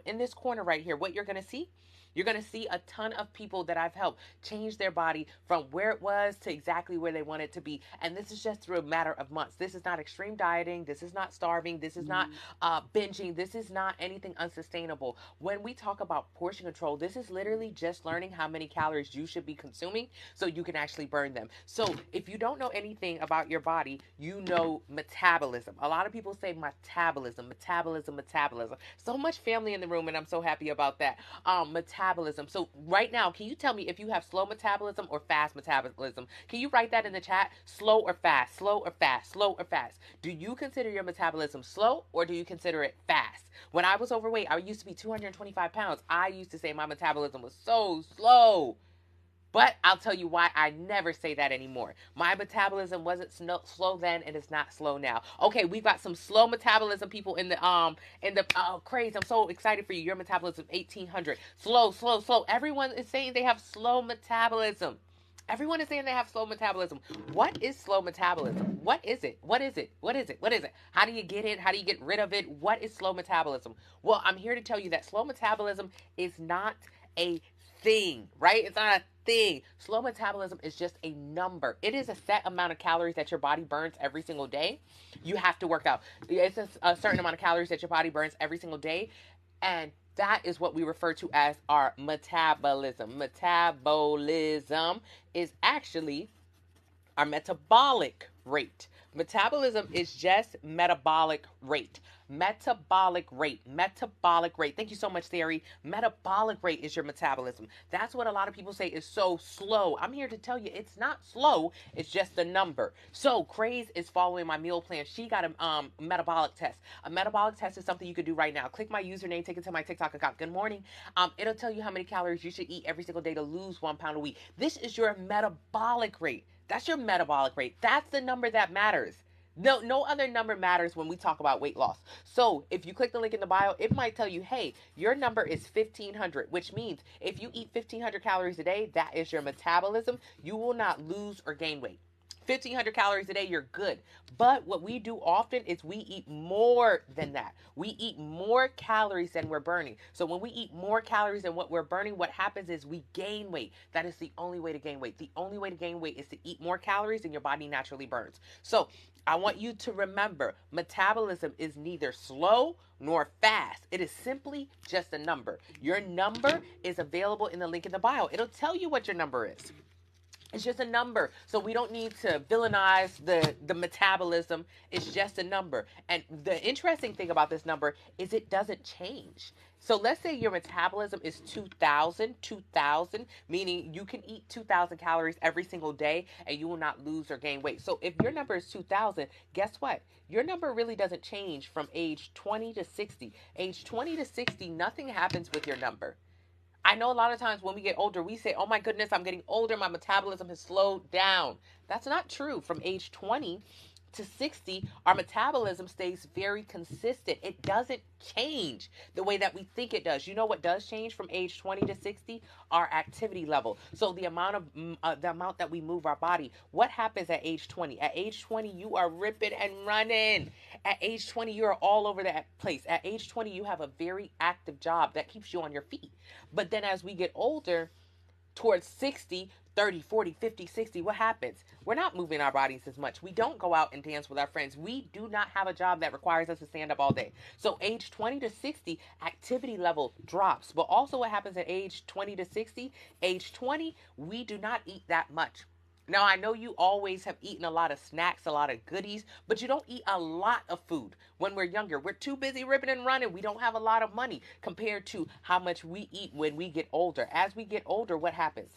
in this corner right here, what you're going to see a ton of people that I've helped change their body from where it was to exactly where they want it to be. And this is just through a matter of months. This is not extreme dieting. This is not starving. This is not binging. This is not anything unsustainable. When we talk about portion control, this is literally just learning how many calories you should be consuming so you can actually burn them. So if you don't know anything about your body, you know metabolism. A lot of people say metabolism, metabolism, metabolism. So much family in the room, and I'm so happy about that. Metabolism. So right now, can you tell me if you have slow metabolism or fast metabolism? Can you write that in the chat? Slow or fast? Slow or fast? Slow or fast? Do you consider your metabolism slow or do you consider it fast? When I was overweight, I used to be 225 pounds. I used to say my metabolism was so slow. But I'll tell you why I never say that anymore. My metabolism wasn't slow then, and it's not slow now. Okay, we've got some slow metabolism people in the craze. I'm so excited for you. Your metabolism 1800. Slow, slow, slow. Everyone is saying they have slow metabolism. Everyone is saying they have slow metabolism. What is slow metabolism? What is it? What is it? What is it? What is it? How do you get it? How do you get rid of it? What is slow metabolism? Well, I'm here to tell you that slow metabolism is not a thing, right? It's not a thing. Slow metabolism is just a number. It is a set amount of calories that your body burns every single day. You have to work out. It's a certain amount of calories that your body burns every single day. And that is what we refer to as our metabolism. Metabolism is actually our metabolic rate. Metabolism is just metabolic rate. Metabolic rate. Metabolic rate. Thank you so much, Theory. Metabolic rate is your metabolism. That's what a lot of people say is so slow. I'm here to tell you it's not slow. It's just a number. So Craze is following my meal plan. She got a metabolic test. A metabolic test is something you could do right now. Click my username, take it to my TikTok account. Good morning. It'll tell you how many calories you should eat every single day to lose 1 pound a week. This is your metabolic rate. That's your metabolic rate. That's the number that matters. No other number matters when we talk about weight loss. So if you click the link in the bio, it might tell you, hey, your number is 1500, which means if you eat 1500 calories a day, that is your metabolism. You will not lose or gain weight. 1500 calories a day, you're good. But what we do often is we eat more than that. We eat more calories than we're burning. So when we eat more calories than what we're burning, what happens is we gain weight. That is the only way to gain weight. The only way to gain weight is to eat more calories than your body naturally burns. So I want you to remember metabolism is neither slow nor fast. It is simply just a number. Your number is available in the link in the bio. It'll tell you what your number is. It's just a number. So we don't need to villainize the metabolism. It's just a number. And the interesting thing about this number is it doesn't change. So let's say your metabolism is 2000, meaning you can eat 2000 calories every single day and you will not lose or gain weight. So if your number is 2000, guess what? Your number really doesn't change from age 20 to 60. Age 20 to 60, nothing happens with your number. I know a lot of times when we get older, we say, oh my goodness, I'm getting older. My metabolism has slowed down. That's not true. From age 20 to 60, our metabolism stays very consistent. It doesn't change the way that we think it does. You know what does change from age 20 to 60? Our activity level. So the amount that we move our body. What happens at age 20? At age 20, you are ripping and running. At age 20, you're all over that place. At age 20, you have a very active job that keeps you on your feet. But then as we get older, towards 60, 30, 40, 50, 60, what happens? We're not moving our bodies as much. We don't go out and dance with our friends. We do not have a job that requires us to stand up all day. So age 20 to 60, activity level drops. But also what happens at age 20 to 60, age 20, we do not eat that much. Now, I know you always have eaten a lot of snacks, a lot of goodies, but you don't eat a lot of food when we're younger. We're too busy ripping and running. We don't have a lot of money compared to how much we eat when we get older. As we get older, what happens?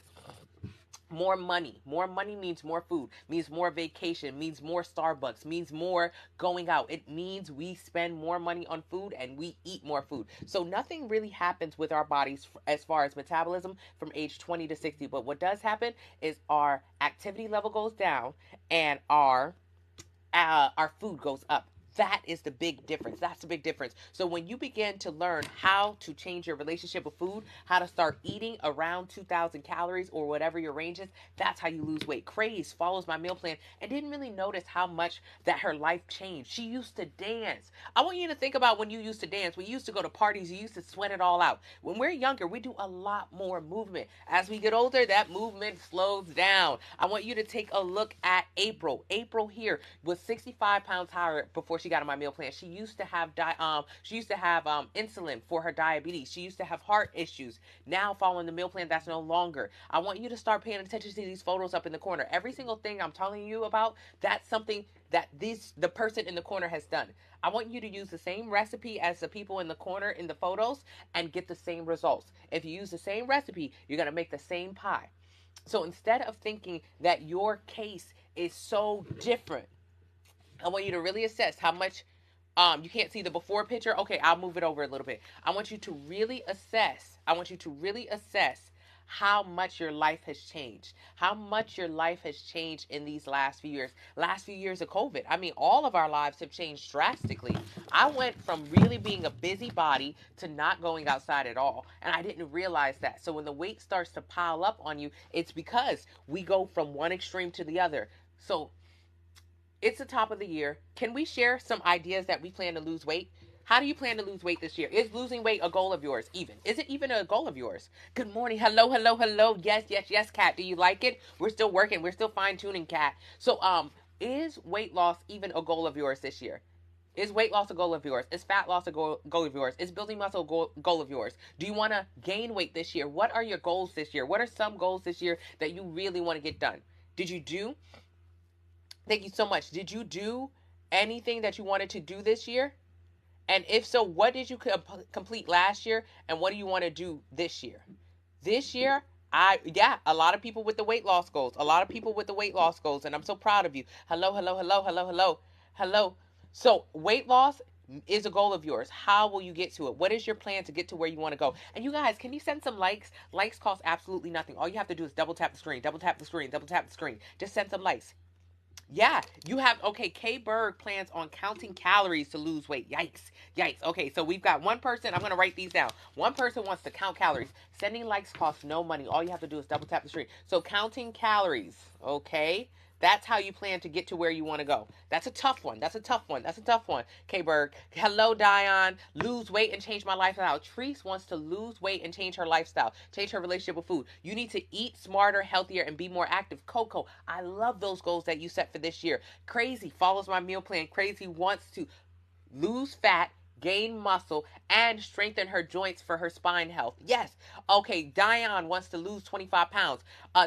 More money. More money means more food, means more vacation, means more Starbucks, means more going out. It means we spend more money on food and we eat more food. So nothing really happens with our bodies as far as metabolism from age 20 to 60. But what does happen is our activity level goes down and our food goes up. That is the big difference. That's the big difference. So when you begin to learn how to change your relationship with food, how to start eating around 2,000 calories or whatever your range is, that's how you lose weight. Craze follows my meal plan and didn't really notice how much that her life changed. She used to dance. I want you to think about when you used to dance. We used to go to parties. You used to sweat it all out. When we're younger, we do a lot more movement. As we get older, that movement slows down. I want you to take a look at April. April here was 65 pounds higher before she got on my meal plan. She used to have insulin for her diabetes. She used to have heart issues. Now following the meal plan, that's no longer. I want you to start paying attention to these photos up in the corner. Every single thing I'm telling you about, that's something that the person in the corner has done. I want you to use the same recipe as the people in the corner in the photos and get the same results. If you use the same recipe, you're going to make the same pie. So instead of thinking that your case is so different, I want you to really assess how much you can't see the before picture. Okay, I'll move it over a little bit. I want you to really assess. I want you to really assess how much your life has changed. How much your life has changed in these last few years. Last few years of COVID. I mean, all of our lives have changed drastically. I went from really being a busybody to not going outside at all. And I didn't realize that. So when the weight starts to pile up on you, it's because we go from one extreme to the other. So it's the top of the year. Can we share some ideas that we plan to lose weight? How do you plan to lose weight this year? Is losing weight a goal of yours even? Is it even a goal of yours? Good morning. Hello, hello, hello. Yes, yes, yes, Kat. Do you like it? We're still working. We're still fine-tuning, Kat. So, is weight loss even a goal of yours this year? Is weight loss a goal of yours? Is fat loss a goal of yours? Is building muscle a goal of yours? Do you want to gain weight this year? What are your goals this year? What are some goals this year that you really want to get done? Did you do? Thank you so much. Did you do anything that you wanted to do this year? And if so, what did you complete last year? And what do you want to do this year? This year, a lot of people with the weight loss goals. A lot of people with the weight loss goals. And I'm so proud of you. Hello, hello, hello, hello, hello, hello. So weight loss is a goal of yours. How will you get to it? What is your plan to get to where you want to go? And you guys, can you send some likes? Likes cost absolutely nothing. All you have to do is double tap the screen, double tap the screen, double tap the screen. Just send some likes. Yeah, you have, okay, K Berg plans on counting calories to lose weight. Yikes. Yikes. Okay, so we've got one person. I'm going to write these down. One person wants to count calories. Sending likes costs no money. All you have to do is double tap the screen. So counting calories, okay? That's how you plan to get to where you want to go. That's a tough one. That's a tough one. That's a tough one. K Berg. Hello, Dion. Lose weight and change my lifestyle. Treese wants to lose weight and change her lifestyle. Change her relationship with food. You need to eat smarter, healthier, and be more active. Coco, I love those goals that you set for this year. Crazy follows my meal plan. Crazy wants to lose fat, gain muscle, and strengthen her joints for her spine health. Yes. Okay, Diane wants to lose 25 pounds.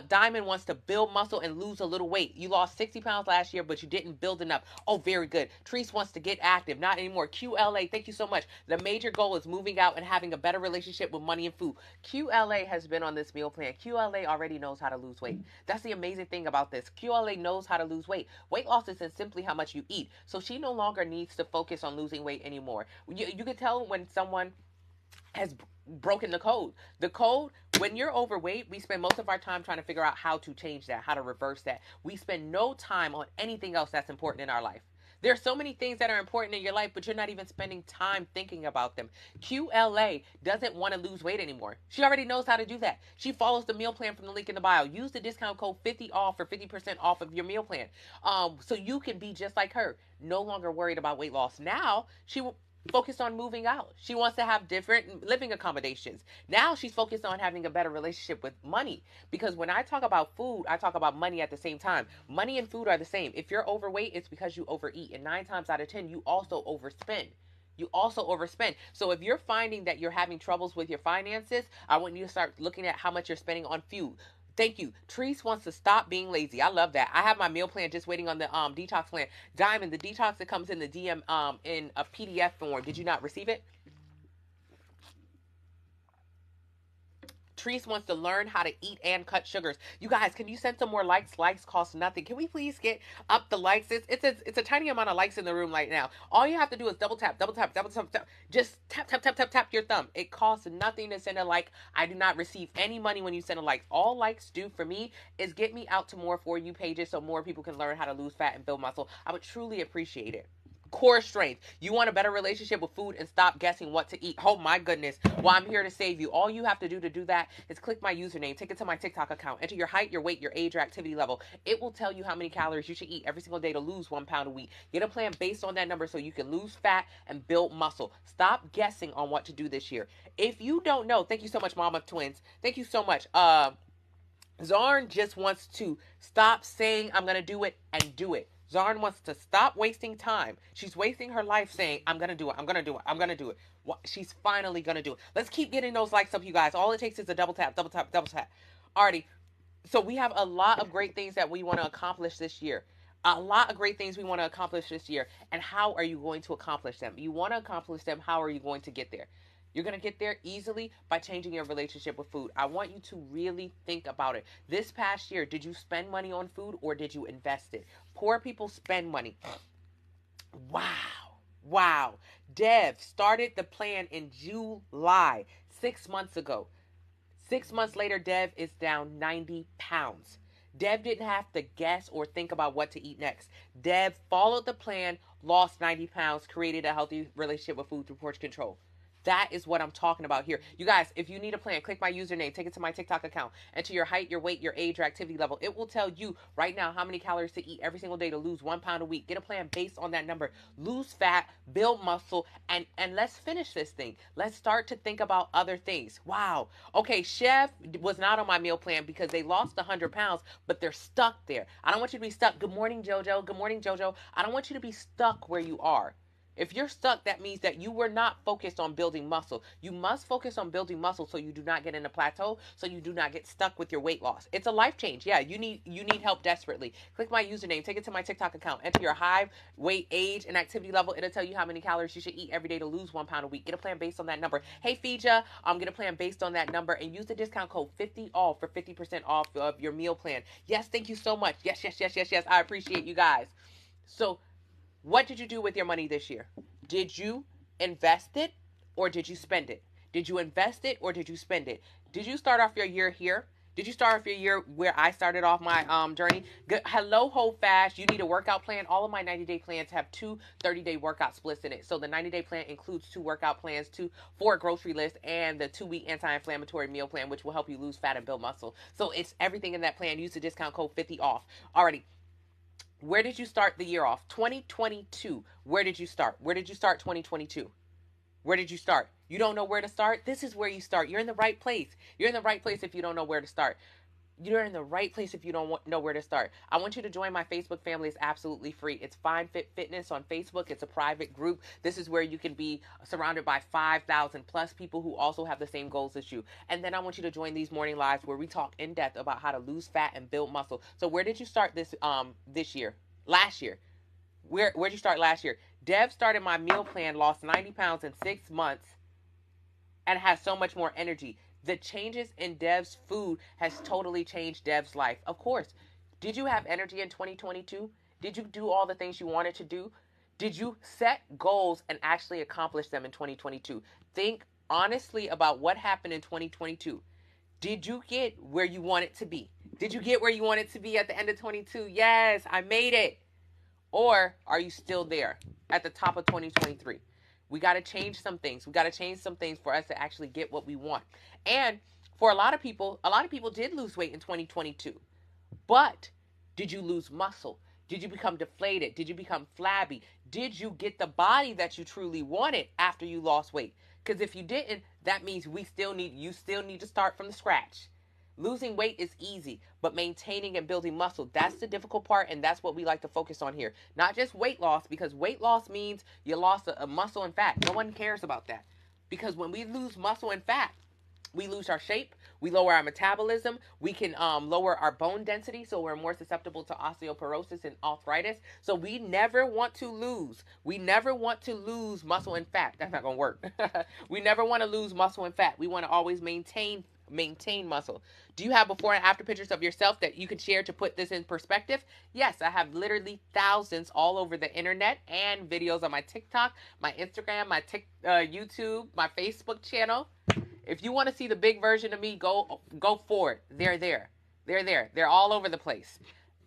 Diamond wants to build muscle and lose a little weight. You lost 60 pounds last year, but you didn't build enough. Oh, very good. Treese wants to get active. Not anymore. QLA, thank you so much. The major goal is moving out and having a better relationship with money and food. QLA has been on this meal plan. QLA already knows how to lose weight. That's the amazing thing about this. QLA knows how to lose weight. Weight loss isn't simply how much you eat. So she no longer needs to focus on losing weight anymore. You can tell when someone has broken the code. The code, when you're overweight, we spend most of our time trying to figure out how to change that, how to reverse that. We spend no time on anything else that's important in our life. There are so many things that are important in your life, but you're not even spending time thinking about them. QLA doesn't want to lose weight anymore. She already knows how to do that. She follows the meal plan from the link in the bio. Use the discount code 50 off for 50% off of your meal plan. So you can be just like her, no longer worried about weight loss. Now she will focused on moving out. She wants to have different living accommodations. Now she's focused on having a better relationship with money. Because when I talk about food, I talk about money at the same time. Money and food are the same. If you're overweight, it's because you overeat. And 9 times out of 10, you also overspend. You also overspend. So if you're finding that you're having troubles with your finances, I want you to start looking at how much you're spending on food. Thank you. Treese wants to stop being lazy. I love that. I have my meal plan just waiting on the detox plan. Diamond, the detox that comes in the DM in a PDF form. Did you not receive it? Treese wants to learn how to eat and cut sugars. You guys, can you send some more likes? Likes cost nothing. Can we please get up the likes? It's a tiny amount of likes in the room right now. All you have to do is double tap, double tap, double tap, tap. Just tap, tap, tap, tap, tap your thumb. It costs nothing to send a like. I do not receive any money when you send a like. All likes do for me is get me out to more For You pages so more people can learn how to lose fat and build muscle. I would truly appreciate it. core strength. You want a better relationship with food and stop guessing what to eat. Oh my goodness. Well, I'm here to save you. All you have to do that is click my username, take it to my TikTok account, enter your height, your weight, your age, your activity level. It will tell you how many calories you should eat every single day to lose 1 pound a week. Get a plan based on that number so you can lose fat and build muscle. Stop guessing on what to do this year. If you don't know, thank you so much, Mama Twins. Thank you so much. Zarn just wants to stop saying I'm going to do it and do it. Zarn wants to stop wasting time. She's wasting her life saying, I'm going to do it, I'm going to do it, I'm going to do it. She's finally going to do it. Let's keep getting those likes up, you guys. All it takes is a double tap, double tap, double tap. Alrighty. So we have a lot of great things that we want to accomplish this year. A lot of great things we want to accomplish this year. And how are you going to accomplish them? You want to accomplish them. How are you going to get there? You're going to get there easily by changing your relationship with food. I want you to really think about it. This past year, did you spend money on food or did you invest it? Poor people spend money. Wow. Wow. Dev started the plan in July, 6 months ago. 6 months later, Dev is down 90 pounds. Dev didn't have to guess or think about what to eat next. Dev followed the plan, lost 90 pounds, created a healthy relationship with food through portion control. That is what I'm talking about here. You guys, if you need a plan, click my username, take it to my TikTok account, enter your height, your weight, your age, your activity level. It will tell you right now how many calories to eat every single day to lose 1 pound a week. Get a plan based on that number. Lose fat, build muscle, and let's finish this thing. Let's start to think about other things. Wow. Okay, Chef was not on my meal plan because they lost 100 pounds, but they're stuck there. I don't want you to be stuck. Good morning, JoJo. Good morning, JoJo. I don't want you to be stuck where you are. If you're stuck, that means that you were not focused on building muscle. You must focus on building muscle so you do not get in a plateau, so you do not get stuck with your weight loss. It's a life change. Yeah, you need help desperately. Click my username, take it to my TikTok account, enter your height, weight, age, and activity level. It'll tell you how many calories you should eat every day to lose 1 pound a week. Get a plan based on that number. Hey, Fija, get a plan based on that number and use the discount code 50OFF for 50% off of your meal plan. Yes, thank you so much. Yes. I appreciate you guys. So, what did you do with your money this year? Did you invest it or did you spend it? Did you invest it or did you spend it? Did you start off your year here? Did you start off your year where I started off my journey? Good. Hello, Hold Fast. You need a workout plan. All of my 90-day plans have 2 30-day workout splits in it. So the 90-day plan includes 2 workout plans, 4 grocery list, and the 2-week anti-inflammatory meal plan, which will help you lose fat and build muscle. So it's everything in that plan. Use the discount code 50OFF. Alrighty. Where did you start the year off? 2022. Where did you start? Where did you start 2022? Where did you start? You don't know where to start? This is where you start. You're in the right place. You're in the right place if you don't know where to start. You're in the right place if you don't know where to start. I want you to join my Facebook family. It's absolutely free. It's Fine Fit Fitness on Facebook. It's a private group. This is where you can be surrounded by 5,000 plus people who also have the same goals as you. And then I want you to join these morning lives where we talk in depth about how to lose fat and build muscle. So where did you start this year? Last year? Where'd you start last year? Dev started my meal plan, lost 90 pounds in 6 months, and has so much more energy. The changes in Dev's food has totally changed Dev's life. Of course. Did you have energy in 2022? Did you do all the things you wanted to do? Did you set goals and actually accomplish them in 2022? Think honestly about what happened in 2022. Did you get where you wanted to be? Did you get where you wanted to be at the end of 22? Yes, I made it. Or are you still there at the top of 2023? We got to change some things. We got to change some things for us to actually get what we want. And for a lot of people did lose weight in 2022. But did you lose muscle? Did you become deflated? Did you become flabby? Did you get the body that you truly wanted after you lost weight? Because if you didn't, that means you still need to start from the scratch. Losing weight is easy, but maintaining and building muscle, that's the difficult part, and that's what we like to focus on here. Not just weight loss, because weight loss means you lost a muscle and fat. No one cares about that. Because when we lose muscle and fat, we lose our shape, we lower our metabolism, we can lower our bone density, so we're more susceptible to osteoporosis and arthritis. So we never want to lose. We never want to lose muscle and fat. That's not going to work. We never want to lose muscle and fat. We want to always maintain muscle. Do you have before and after pictures of yourself that you could share to put this in perspective? Yes, I have literally thousands all over the internet and videos on my TikTok, my Instagram, my YouTube, my Facebook channel. If you want to see the big version of me, go for it. They're there. They're all over the place.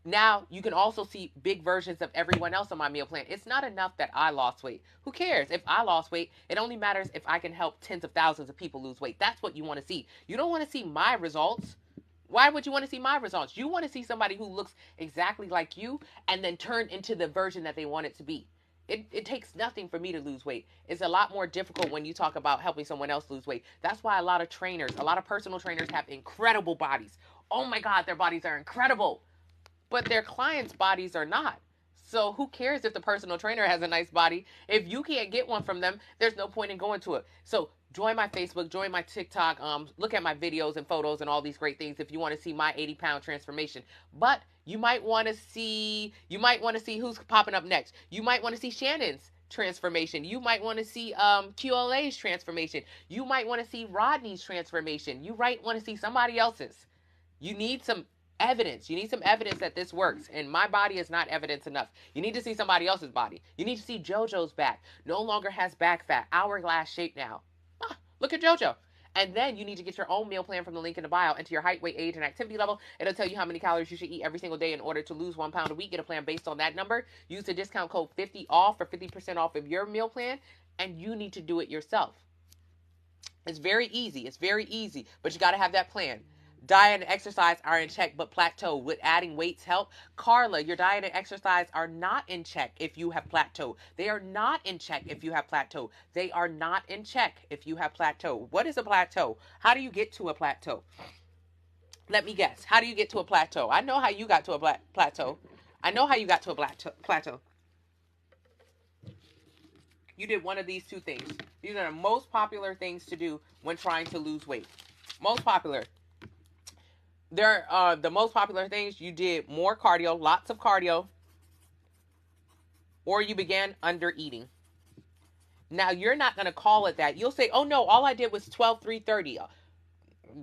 Now you can also see big versions of everyone else on my meal plan. It's not enough that I lost weight. Who cares if I lost weight? It only matters if I can help tens of thousands of people lose weight. That's what you want to see. You don't want to see my results. Why would you want to see my results? You want to see somebody who looks exactly like you and then turn into the version that they want it to be. It takes nothing for me to lose weight. It's a lot more difficult when you talk about helping someone else lose weight. That's why a lot of trainers, a lot of personal trainers have incredible bodies. Oh my God, their bodies are incredible, but their clients' bodies are not. So who cares if the personal trainer has a nice body? If you can't get one from them, there's no point in going to it. So join my Facebook, join my TikTok, look at my videos and photos and all these great things if you want to see my 80-pound transformation. But you might want to see who's popping up next. You might want to see Shannon's transformation. You might want to see QLA's transformation. You might want to see Rodney's transformation. You might want to see somebody else's. You need some evidence. You need some evidence that this works. And my body is not evidence enough. You need to see somebody else's body. You need to see JoJo's back. No longer has back fat. Hourglass shape now. Look at JoJo. And then you need to get your own meal plan from the link in the bio. Enter your height, weight, age, and activity level. It'll tell you how many calories you should eat every single day in order to lose 1 pound a week. Get a plan based on that number. Use the discount code 50OFF for 50% off of your meal plan. And you need to do it yourself. It's very easy. It's very easy. But you got to have that plan. Diet and exercise are in check but plateau. Would adding weights help? Carla, your diet and exercise are not in check if you have plateau. They are not in check if you have plateau. They are not in check if you have plateau. What is a plateau? How do you get to a plateau? Let me guess. How do you get to a plateau? I know how you got to a plateau. I know how you got to a plateau. You did one of these two things. These are the most popular things to do when trying to lose weight. Most popular. They're the most popular things. You did more cardio, lots of cardio, or you began under eating. Now you're not going to call it that. You'll say, oh no, all I did was 12-3-30.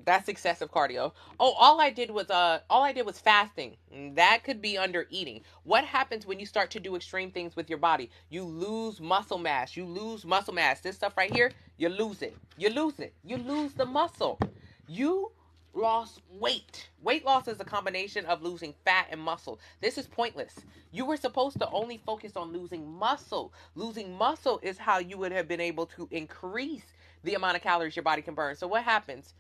That's excessive cardio. Oh, all I did was fasting. That could be under eating. What happens when you start to do extreme things with your body? You lose muscle mass. You lose muscle mass. This stuff right here, you lose it. You lose it. You lose the muscle. You lost weight. Weight loss is a combination of losing fat and muscle. This is pointless. You were supposed to only focus on losing muscle. Losing muscle is how you would have been able to increase the amount of calories your body can burn. So what happens?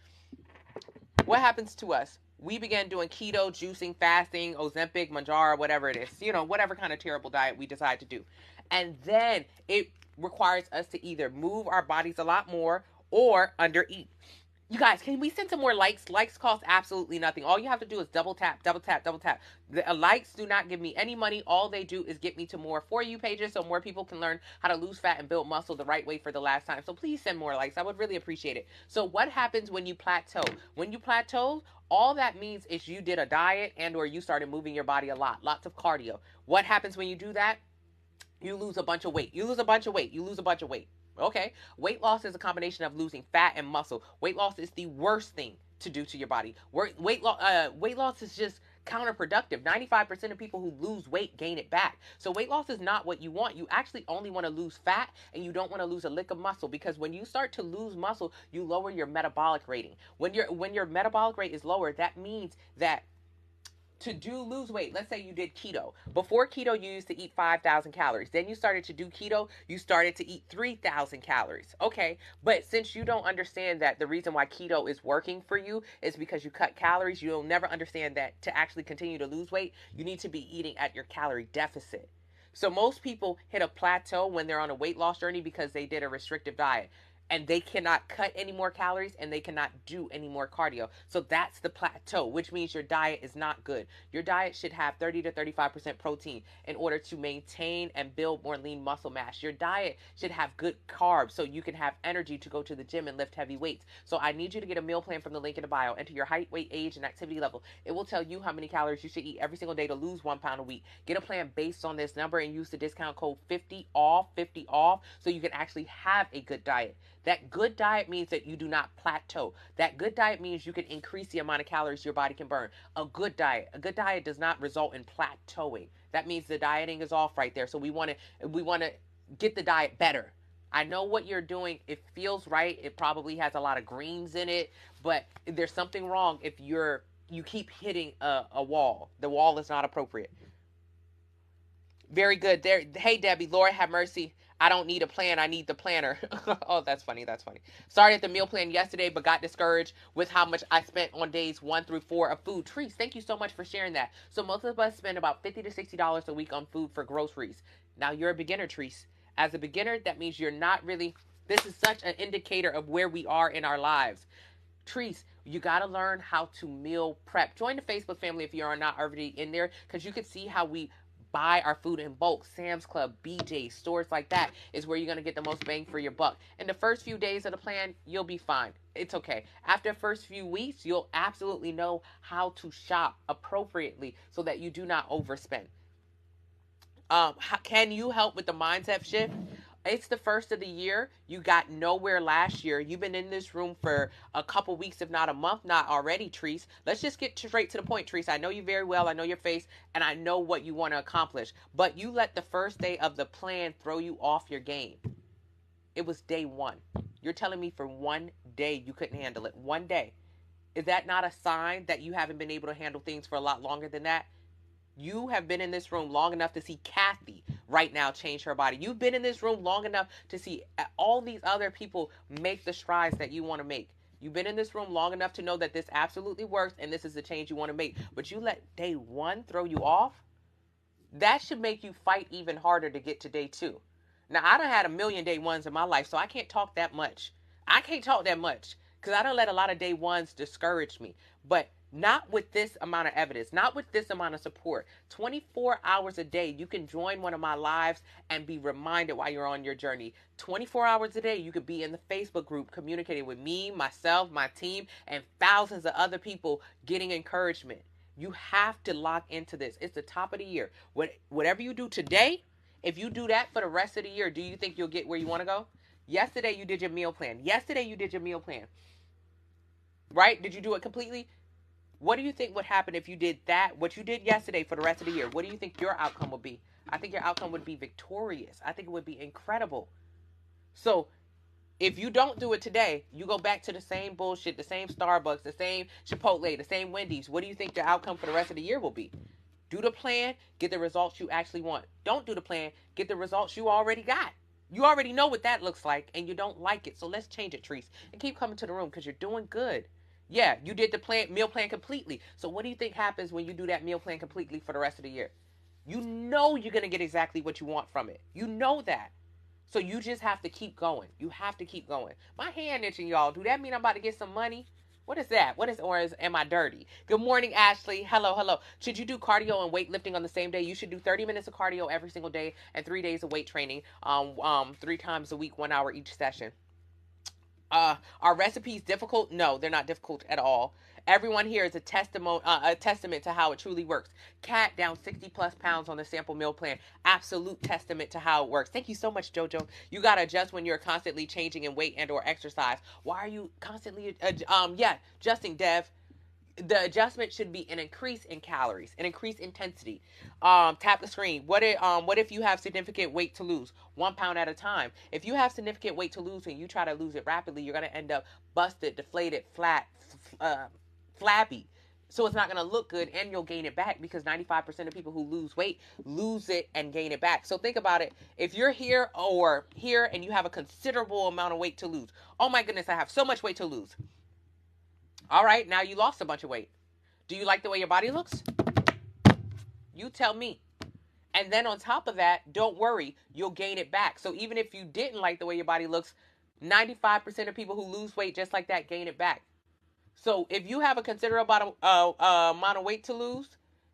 What happens to us? We began doing keto, juicing, fasting, Ozempic, Manjaro, whatever it is. Whatever kind of terrible diet we decide to do. And then it requires us to either move our bodies a lot more or under eat. You guys, can we send some more likes? Likes cost absolutely nothing. All you have to do is double tap, double tap, double tap. The likes do not give me any money. All they do is get me to more For You pages so more people can learn how to lose fat and build muscle the right way for the last time. So please send more likes. I would really appreciate it. So what happens when you plateau? When you plateau, all that means is you did a diet and or you started moving your body a lot. Lots of cardio. What happens when you do that? You lose a bunch of weight. You lose a bunch of weight. You lose a bunch of weight. Okay. Weight loss is a combination of losing fat and muscle. Weight loss is the worst thing to do to your body. Weight loss is just counterproductive. 95% of people who lose weight gain it back. So weight loss is not what you want. You actually only want to lose fat and you don't want to lose a lick of muscle, because when you start to lose muscle, you lower your metabolic rating. When your metabolic rate is lower, that means that to lose weight, let's say you did keto. Before keto, you used to eat 5,000 calories. Then you started to do keto, you started to eat 3,000 calories. Okay, but since you don't understand that the reason why keto is working for you is because you cut calories, you'll never understand that to actually continue to lose weight, you need to be eating at your calorie deficit. So most people hit a plateau when they're on a weight loss journey because they did a restrictive diet and they cannot cut any more calories and they cannot do any more cardio. So that's the plateau, which means your diet is not good. Your diet should have 30 to 35% protein in order to maintain and build more lean muscle mass. Your diet should have good carbs so you can have energy to go to the gym and lift heavy weights. So I need you to get a meal plan from the link in the bio. Enter your height, weight, age, and activity level. It will tell you how many calories you should eat every single day to lose 1 pound a week. Get a plan based on this number and use the discount code 50OFF, so you can actually have a good diet. That good diet means that you do not plateau. That good diet means you can increase the amount of calories your body can burn. A good diet does not result in plateauing. That means the dieting is off right there. So we want to get the diet better. I know what you're doing. It feels right. It probably has a lot of greens in it, but there's something wrong if you're you keep hitting a wall. The wall is not appropriate. Very good. There. Hey, Debbie. Lord have mercy. I don't need a plan. I need the planner. Oh, that's funny. That's funny. Started the meal plan yesterday, but got discouraged with how much I spent on days 1 through 4 of food. Trees, thank you so much for sharing that. So most of us spend about $50 to $60 a week on food for groceries. Now you're a beginner, Trees. As a beginner, that means you're not really. This is such an indicator of where we are in our lives. Trees, you got to learn how to meal prep. Join the Facebook family if you are not already in there, because you can see how we buy our food in bulk. Sam's Club, BJ, stores like that is where you're going to get the most bang for your buck. In the first few days of the plan, you'll be fine. It's okay. After the first few weeks, you'll absolutely know how to shop appropriately so that you do not overspend. Can you help with the mindset shift? It's the first of the year. You got nowhere last year. You've been in this room for a couple weeks, if not a month, not already, Treese. Let's just get straight to the point, Treese. I know you very well. I know your face, and I know what you want to accomplish. But you let the first day of the plan throw you off your game. It was day one. You're telling me for one day you couldn't handle it. One day. Is that not a sign that you haven't been able to handle things for a lot longer than that? You have been in this room long enough to see Kathy right now change her body. You've been in this room long enough to see all these other people make the strides that you want to make. You've been in this room long enough to know that this absolutely works and this is the change you want to make. But you let day one throw you off? That should make you fight even harder to get to day two. Now, I done had a million day ones in my life, so I can't talk that much. I can't talk that much because I don't let a lot of day ones discourage me. But not with this amount of evidence, not with this amount of support. 24 hours a day, you can join one of my lives and be reminded while you're on your journey. 24 hours a day, you could be in the Facebook group communicating with me, myself, my team, and thousands of other people getting encouragement. You have to lock into this. It's the top of the year. Whatever you do today, if you do that for the rest of the year, do you think you'll get where you want to go? Yesterday, you did your meal plan. Yesterday, you did your meal plan. Right? Did you do it completely? What do you think would happen if you did that, what you did yesterday for the rest of the year? What do you think your outcome would be? I think your outcome would be victorious. I think it would be incredible. So if you don't do it today, you go back to the same bullshit, the same Starbucks, the same Chipotle, the same Wendy's. What do you think your outcome for the rest of the year will be? Do the plan, get the results you actually want. Don't do the plan, get the results you already got. You already know what that looks like, and you don't like it. So let's change it, Treese. And keep coming to the room because you're doing good. Yeah, you did the meal plan completely. So what do you think happens when you do that meal plan completely for the rest of the year? You know you're going to get exactly what you want from it. You know that. So you just have to keep going. You have to keep going. My hand itching, y'all. Do that mean I'm about to get some money? What is that? Am I dirty? Good morning, Ashley. Hello, hello. Should you do cardio and weightlifting on the same day? You should do 30 minutes of cardio every single day and 3 days of weight training. 3 times a week, 1 hour each session. Are recipes difficult? No, they're not difficult at all. Everyone here is a testament to how it truly works. Cat down 60 plus pounds on the sample meal plan. Absolute testament to how it works. Thank you so much, Jojo. You got to adjust when you're constantly changing in weight and or exercise. Why are you constantly, adjusting, Dev? The adjustment should be an increase in calories, an increased intensity. Tap the screen. What if you have significant weight to lose? 1 pound at a time. If you have significant weight to lose and you try to lose it rapidly, you're going to end up busted, deflated, flat, flabby. So it's not going to look good, and you'll gain it back because 95% of people who lose weight lose it and gain it back. So think about it. If you're here or here and you have a considerable amount of weight to lose, oh my goodness, I have so much weight to lose. All right, now you lost a bunch of weight. Do you like the way your body looks? You tell me. And then on top of that, don't worry, you'll gain it back. So even if you didn't like the way your body looks, 95% of people who lose weight just like that gain it back. So if you have a considerable amount of weight to lose,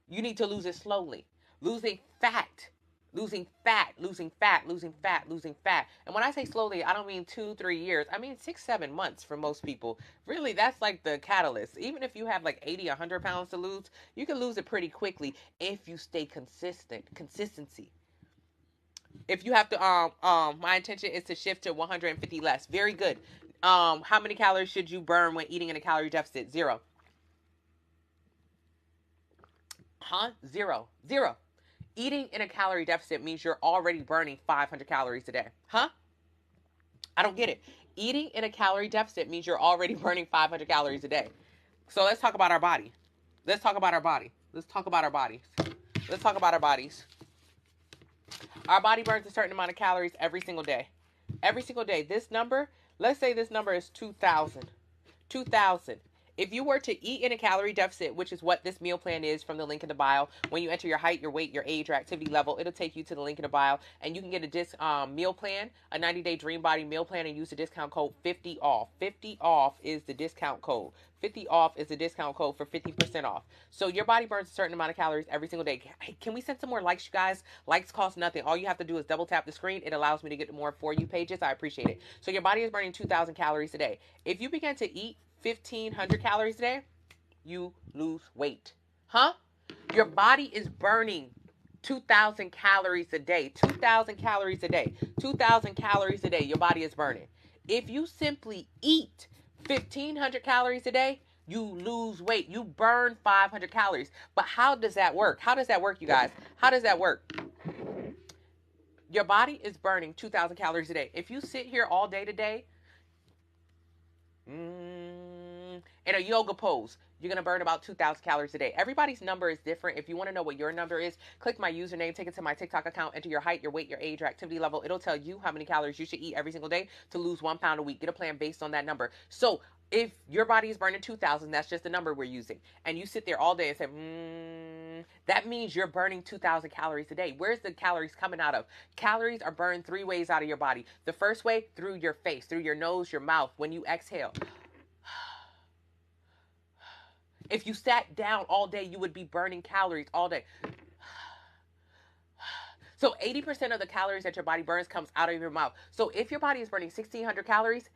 you need to lose it slowly. Losing fat. Losing fat. And when I say slowly, I don't mean 2-3 years. I mean 6-7 months for most people. Really, that's like the catalyst. Even if you have like 80-100 pounds to lose, you can lose it pretty quickly if you stay consistent. Consistency. If you have to, my intention is to shift to 150 less. Very good. How many calories should you burn when eating in a calorie deficit? 0. Zero. Eating in a calorie deficit means you're already burning 500 calories a day. I don't get it. Eating in a calorie deficit means you're already burning 500 calories a day. So let's talk about our body. Let's talk about our body. Let's talk about our bodies. Let's talk about our bodies. Our body burns a certain amount of calories every single day. Every single day. This number, let's say this number is 2,000. 2,000. If you were to eat in a calorie deficit, which is what this meal plan is from the link in the bio, when you enter your height, your weight, your age, your activity level, it'll take you to the link in the bio, and you can get a meal plan, a 90-day Dream Body meal plan, and use the discount code 50 off. 50 off is the discount code. 50 off is the discount code for 50% off. So your body burns a certain amount of calories every single day. Hey, can we send some more likes, you guys? Likes cost nothing. All you have to do is double tap the screen. It allows me to get more For You pages. I appreciate it. So your body is burning 2,000 calories a day. If you begin to eat 1,500 calories a day, you lose weight. Huh? Your body is burning 2,000 calories a day. 2,000 calories a day. 2,000 calories a day your body is burning. If you simply eat 1,500 calories a day, you lose weight. You burn 500 calories. But how does that work? How does that work, you guys? How does that work? Your body is burning 2,000 calories a day. If you sit here all day today, in a yoga pose, you're going to burn about 2,000 calories a day. Everybody's number is different. If you want to know what your number is, click my username, take it to my TikTok account, enter your height, your weight, your age, your activity level. It'll tell you how many calories you should eat every single day to lose 1 pound a week. Get a plan based on that number. So if your body is burning 2,000, that's just the number we're using. And you sit there all day and say, that means you're burning 2,000 calories a day. Where's the calories coming out of? Calories are burned 3 ways out of your body. The first way, through your face, through your nose, your mouth, when you exhale. If you sat down all day, you would be burning calories all day. So 80% of the calories that your body burns comes out of your mouth. So if your body is burning 1,600 calories,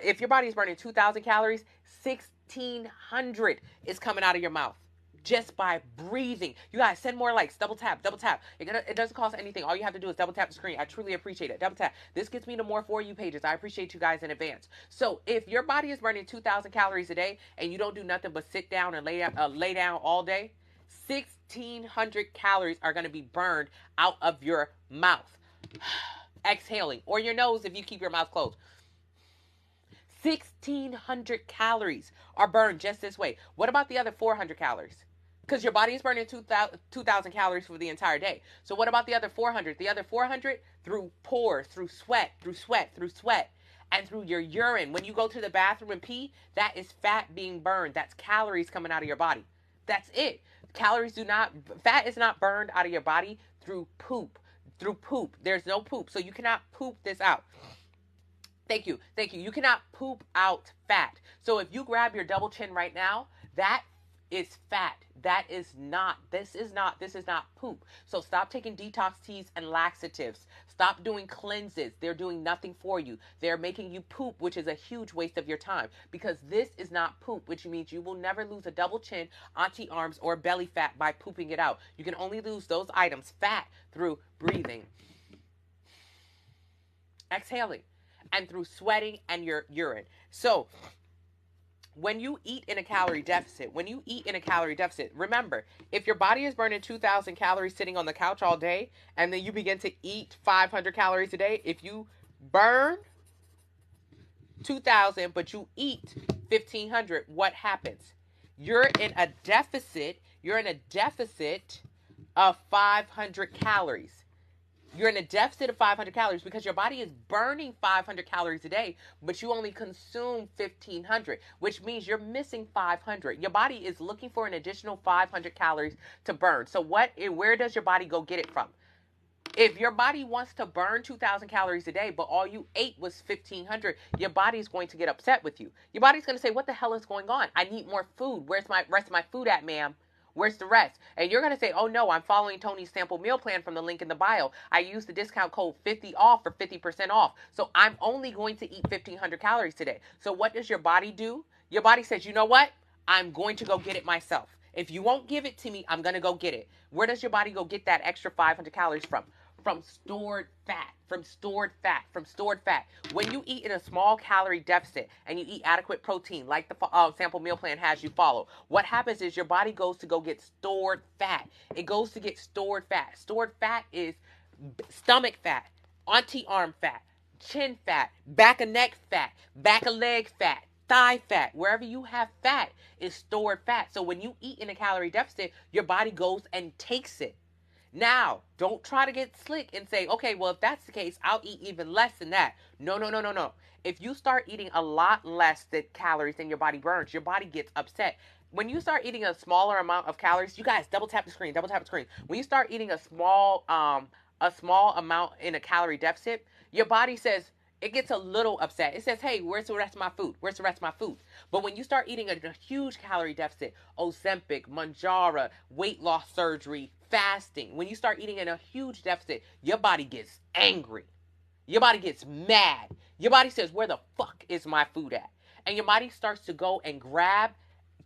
if your body is burning 2,000 calories, 1,600 is coming out of your mouth just by breathing. You guys, send more likes. Double tap, double tap. It doesn't cost anything. All you have to do is double tap the screen. I truly appreciate it. Double tap. This gets me to more For You pages. I appreciate you guys in advance. So if your body is burning 2,000 calories a day and you don't do nothing but sit down and lay down all day, 1,600 calories are going to be burned out of your mouth. Exhaling. Or your nose if you keep your mouth closed. 1,600 calories are burned just this way. What about the other 400 calories? Because your body is burning 2,000 calories for the entire day. So what about the other 400? The other 400 through pores, through sweat, and through your urine. When you go to the bathroom and pee, that is fat being burned. That's calories coming out of your body. That's it. Fat is not burned out of your body through poop. There's no poop. So you cannot poop this out. Thank you. You cannot poop out fat. So if you grab your double chin right now, that is fat. This is not poop. So stop taking detox teas and laxatives. Stop doing cleanses. They're doing nothing for you. They're making you poop, which is a huge waste of your time, because this is not poop, which means you will never lose a double chin, auntie arms, or belly fat by pooping it out. You can only lose those items, fat, through breathing, exhaling, and through sweating and your urine. So when you eat in a calorie deficit, remember, if your body is burning 2,000 calories sitting on the couch all day, and then you begin to eat 500 calories a day, if you burn 2,000, but you eat 1,500, what happens? You're in a deficit of 500 calories. You're in a deficit of 500 calories because your body is burning 500 calories a day, but you only consume 1,500, which means you're missing 500. Your body is looking for an additional 500 calories to burn. So where does your body go get it from? If your body wants to burn 2,000 calories a day, but all you ate was 1,500, your body's going to get upset with you. Your body's going to say, what the hell is going on? I need more food. Where's the rest of my food at, ma'am? Where's the rest? And you're going to say, oh no, I'm following Tony's sample meal plan from the link in the bio. I use the discount code 50 off for 50% off. So I'm only going to eat 1,500 calories today. So what does your body do? Your body says, you know what? I'm going to go get it myself. If you won't give it to me, I'm going to go get it. Where does your body go get that extra 500 calories from? From stored fat. When you eat in a small calorie deficit and you eat adequate protein, like the sample meal plan has you follow, what happens is your body goes to go get stored fat. It goes to get stored fat. Stored fat is stomach fat, auntie arm fat, chin fat, back of neck fat, back of leg fat, thigh fat. Wherever you have fat is stored fat. So when you eat in a calorie deficit, your body goes and takes it. Now, don't try to get slick and say, okay, well, if that's the case, I'll eat even less than that. No, no, no, no, no. If you start eating a lot less than calories than your body burns, your body gets upset. When you start eating a smaller amount of calories, you guys double tap the screen, double tap the screen. When you start eating a small amount in a calorie deficit, your body says, it gets a little upset. It says, hey, where's the rest of my food? Where's the rest of my food? But when you start eating a huge calorie deficit, Ozempic, Manjaro, weight loss surgery, fasting, when you start eating in a huge deficit, your body gets angry. Your body gets mad. Your body says, where the fuck is my food at? And your body starts to go and grab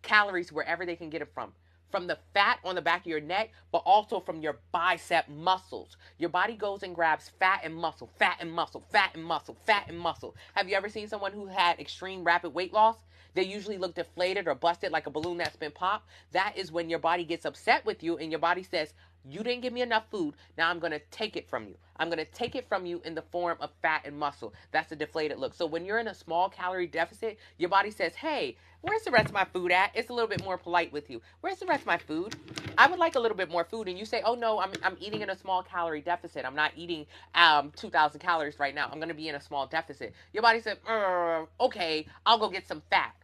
calories wherever they can get it from the fat on the back of your neck, but also from your bicep muscles. Your body goes and grabs fat and muscle, fat and muscle, fat and muscle, fat and muscle. Have you ever seen someone who had extreme rapid weight loss? They usually look deflated or busted like a balloon that's been popped. That is when your body gets upset with you and your body says, you didn't give me enough food. Now I'm going to take it from you. I'm going to take it from you in the form of fat and muscle. That's a deflated look. So when you're in a small calorie deficit, your body says, hey, where's the rest of my food at? It's a little bit more polite with you. Where's the rest of my food? I would like a little bit more food. And you say, oh no, I'm eating in a small calorie deficit. I'm not eating 2,000 calories right now. I'm going to be in a small deficit. Your body said, okay, I'll go get some fat.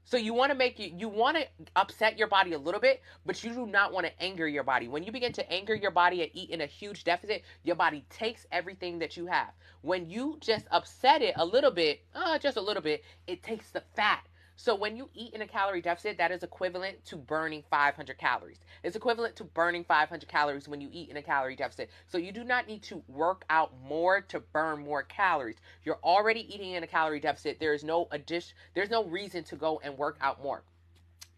So you want to you want to upset your body a little bit, but you do not want to anger your body. When you begin to anger your body and eat in a huge deficit, your body takes everything that you have. When you just upset it a little bit, just a little bit, it takes the fat. So when you eat in a calorie deficit, that is equivalent to burning 500 calories. It's equivalent to burning 500 calories when you eat in a calorie deficit. So you do not need to work out more to burn more calories. You're already eating in a calorie deficit. There's no reason to go and work out more.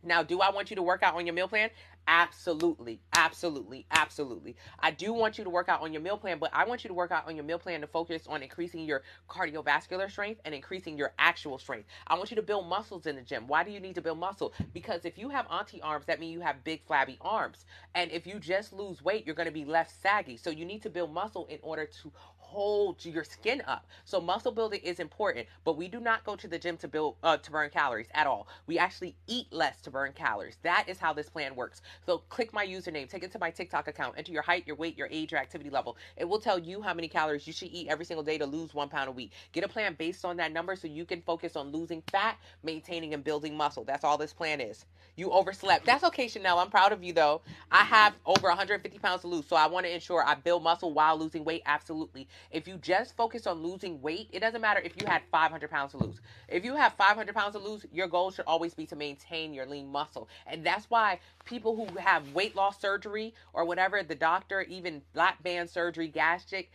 Now, do I want you to work out on your meal plan? Absolutely, absolutely, absolutely. I do want you to work out on your meal plan, but I want you to work out on your meal plan to focus on increasing your cardiovascular strength and increasing your actual strength. I want you to build muscles in the gym. Why do you need to build muscle? Because if you have auntie arms, that means you have big flabby arms. And if you just lose weight, you're going to be less saggy. So you need to build muscle in order to hold your skin up. So muscle building is important, but we do not go to the gym to burn calories at all. We actually eat less to burn calories. That is how this plan works. So click my username, take it to my TikTok account, enter your height, your weight, your age, your activity level. It will tell you how many calories you should eat every single day to lose 1 pound a week. Get a plan based on that number so you can focus on losing fat, maintaining and building muscle. That's all this plan is. You overslept. That's okay, Chanel. I'm proud of you though. I have over 150 pounds to lose, so I want to ensure I build muscle while losing weight. Absolutely. If you just focus on losing weight, it doesn't matter if you had 500 pounds to lose. If you have 500 pounds to lose, your goal should always be to maintain your lean muscle. And that's why people who have weight loss surgery or whatever, the doctor, even lap band surgery, gastric,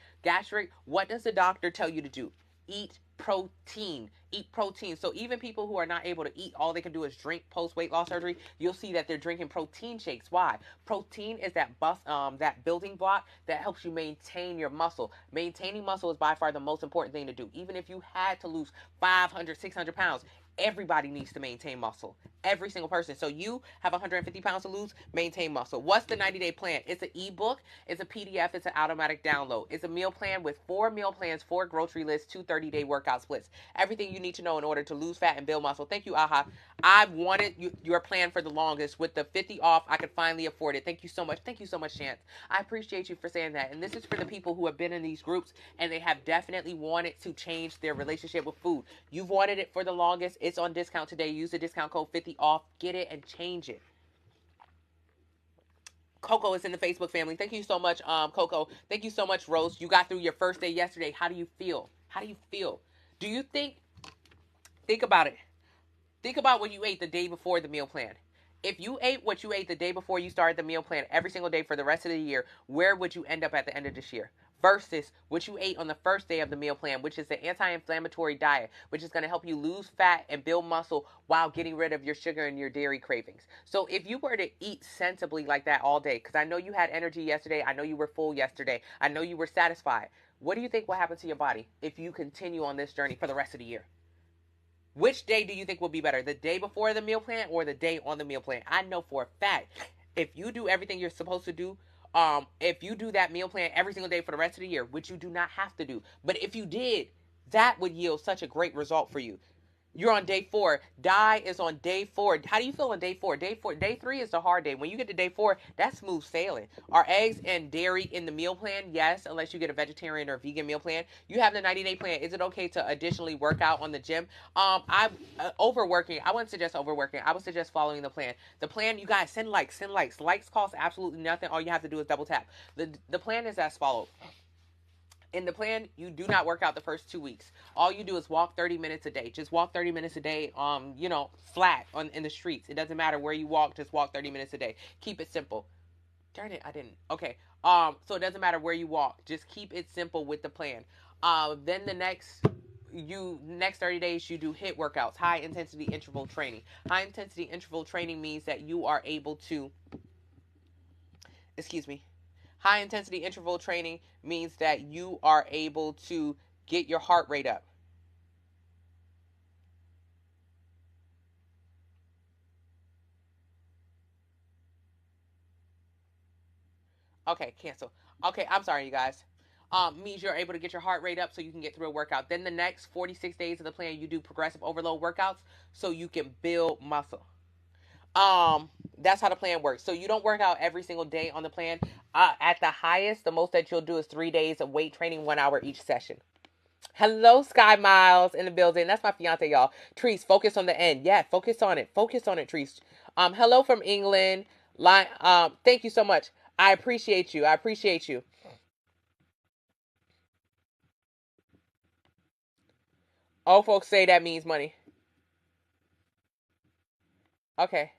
what does the doctor tell you to do? Eat protein. Eat protein. So even people who are not able to eat, all they can do is drink post weight loss surgery. You'll see that they're drinking protein shakes. Why? Protein is that building block that helps you maintain your muscle. Maintaining muscle is by far the most important thing to do. Even if you had to lose 500, 600 pounds, everybody needs to maintain muscle. Every single person. So you have 150 pounds to lose, maintain muscle. What's the 90-day plan? It's an ebook, it's a PDF, it's an automatic download. It's a meal plan with 4 meal plans, 4 grocery lists, 2 30-day workout splits. Everything you need to know in order to lose fat and build muscle. Thank you, Aha. I wanted your plan for the longest. With the 50 off, I could finally afford it. Thank you so much. Thank you so much, Chance. I appreciate you for saying that. And this is for the people who have been in these groups and they have definitely wanted to change their relationship with food. You've wanted it for the longest. It's on discount today. Use the discount code 50 off. Get it and change it. Coco is in the Facebook family. Thank you so much, Coco. Thank you so much, Rose. You got through your first day yesterday. How do you feel? How do you feel? Do you think about it. Think about what you ate the day before the meal plan. If you ate what you ate the day before you started the meal plan every single day for the rest of the year, where would you end up at the end of this year? Versus what you ate on the first day of the meal plan, which is the anti-inflammatory diet, which is going to help you lose fat and build muscle while getting rid of your sugar and your dairy cravings. So if you were to eat sensibly like that all day, because I know you had energy yesterday, I know you were full yesterday, I know you were satisfied, what do you think will happen to your body if you continue on this journey for the rest of the year? Which day do you think will be better? The day before the meal plan or the day on the meal plan? I know for a fact, if you do everything you're supposed to do, if you do that meal plan every single day for the rest of the year, which you do not have to do, but if you did, that would yield such a great result for you. You're on day 4. Die is on day 4. How do you feel on day 4? Day 3 is the hard day. When you get to day 4, that's smooth sailing. Are eggs and dairy in the meal plan? Yes, unless you get a vegetarian or vegan meal plan. You have the 90-day plan. Is it okay to additionally work out on the gym? I overworking. I wouldn't suggest overworking. I would suggest following the plan. The plan, you guys send likes, send likes. Likes cost absolutely nothing. All you have to do is double tap. The plan is as follows. In the plan, you do not work out the first 2 weeks. All you do is walk 30 minutes a day. Just walk 30 minutes a day, flat in the streets. It doesn't matter where you walk, just walk 30 minutes a day. Keep it simple. Darn it, I didn't. Okay. So it doesn't matter where you walk. Just keep it simple with the plan. Then the next 30 days you do HIIT workouts, high intensity interval training. High intensity interval training means that you are able to, excuse me, high intensity interval training means that you are able to get your heart rate up. Okay, cancel. Okay, I'm sorry, you guys. Means you're able to get your heart rate up so you can get through a workout. Then the next 46 days of the plan, you do progressive overload workouts so you can build muscle. That's how the plan works. So you don't work out every single day on the plan. At the highest, the most that you'll do is 3 days of weight training, 1 hour each session. Hello, Sky Miles in the building. That's my fiance, y'all. Trees, focus on the end. Yeah, focus on it. Focus on it, Trees. Hello from England. Thank you so much. I appreciate you. I appreciate you. All folks say that means money. Okay.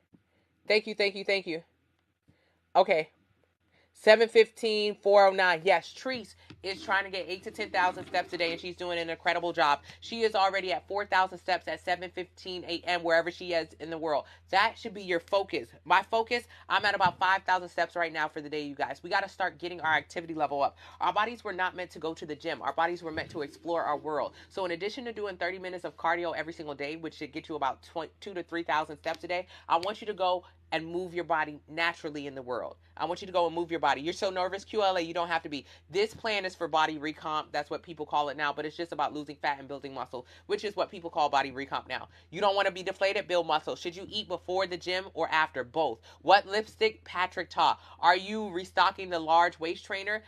Thank you. Thank you. Thank you. Okay. 715 409. Yes, Treese is trying to get 8 to 10,000 steps a day, and she's doing an incredible job. She is already at 4,000 steps at 7:15 a.m. wherever she is in the world. That should be your focus. My focus, I'm at about 5,000 steps right now for the day, you guys. We got to start getting our activity level up. Our bodies were not meant to go to the gym. Our bodies were meant to explore our world. So in addition to doing 30 minutes of cardio every single day, which should get you about 2 to 3,000 steps a day, I want you to go and move your body naturally in the world. I want you to go and move your body. You're so nervous, QLA, you don't have to be. This plan is for body recomp. That's what people call it now, but it's just about losing fat and building muscle, which is what people call body recomp now. You don't want to be deflated, build muscle. Should you eat before the gym or after? Both. What lipstick? Patrick Ta. Are you restocking the large waist trainer?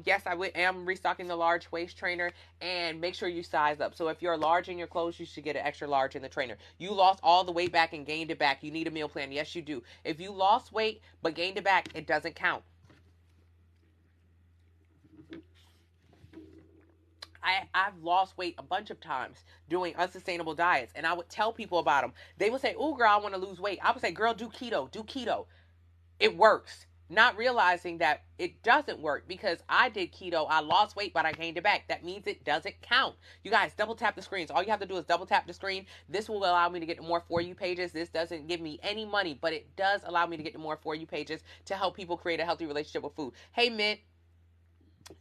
Yes, am restocking the large waist trainer, and make sure you size up. So if you're large in your clothes, you should get an extra large in the trainer. You lost all the weight back and gained it back. You need a meal plan. Yes, you do. If you lost weight but gained it back, it doesn't count. I've lost weight a bunch of times doing unsustainable diets, and I would tell people about them. They would say, "Oh, girl, I want to lose weight." I would say, "Girl, do keto. Do keto. It works." Not realizing that it doesn't work because I did keto, I lost weight, but I gained it back. That means it doesn't count. You guys, double tap the screens. All you have to do is double tap the screen. This will allow me to get to more For You pages. This doesn't give me any money, but it does allow me to get to more For You pages to help people create a healthy relationship with food. Hey, Mint.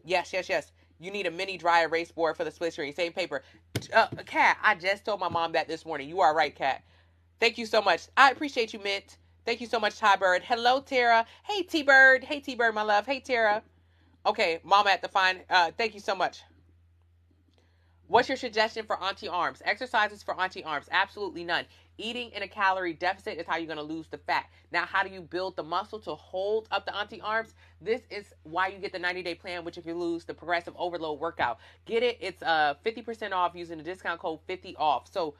Yes, yes, yes. You need a mini dry erase board for the split screen. Same paper. Kat, I just told my mom that this morning. You are right, Kat. Thank you so much. I appreciate you, Mint. Thank you so much, Ty Bird. Hello, Tara. Hey, T Bird. Hey, T Bird, my love. Hey, Tara. Okay, Mama at the fine. Thank you so much. What's your suggestion for auntie arms? Exercises for auntie arms? Absolutely none. Eating in a calorie deficit is how you're going to lose the fat. Now, how do you build the muscle to hold up the auntie arms? This is why you get the 90-day plan, which if you lose the progressive overload workout. Get it. It's 50% off using the discount code 50 off. So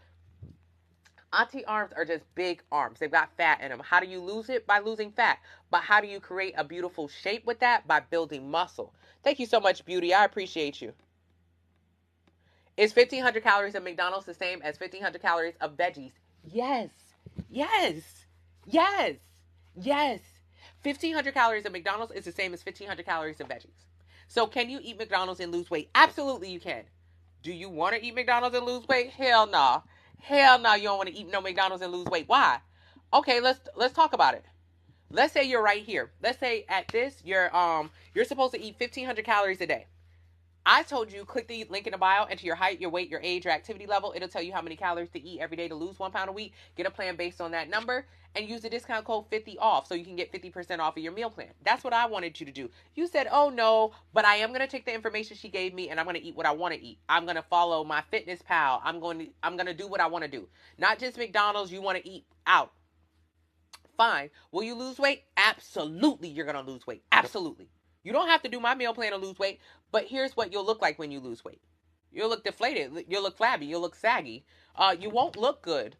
auntie arms are just big arms. They've got fat in them. How do you lose it? By losing fat. But how do you create a beautiful shape with that? By building muscle. Thank you so much, Beauty. I appreciate you. Is 1,500 calories of McDonald's the same as 1,500 calories of veggies? Yes. Yes. Yes. Yes. 1,500 calories of McDonald's is the same as 1,500 calories of veggies. So can you eat McDonald's and lose weight? Absolutely you can. Do you want to eat McDonald's and lose weight? Hell no. Nah. Hell no, nah, you don't want to eat no McDonald's and lose weight. Why? Okay, let's talk about it. Let's say you're right here. Let's say at this you're supposed to eat 1,500 calories a day. I told you, click the link in the bio, enter your height, your weight, your age, your activity level. It'll tell you how many calories to eat every day to lose 1 pound a week. Get a plan based on that number and use the discount code 50 off so you can get 50% off of your meal plan. That's what I wanted you to do. You said, oh no, but I am going to take the information she gave me and I'm going to eat what I want to eat. I'm going to follow my fitness pal. I'm going to do what I want to do. Not just McDonald's, you want to eat out. Fine. Will you lose weight? Absolutely, you're going to lose weight. Absolutely. You don't have to do my meal plan to lose weight, but here's what you'll look like when you lose weight. You'll look deflated. You'll look flabby. You'll look saggy. You won't look good.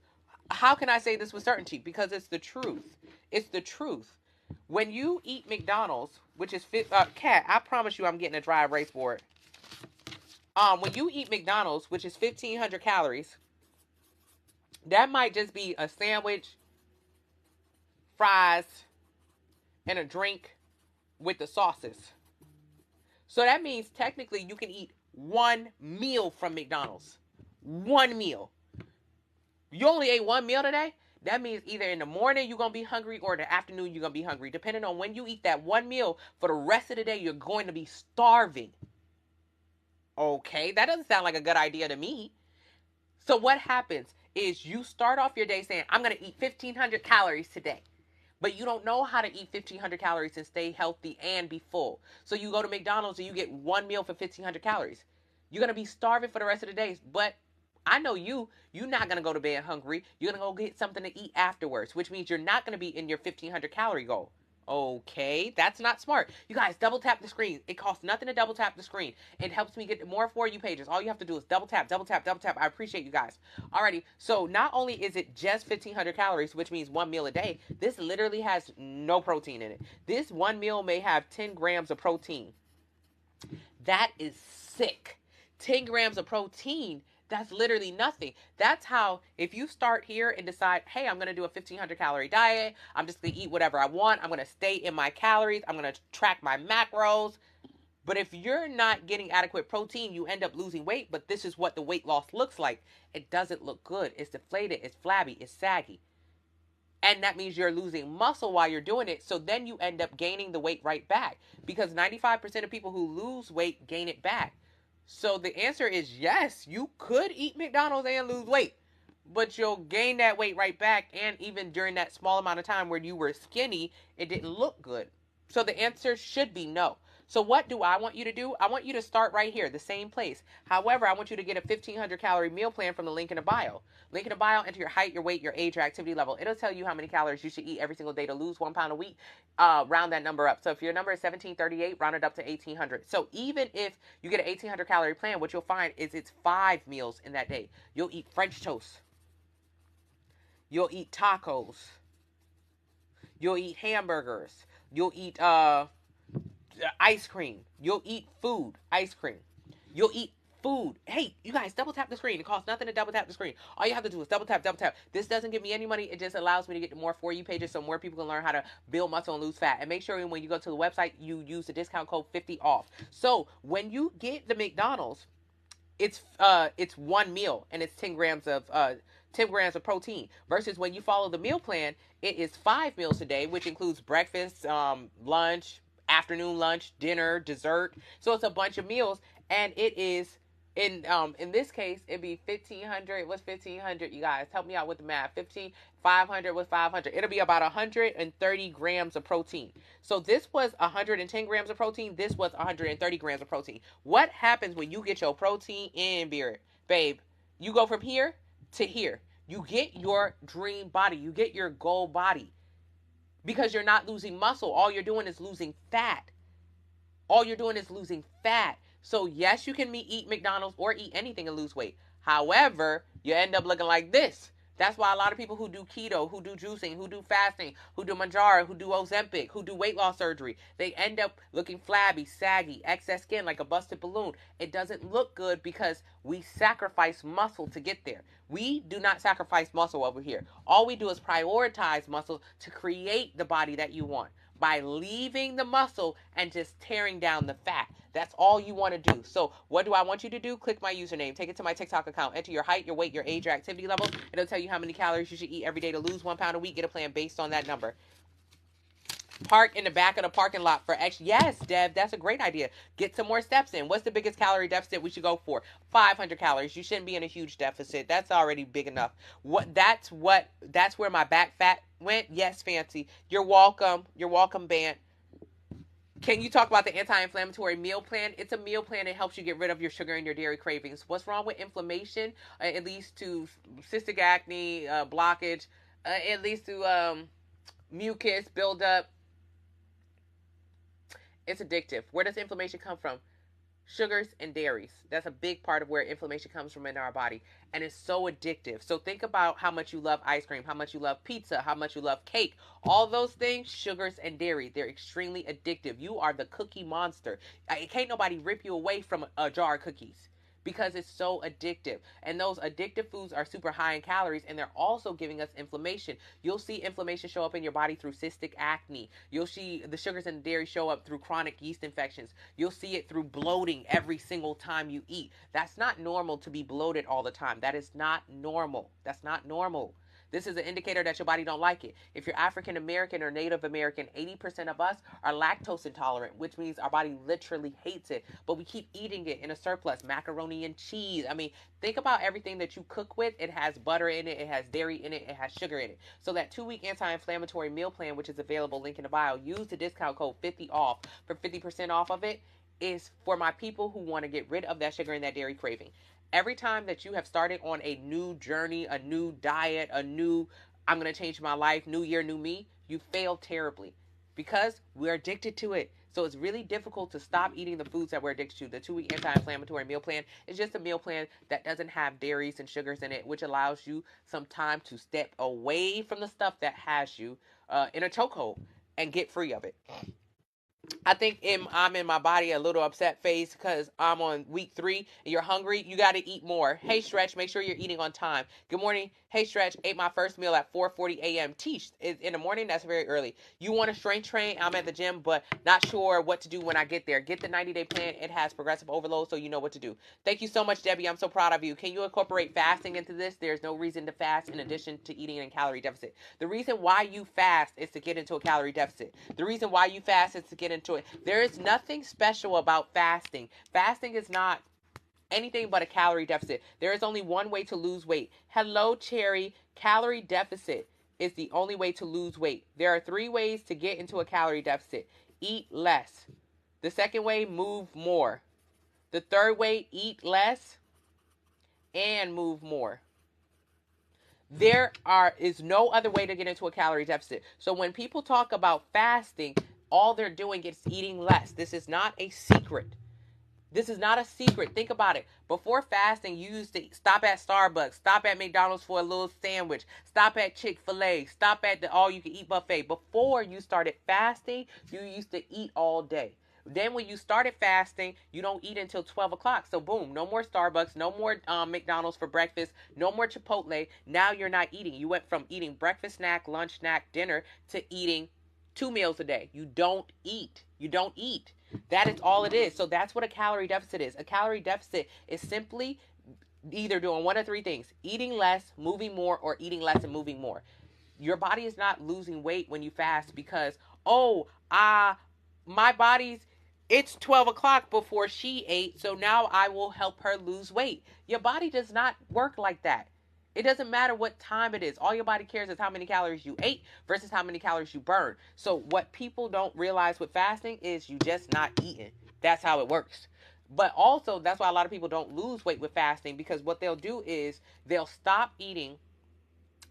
How can I say this with certainty? Because it's the truth. It's the truth. When you eat McDonald's, which is Kat, I promise you, I'm getting a dry erase board. When you eat McDonald's, which is 1,500 calories, that might just be a sandwich, fries, and a drink with the sauces. So that means technically you can eat one meal from McDonald's. One meal. You only ate one meal today? That means either in the morning you're going to be hungry or in the afternoon you're going to be hungry. Depending on when you eat that one meal, for the rest of the day you're going to be starving. Okay, that doesn't sound like a good idea to me. So what happens is you start off your day saying, I'm going to eat 1,500 calories today. But you don't know how to eat 1,500 calories and stay healthy and be full. So you go to McDonald's and you get one meal for 1,500 calories. You're going to be starving for the rest of the day. But I know you're not going to go to bed hungry. You're going to go get something to eat afterwards, which means you're not going to be in your 1,500 calorie goal. Okay, that's not smart. You guys, double tap the screen. It costs nothing to double tap the screen. It helps me get more For You pages. All you have to do is double tap, double tap, double tap. I appreciate you guys. Alrighty, so not only is it just 1,500 calories, which means one meal a day, this literally has no protein in it. This one meal may have 10 grams of protein. That is sick. 10 grams of protein. That's literally nothing. That's how, if you start here and decide, hey, I'm going to do a 1,500 calorie diet. I'm just going to eat whatever I want. I'm going to stay in my calories. I'm going to track my macros. But if you're not getting adequate protein, you end up losing weight. But this is what the weight loss looks like. It doesn't look good. It's deflated. It's flabby. It's saggy. And that means you're losing muscle while you're doing it. So then you end up gaining the weight right back. Because 95% of people who lose weight gain it back. So the answer is yes, you could eat McDonald's and lose weight, but you'll gain that weight right back. And even during that small amount of time where you were skinny, it didn't look good. So the answer should be no. So what do I want you to do? I want you to start right here, the same place. However, I want you to get a 1,500 calorie meal plan from the link in the bio. Link in the bio, enter your height, your weight, your age, your activity level. It'll tell you how many calories you should eat every single day to lose 1 pound a week. Round that number up. So if your number is 1,738, round it up to 1,800. So even if you get an 1,800 calorie plan, what you'll find is it's 5 meals in that day. You'll eat French toast. You'll eat tacos. You'll eat hamburgers. You'll eat ice cream. You'll eat food. Ice cream. You'll eat food. Hey, you guys, double tap the screen. It costs nothing to double tap the screen. All you have to do is double tap, double tap. This doesn't give me any money. It just allows me to get more For You pages so more people can learn how to build muscle and lose fat. And make sure when you go to the website, you use the discount code 50 off. So when you get the McDonald's, it's one meal and it's 10 grams of protein. Versus when you follow the meal plan, it is 5 meals a day, which includes breakfast, lunch, afternoon lunch, dinner, dessert. So it's a bunch of meals, and it is in this case it'd be 1,500. What's 1,500? You guys help me out with the math. 500 with 500. It'll be about 130 grams of protein. So this was 110 grams of protein. This was 130 grams of protein. What happens when you get your protein in, babe? You go from here to here. You get your dream body. You get your goal body. Because you're not losing muscle. All you're doing is losing fat. All you're doing is losing fat. So yes, you can eat McDonald's or eat anything and lose weight. However, you end up looking like this. That's why a lot of people who do keto, who do juicing, who do fasting, who do Manjaro, who do Ozempic, who do weight loss surgery, they end up looking flabby, saggy, excess skin like a busted balloon. It doesn't look good because we sacrifice muscle to get there. We do not sacrifice muscle over here. All we do is prioritize muscle to create the body that you want by leaving the muscle and just tearing down the fat. That's all you want to do. So what do I want you to do? Click my username. Take it to my TikTok account. Enter your height, your weight, your age, your activity level. It'll tell you how many calories you should eat every day to lose 1 pound a week. Get a plan based on that number. Park in the back of the parking lot for extra. Yes, Deb, that's a great idea. Get some more steps in. What's the biggest calorie deficit we should go for? 500 calories. You shouldn't be in a huge deficit. That's already big enough. That's where my back fat went. Yes, Fancy. You're welcome. You're welcome, Bant. Can you talk about the anti-inflammatory meal plan? It's a meal plan that helps you get rid of your sugar and your dairy cravings. What's wrong with inflammation? It leads to cystic acne, blockage. It leads to mucus buildup. It's addictive. Where does inflammation come from? Sugars and dairies. That's a big part of where inflammation comes from in our body. And it's so addictive. So think about how much you love ice cream, how much you love pizza, how much you love cake. All those things, sugars and dairy, they're extremely addictive. You are the cookie monster. Can't nobody rip you away from a jar of cookies because it's so addictive. And those addictive foods are super high in calories, and they're also giving us inflammation. You'll see inflammation show up in your body through cystic acne. You'll see the sugars and the dairy show up through chronic yeast infections. You'll see it through bloating every single time you eat. That's not normal to be bloated all the time. That is not normal. That's not normal. This is an indicator that your body don't like it. If you're African American or Native American, 80% of us are lactose intolerant, which means our body literally hates it, but we keep eating it in a surplus. Macaroni and cheese. I mean, think about everything that you cook with. It has butter in it, it has dairy in it, it has sugar in it. So that 2-week anti-inflammatory meal plan, which is available, link in the bio, use the discount code 50 off for 50% off of it, is for my people who want to get rid of that sugar and that dairy craving. Every time that you have started on a new journey, a new diet, I'm going to change my life, new year, new me, you fail terribly because we're addicted to it. So it's really difficult to stop eating the foods that we're addicted to. The 2-week anti-inflammatory meal plan is just a meal plan that doesn't have dairies and sugars in it, which allows you some time to step away from the stuff that has you in a chokehold and get free of it. I think I'm in my body a little upset phase because I'm on week 3 and you're hungry. You got to eat more. Hey, Stretch, make sure you're eating on time. Good morning. Hey, Stretch, ate my first meal at 4:40 a.m. Teach, in the morning, that's very early. You want to strength train? I'm at the gym, but not sure what to do when I get there. Get the 90-day plan. It has progressive overload, so you know what to do. Thank you so much, Debbie. I'm so proud of you. Can you incorporate fasting into this? There's no reason to fast in addition to eating in calorie deficit. The reason why you fast is to get into a calorie deficit. The reason why you fast is to get into it. There is nothing special about fasting. Fasting is not anything but a calorie deficit. There is only one way to lose weight. Hello, Cherry. Calorie deficit is the only way to lose weight. There are 3 ways to get into a calorie deficit. Eat less. The second way, move more. The third way, eat less and move more. There is no other way to get into a calorie deficit. So when people talk about fasting, all they're doing is eating less. This is not a secret. This is not a secret. Think about it. Before fasting, you used to stop at Starbucks, stop at McDonald's for a little sandwich, stop at Chick-fil-A, stop at the all-you-can-eat buffet. Before you started fasting, you used to eat all day. Then when you started fasting, you don't eat until 12 o'clock. So boom, no more Starbucks, no more McDonald's for breakfast, no more Chipotle. Now you're not eating. You went from eating breakfast snack, lunch snack, dinner to eating 2 meals a day. You don't eat. You don't eat. That is all it is. So that's what a calorie deficit is. A calorie deficit is simply either doing one of 3 things: eating less, moving more, or eating less and moving more. Your body is not losing weight when you fast because, my body's, it's 12 o'clock before she ate, so now I will help her lose weight. Your body does not work like that. It doesn't matter what time it is. All your body cares is how many calories you ate versus how many calories you burn. So what people don't realize with fasting is you just not eating. That's how it works. But also, that's why a lot of people don't lose weight with fasting, because what they'll do is they'll stop eating.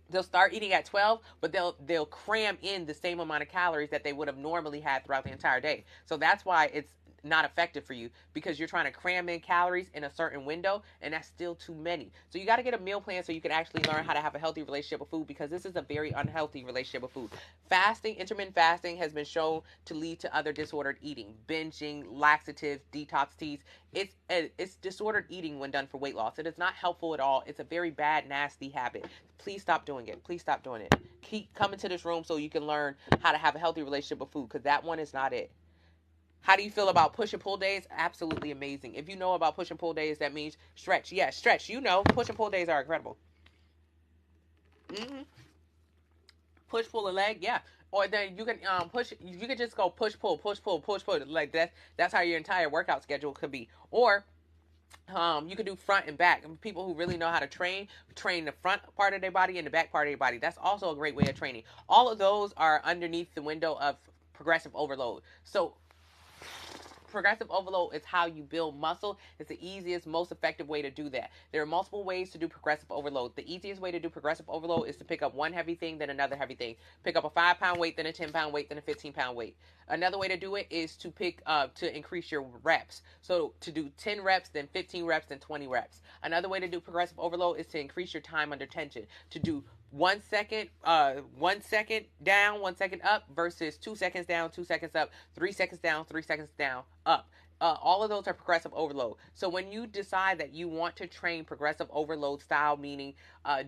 They'll start eating at 12, but they'll cram in the same amount of calories that they would have normally had throughout the entire day. So that's why it's not effective for you, because you're trying to cram in calories in a certain window, and that's still too many. So you got to get a meal plan so you can actually learn how to have a healthy relationship with food, because this is a very unhealthy relationship with food. Fasting, intermittent fasting, has been shown to lead to other disordered eating, binging, laxatives, detox teas. It's disordered eating when done for weight loss. It is not helpful at all. It's a very bad, nasty habit. Please stop doing it. Please stop doing it. Keep coming to this room so you can learn how to have a healthy relationship with food, because that one is not it. How do you feel about push and pull days? Absolutely amazing. If you know about push and pull days, that means stretch. Yes, stretch. You know, push and pull days are incredible. Mm-hmm. push, pull a leg, yeah. Or then you can push. You can just go push, pull, push, pull, push, pull. Like that's how your entire workout schedule could be. Or you could do front and back. And people who really know how to train the front part of their body and the back part of their body. That's also a great way of training. All of those are underneath the window of progressive overload. So progressive overload is how you build muscle. It's the easiest, most effective way to do that. There are multiple ways to do progressive overload. The easiest way to do progressive overload is to pick up one heavy thing, then another heavy thing. Pick up a 5-pound weight, then a 10-pound weight, then a 15-pound weight. Another way to do it is to to increase your reps. So to do 10 reps, then 15 reps, then 20 reps. Another way to do progressive overload is to increase your time under tension. To do 1 second, 1 second down, 1 second up versus 2 seconds down, 2 seconds up, 3 seconds down, 3 seconds down, up. All of those are progressive overload. So when you decide that you want to train progressive overload style, meaning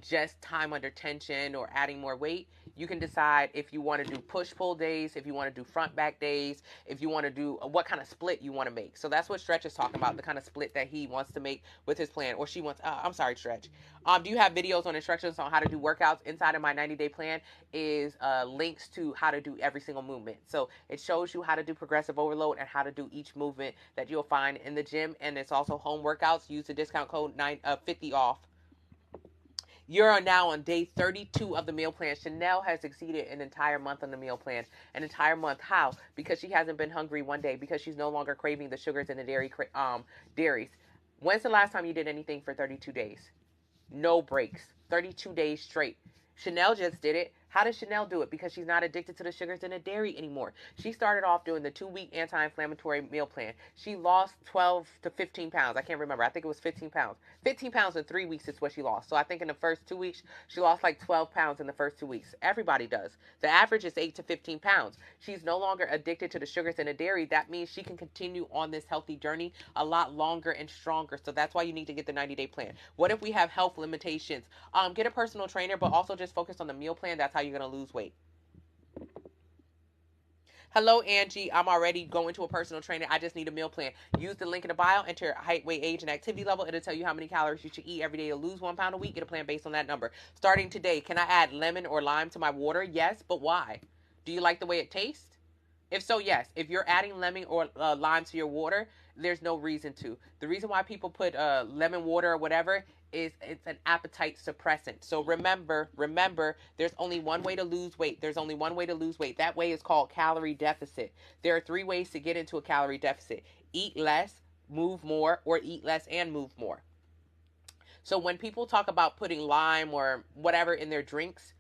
just time under tension or adding more weight, you can decide if you want to do push-pull days, if you want to do front-back days, if you want to do what kind of split you want to make. So that's what Stretch is talking about, the kind of split that he wants to make with his plan, or she wants. I'm sorry, Stretch. Do you have videos on instructions on how to do workouts inside of my 90-day plan? Is links to how to do every single movement. So it shows you how to do progressive overload and how to do each movement that you'll find in the gym. And it's also home workouts. Use the discount code 50 off. You're now on day 32 of the meal plan. Chanel has exceeded an entire month on the meal plan. An entire month. How? Because she hasn't been hungry one day. Because she's no longer craving the sugars and the dairies. When's the last time you did anything for 32 days? No breaks. 32 days straight. Chanel just did it. How does Chanel do it? Because she's not addicted to the sugars and the dairy anymore. She started off doing the 2-week anti-inflammatory meal plan. She lost 12 to 15 pounds. I can't remember. I think it was 15 pounds. 15 pounds in 3 weeks is what she lost. So I think in the first 2 weeks, she lost like 12 pounds in the first 2 weeks. Everybody does. The average is 8 to 15 pounds. She's no longer addicted to the sugars and the dairy. That means she can continue on this healthy journey a lot longer and stronger. So that's why you need to get the 90-day plan. What if we have health limitations? Get a personal trainer, but also just focus on the meal plan. That's how you're going to lose weight. Hello, Angie. I'm already going to a personal trainer. I just need a meal plan. Use the link in the bio. Enter your height, weight, age, and activity level. It'll tell you how many calories you should eat every day to lose 1 pound a week. Get a plan based on that number. Starting today, can I add lemon or lime to my water? Yes, but why? Do you like the way it tastes? If so, yes. If you're adding lemon or lime to your water, there's no reason to. The reason why people put lemon water or whatever is it's an appetite suppressant. So remember, there's only one way to lose weight. There's only one way to lose weight. That way is called calorie deficit. There are 3 ways to get into a calorie deficit. Eat less, move more, or eat less and move more. So when people talk about putting lime or whatever in their drinks,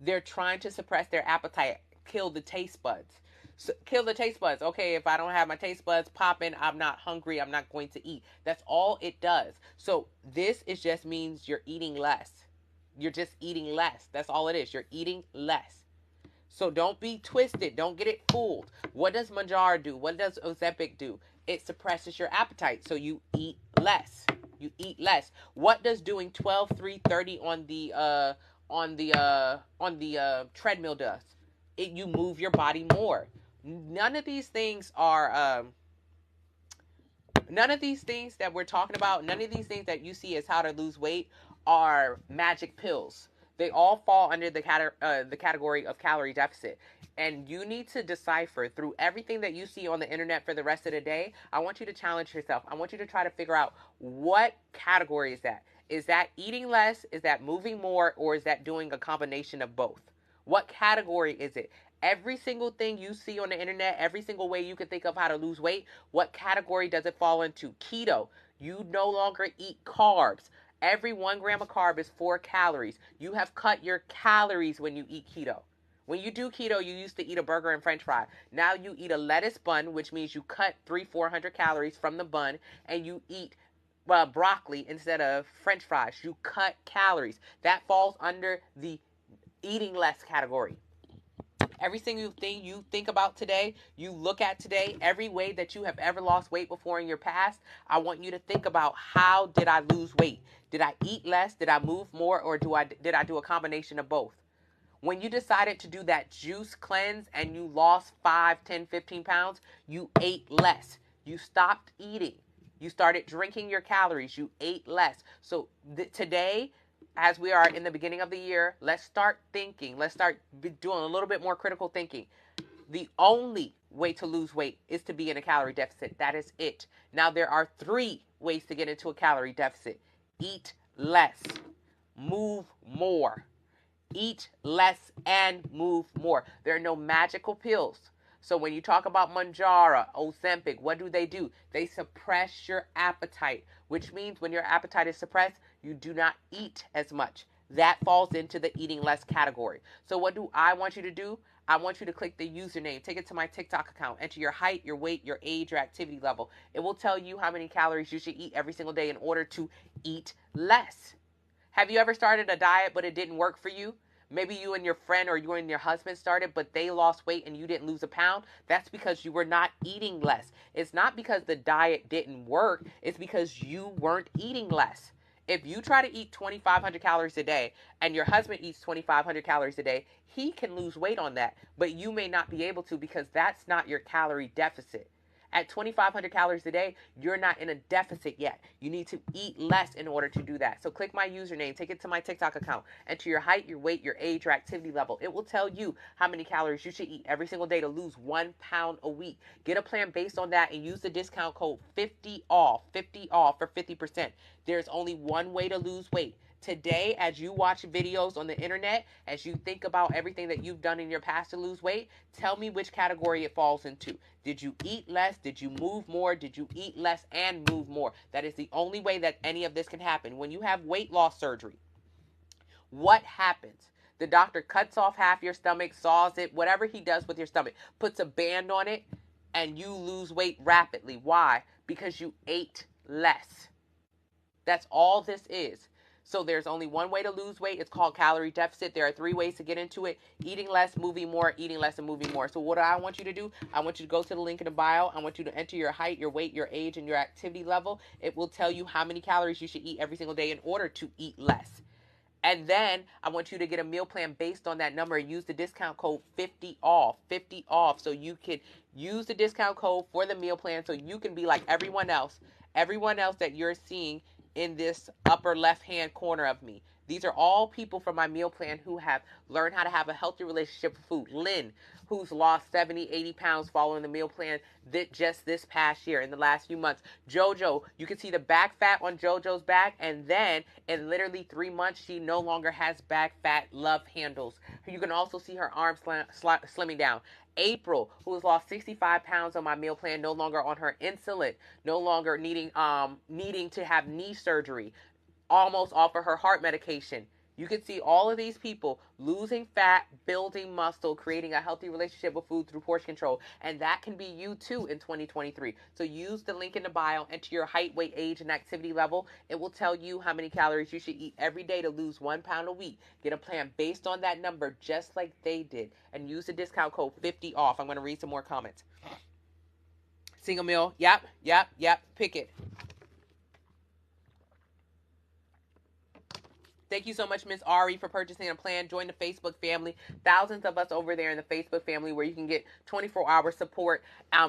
they're trying to suppress their appetite, kill the taste buds. So, kill the taste buds. Okay, if I don't have my taste buds popping, I'm not hungry, I'm not going to eat. That's all it does. So this is just means you're eating less. You're just eating less. That's all it is. You're eating less. So don't be twisted. Don't get it fooled. What does Manjaro do? What does Ozempic do? It suppresses your appetite. So you eat less. You eat less. What does doing 12, 3, 30 on the treadmill does? You move your body more. None of these things are none of these things that we're talking about, none of these things that you see as how to lose weight are magic pills. They all fall under the category of calorie deficit. And you need to decipher through everything that you see on the internet for the rest of the day. I want you to challenge yourself. I want you to try to figure out what category is that. Is that eating less? Is that moving more? Or is that doing a combination of both? What category is it? Every single thing you see on the internet, every single way you can think of how to lose weight, what category does it fall into? Keto. You no longer eat carbs. Every 1 gram of carb is 4 calories. You have cut your calories when you eat keto. When you do keto, you used to eat a burger and french fry. Now you eat a lettuce bun, which means you cut 300-400 calories from the bun, and you eat broccoli instead of french fries. You cut calories. That falls under the eating less category. Every single thing you think about today, you look at today, every way that you have ever lost weight before in your past, I want you to think about, how did I lose weight? Did I eat less? Did I move more? Or did I do a combination of both? When you decided to do that juice cleanse and you lost 5, 10, 15 pounds, you ate less. You stopped eating. You started drinking your calories. You ate less. So today, as we are in the beginning of the year, let's start thinking. Let's start doing a little bit more critical thinking. The only way to lose weight is to be in a calorie deficit. That is it. Now, there are 3 ways to get into a calorie deficit. Eat less, move more. Eat less and move more. There are no magical pills. So when you talk about Mounjaro, Ozempic, what do? They suppress your appetite, which means when your appetite is suppressed, you do not eat as much. That falls into the eating less category. So what do I want you to do? I want you to click the username, take it to my TikTok account, enter your height, your weight, your age, your activity level. It will tell you how many calories you should eat every single day in order to eat less. Have you ever started a diet but it didn't work for you? Maybe you and your friend or you and your husband started, but they lost weight and you didn't lose a pound. That's because you were not eating less. It's not because the diet didn't work. It's because you weren't eating less. If you try to eat 2,500 calories a day and your husband eats 2,500 calories a day, he can lose weight on that, but you may not be able to because that's not your calorie deficit. At 2,500 calories a day, you're not in a deficit yet. You need to eat less in order to do that. So click my username, take it to my TikTok account, enter your height, your weight, your age, your activity level. It will tell you how many calories you should eat every single day to lose 1 pound a week. Get a plan based on that and use the discount code 50OFF, 50OFF for 50%. There's only one way to lose weight. Today, as you watch videos on the internet, as you think about everything that you've done in your past to lose weight, tell me which category it falls into. Did you eat less? Did you move more? Did you eat less and move more? That is the only way that any of this can happen. When you have weight loss surgery, what happens? The doctor cuts off half your stomach, saws it, whatever he does with your stomach, puts a band on it, and you lose weight rapidly. Why? Because you ate less. That's all this is. So there's only one way to lose weight. It's called calorie deficit. There are 3 ways to get into it. Eating less, moving more, eating less, and moving more. So what do I want you to do? I want you to go to the link in the bio. I want you to enter your height, your weight, your age, and your activity level. It will tell you how many calories you should eat every single day in order to eat less. And then I want you to get a meal plan based on that number and use the discount code 50OFF, 50OFF, so you can use the discount code for the meal plan so you can be like everyone else that you're seeing in this upper left-hand corner of me. These are all people from my meal plan who have learned how to have a healthy relationship with food. Lynn, who's lost 70, 80 pounds following the meal plan just this past year, in the last few months. JoJo, you can see the back fat on JoJo's back, and then in literally 3 months, she no longer has back fat, love handles. You can also see her arms slimming down. April, who has lost 65 pounds on my meal plan, no longer on her insulin, no longer needing to have knee surgery, almost off of her heart medication. You can see all of these people losing fat, building muscle, creating a healthy relationship with food through portion control. And that can be you too in 2023. So use the link in the bio, enter your height, weight, age, and activity level. It will tell you how many calories you should eat every day to lose 1 pound a week. Get a plan based on that number, just like they did. And use the discount code 50OFF. I'm going to read some more comments. Single meal. Yep. Pick it. Thank you so much, Miss Ari, for purchasing a plan. Join the Facebook family. Thousands of us over there in the Facebook family where you can get 24-hour support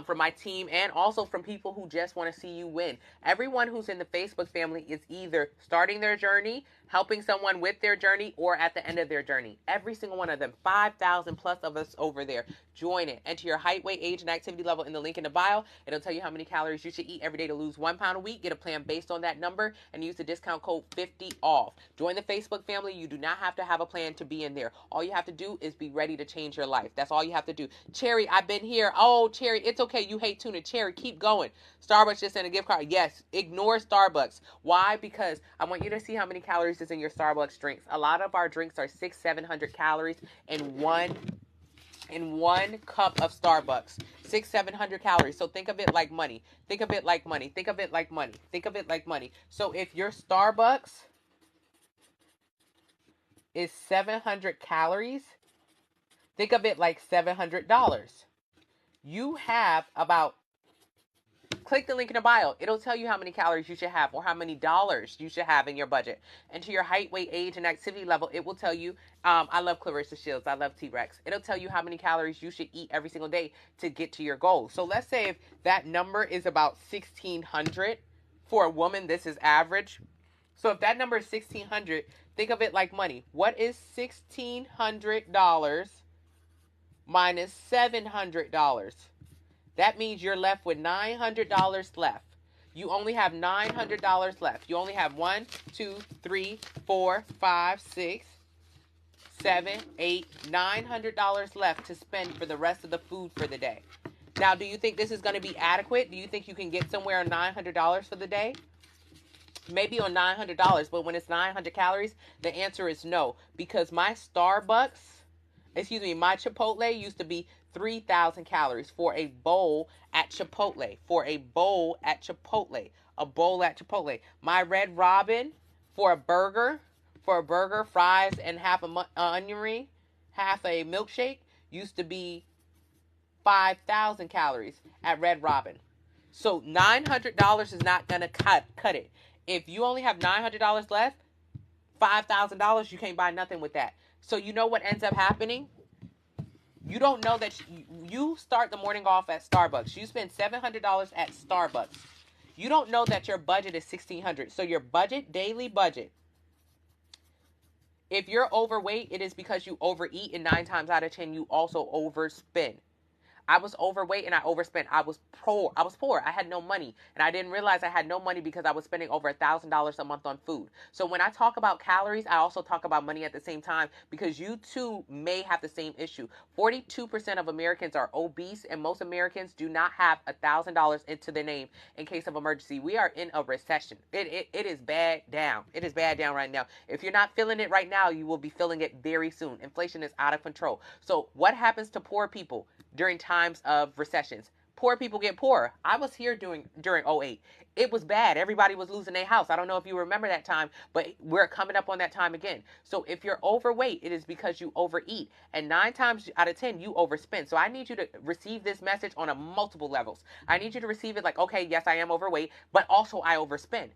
from my team and also from people who just want to see you win. Everyone who's in the Facebook family is either starting their journey, helping someone with their journey, or at the end of their journey. Every single one of them. 5,000 plus of us over there. Join it. Enter your height, weight, age, and activity level in the link in the bio. It'll tell you how many calories you should eat every day to lose 1 pound a week. Get a plan based on that number and use the discount code 50OFF. Join the Facebook family. You do not have to have a plan to be in there. All you have to do is be ready to change your life. That's all you have to do. Cherry, I've been here. Oh, Cherry, it's okay. You hate tuna. Cherry, keep going. Starbucks just sent a gift card. Yes, ignore Starbucks. Why? Because I want you to see how many calories is in your Starbucks drinks. A lot of our drinks are 600-700 calories in one cup of Starbucks. 600-700 calories. So think of it like money. Think of it like money. Think of it like money. Think of it like money. So if your Starbucks is 700 calories, think of it like $700. You have about, click the link in the bio. It'll tell you how many calories you should have or how many dollars you should have in your budget. And to your height, weight, age, and activity level, it will tell you, I love Clarissa Shields. I love T-Rex. It'll tell you how many calories you should eat every single day to get to your goal. So let's say if that number is about 1,600 for a woman, this is average. So if that number is 1,600, Think of it like money. What is $1,600 minus $700? That means you're left with $900 left. You only have $900 left. You only have 1, 2, 3, 4, 5, 6, 7, 8, $900 left to spend for the rest of the food for the day. Now, do you think this is going to be adequate? Do you think you can get somewhere on $900 for the day? Maybe on $900, but when it's 900 calories, the answer is no. Because my Chipotle used to be 3,000 calories for a bowl at Chipotle. A bowl at Chipotle. My Red Robin for a burger, fries, and half a onion ring, half a milkshake, used to be 5,000 calories at Red Robin. So $900 is not going to cut it. If you only have $900 left, $5,000, you can't buy nothing with that. So you know what ends up happening? You don't know that you start the morning off at Starbucks. You spend $700 at Starbucks. You don't know that your budget is $1,600. So your daily budget, if you're overweight, it is because you overeat, and 9 times out of 10, you also overspend. I was overweight and I overspent. I was poor. I had no money. And I didn't realize I had no money because I was spending over $1,000 a month on food. So when I talk about calories, I also talk about money at the same time, because you too may have the same issue. 42% of Americans are obese, and most Americans do not have $1,000 into their name in case of emergency. We are in a recession. It is bad down. It is bad down right now. If you're not feeling it right now, you will be feeling it very soon. Inflation is out of control. So what happens to poor people during times of recessions? Poor people get poorer. I was here during 08. It was bad. Everybody was losing their house. I don't know if you remember that time, but we're coming up on that time again. So if you're overweight, it is because you overeat. And 9 times out of 10, you overspend. So I need you to receive this message on a multiple levels. I need you to receive it like, okay, yes, I am overweight, but also I overspend.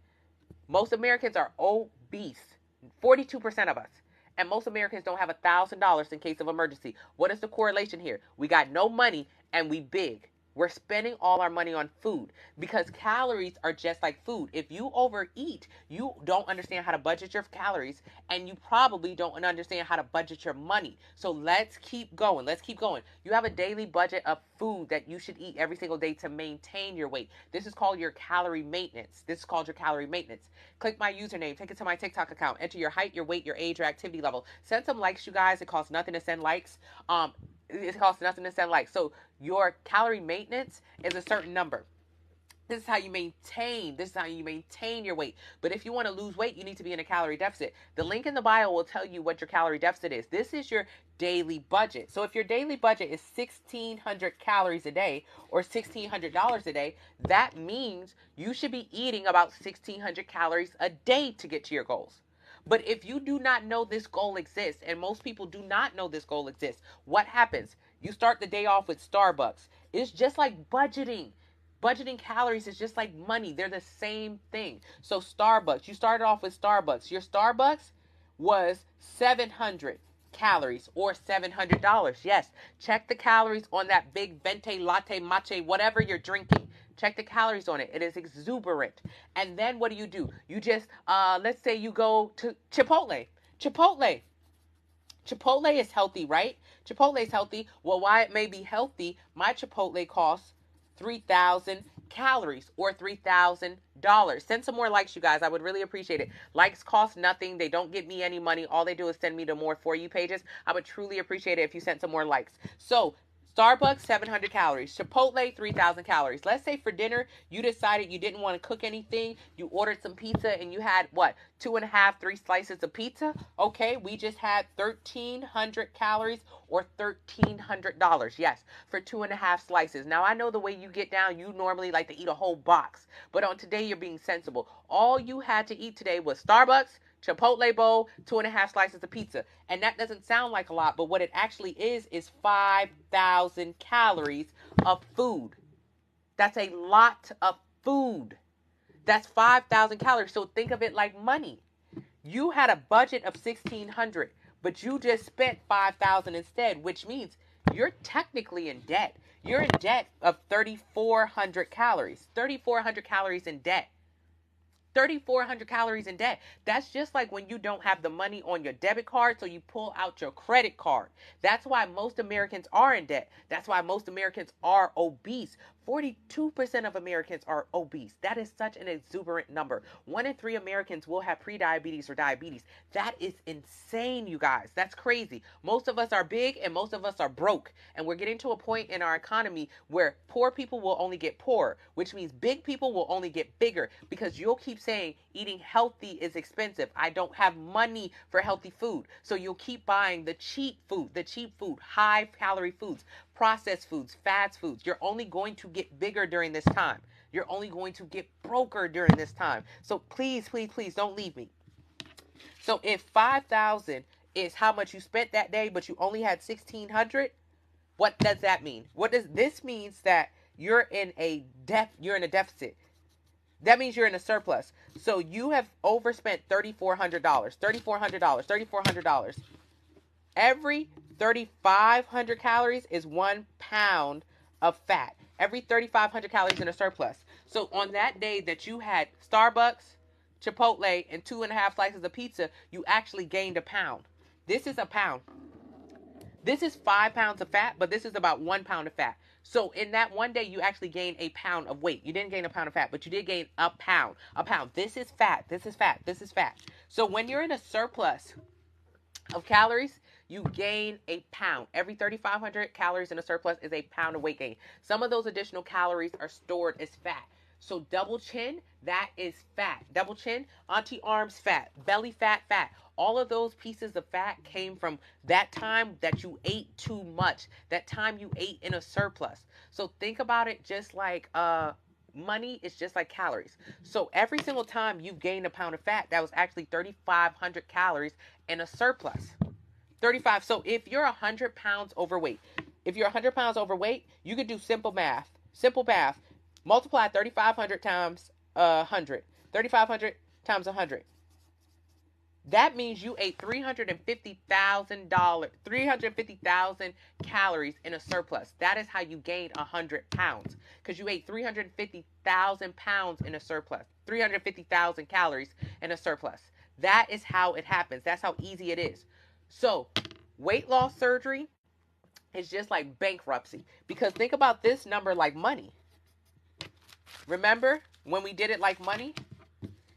Most Americans are obese. 42% of us. And most Americans don't have $1,000 in case of emergency. What is the correlation here? We got no money and we big. We're spending all our money on food because calories are just like food. If you overeat, you don't understand how to budget your calories, and you probably don't understand how to budget your money. So let's keep going. You have a daily budget of food that you should eat every single day to maintain your weight. This is called your calorie maintenance. Click my username, take it to my TikTok account, enter your height, your weight, your age, your activity level. Send some likes, you guys. It costs nothing to send likes. So your calorie maintenance is a certain number. This is how you maintain your weight. But if you want to lose weight, you need to be in a calorie deficit. The link in the bio will tell you what your calorie deficit is. This is your daily budget. So if your daily budget is 1,600 calories a day or $1,600 a day, that means you should be eating about 1,600 calories a day to get to your goals. But if you do not know this goal exists, and most people do not know this goal exists, what happens? You start the day off with Starbucks. It's just like budgeting. Budgeting calories is just like money. They're the same thing. So Starbucks, you started off with Starbucks. Your Starbucks was 700 calories or $700. Yes, check the calories on that big venti, latte, matcha, whatever you're drinking. Check the calories on it. It is exuberant. And then what do? You just, let's say you go to Chipotle. Chipotle is healthy, right? Chipotle is healthy. Well, why it may be healthy, my Chipotle costs 3,000 calories or $3,000. Send some more likes, you guys. I would really appreciate it. Likes cost nothing. They don't get me any money. All they do is send me to more For You pages. I would truly appreciate it if you sent some more likes. So Starbucks, 700 calories. Chipotle, 3,000 calories. Let's say for dinner, you decided you didn't want to cook anything. You ordered some pizza and you had, 2.5, 3 slices of pizza? Okay, we just had 1,300 calories or $1,300. Yes, for 2.5 slices. Now, I know the way you get down, you normally like to eat a whole box. But on today, you're being sensible. All you had to eat today was Starbucks, Chipotle bowl, 2.5 slices of pizza. And that doesn't sound like a lot, but what it actually is 5,000 calories of food. That's a lot of food. That's 5,000 calories. So think of it like money. You had a budget of 1,600, but you just spent 5,000 instead, which means you're technically in debt. You're in debt of 3,400 calories. 3,400 calories in debt. 3,400 calories in debt. That's just like when you don't have the money on your debit card, so you pull out your credit card. That's why most Americans are in debt. That's why most Americans are obese. 42% of Americans are obese. That is such an exuberant number. 1 in 3 Americans will have prediabetes or diabetes. That is insane, you guys. That's crazy. Most of us are big and most of us are broke. And we're getting to a point in our economy where poor people will only get poorer, which means big people will only get bigger, because you'll keep saying eating healthy is expensive. I don't have money for healthy food. So you'll keep buying the cheap food, high calorie foods, processed foods, fast foods. You're only going to get bigger during this time. You're only going to get broker during this time. So please, please, please don't leave me. So if 5,000 is how much you spent that day, but you only had 1,600, what does that mean? What does this means? That you're in a deficit. That means you're in a surplus. So you have overspent $3,400. $3,400. Every 3,500 calories is 1 pound of fat. Every 3,500 calories in a surplus. So on that day that you had Starbucks, Chipotle, and 2.5 slices of pizza, you actually gained a pound. This is a pound. This is 5 pounds of fat, but this is about 1 pound of fat. So in that one day, you actually gain a pound of weight. You didn't gain a pound of fat, but you did gain a pound. A pound. This is fat. This is fat. This is fat. So when you're in a surplus of calories, you gain a pound. Every 3,500 calories in a surplus is a pound of weight gain. Some of those additional calories are stored as fat. So double chin, that is fat. Double chin, auntie arms, fat. Belly fat, fat. All of those pieces of fat came from that time that you ate too much. That time you ate in a surplus. So think about it just like money is just like calories. So every single time you gain a pound of fat, that was actually 3,500 calories in a surplus. 35. So if you're 100 pounds overweight, you could do simple math. Simple math. Multiply 3,500 times 100. 3,500 times 100. That means you ate $350,000 calories in a surplus. That is how you gained 100 pounds. Because you ate 350,000 pounds in a surplus. 350,000 calories in a surplus. That is how it happens. That's how easy it is. So, weight loss surgery is just like bankruptcy. Because think about this number like money. Remember when we did it like money?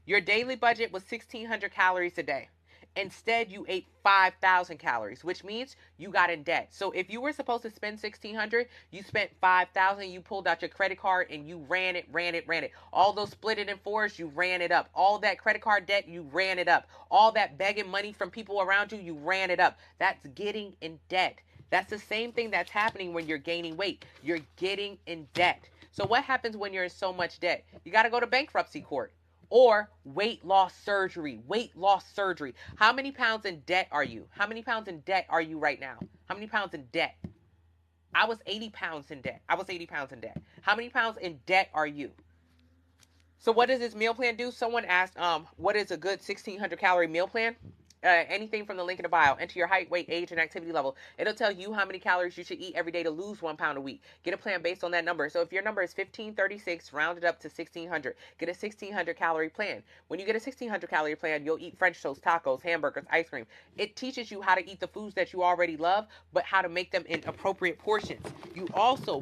Your daily budget was 1,600 calories a day. Instead, you ate 5,000 calories, which means you got in debt. So if you were supposed to spend 1,600, you spent 5,000, you pulled out your credit card and you ran it. All those split it in fours, you ran it up. All that credit card debt, you ran it up. All that begging money from people around you, you ran it up. That's getting in debt. That's the same thing that's happening when you're gaining weight. You're getting in debt. So what happens when you're in so much debt? You got to go to bankruptcy court. Or weight loss surgery. How many pounds in debt are you? How many pounds in debt are you right now? How many pounds in debt? I was 80 pounds in debt. How many pounds in debt are you? So what does this meal plan do? Someone asked, what is a good 1,600 calorie meal plan? Anything from the link in the bio. Enter your height, weight, age, and activity level. It'll tell you how many calories you should eat every day to lose 1 pound a week. Get a plan based on that number. So if your number is 1,536, round it up to 1,600. Get a 1,600 calorie plan. When you get a 1,600 calorie plan, you'll eat French toast, tacos, hamburgers, ice cream. It teaches you how to eat the foods that you already love, but how to make them in appropriate portions. You also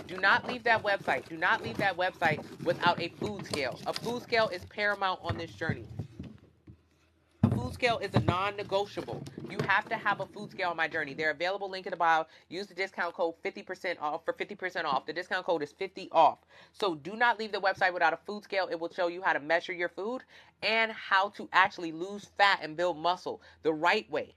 do not leave that website. Do not leave that website without a food scale. A food scale is paramount on this journey. Food scale is a non-negotiable. You have to have a food scale on my journey. They're available, link in the bio. Use the discount code 50% off for 50% off. The discount code is 50 off. So do not leave the website without a food scale. It will show you how to measure your food and how to actually lose fat and build muscle the right way.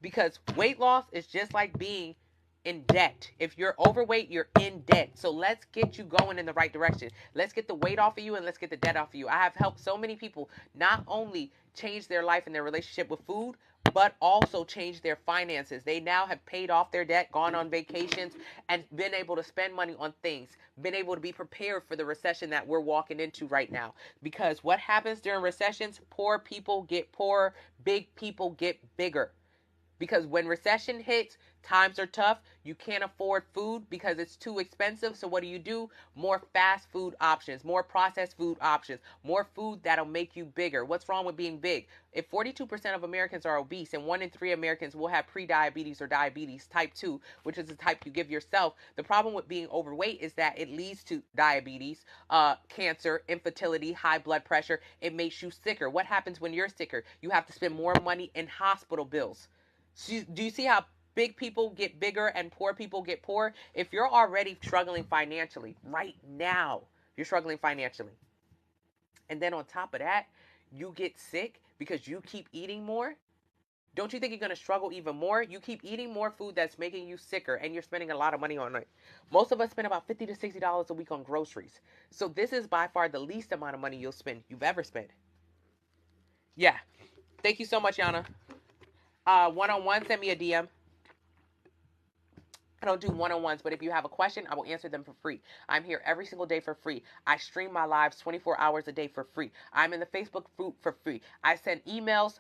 Because weight loss is just like being in debt. If you're overweight, you're in debt. So let's get you going in the right direction. Let's get the weight off of you and let's get the debt off of you. I have helped so many people not only change their life and their relationship with food, but also change their finances. They now have paid off their debt, gone on vacations, and been able to spend money on things, been able to be prepared for the recession that we're walking into right now. Because what happens during recessions? Poor people get poorer, big people get bigger. Because when recession hits, times are tough. You can't afford food because it's too expensive. So what do? More fast food options, more processed food options, more food that'll make you bigger. What's wrong with being big? If 42% of Americans are obese and 1 in 3 Americans will have pre-diabetes or diabetes type 2, which is the type you give yourself, the problem with being overweight is that it leads to diabetes, cancer, infertility, high blood pressure. It makes you sicker. What happens when you're sicker? You have to spend more money in hospital bills. So do you see how big people get bigger and poor people get poor? If you're already struggling financially right now, you're struggling financially. And then on top of that, you get sick because you keep eating more. Don't you think you're going to struggle even more? You keep eating more food that's making you sicker and you're spending a lot of money on it. Most of us spend about $50 to $60 a week on groceries. So this is by far the least amount of money you've ever spent. Yeah. Thank you so much, Yana. One-on-one, send me a DM. I don't do one-on-ones, but if you have a question, I will answer them for free. I'm here every single day for free. I stream my lives 24 hours a day for free. I'm in the Facebook group for free. I send emails,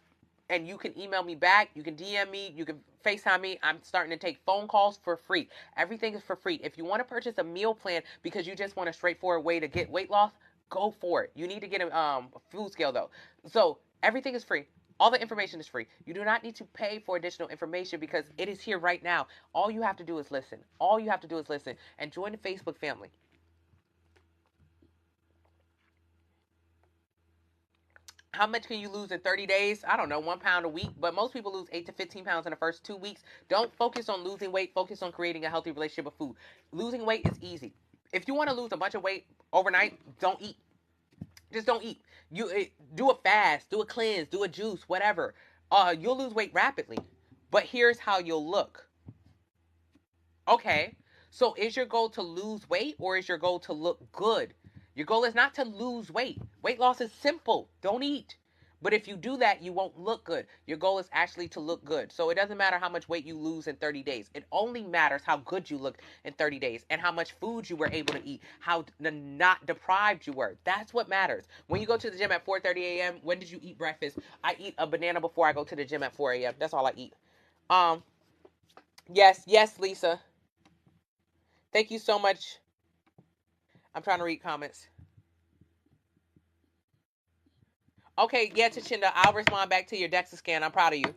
and you can email me back. You can DM me. You can FaceTime me. I'm starting to take phone calls for free. Everything is for free. If you want to purchase a meal plan because you just want a straightforward way to get weight loss, go for it. You need to get a food scale, though. So everything is free. All the information is free. You do not need to pay for additional information because it is here right now. All you have to do is listen. All you have to do is listen and join the Facebook family. How much can you lose in 30 days? I don't know, 1 pound a week, but most people lose 8 to 15 pounds in the first 2 weeks. Don't focus on losing weight. Focus on creating a healthy relationship with food. Losing weight is easy. If you want to lose a bunch of weight overnight, don't eat. Just don't eat. Do a fast, do a cleanse, do a juice, whatever. You'll lose weight rapidly. But here's how you'll look. Okay, so is your goal to lose weight or is your goal to look good? Your goal is not to lose weight. Weight loss is simple. Don't eat. But if you do that, you won't look good. Your goal is actually to look good. So it doesn't matter how much weight you lose in 30 days. It only matters how good you look in 30 days and how much food you were able to eat, how not deprived you were. That's what matters. When you go to the gym at 4:30 a.m., when did you eat breakfast? I eat a banana before I go to the gym at 4 a.m. That's all I eat. Um, yes, Lisa. Thank you so much. I'm trying to read comments. Okay, yeah, Tachinda, I'll respond back to your DEXA scan. I'm proud of you.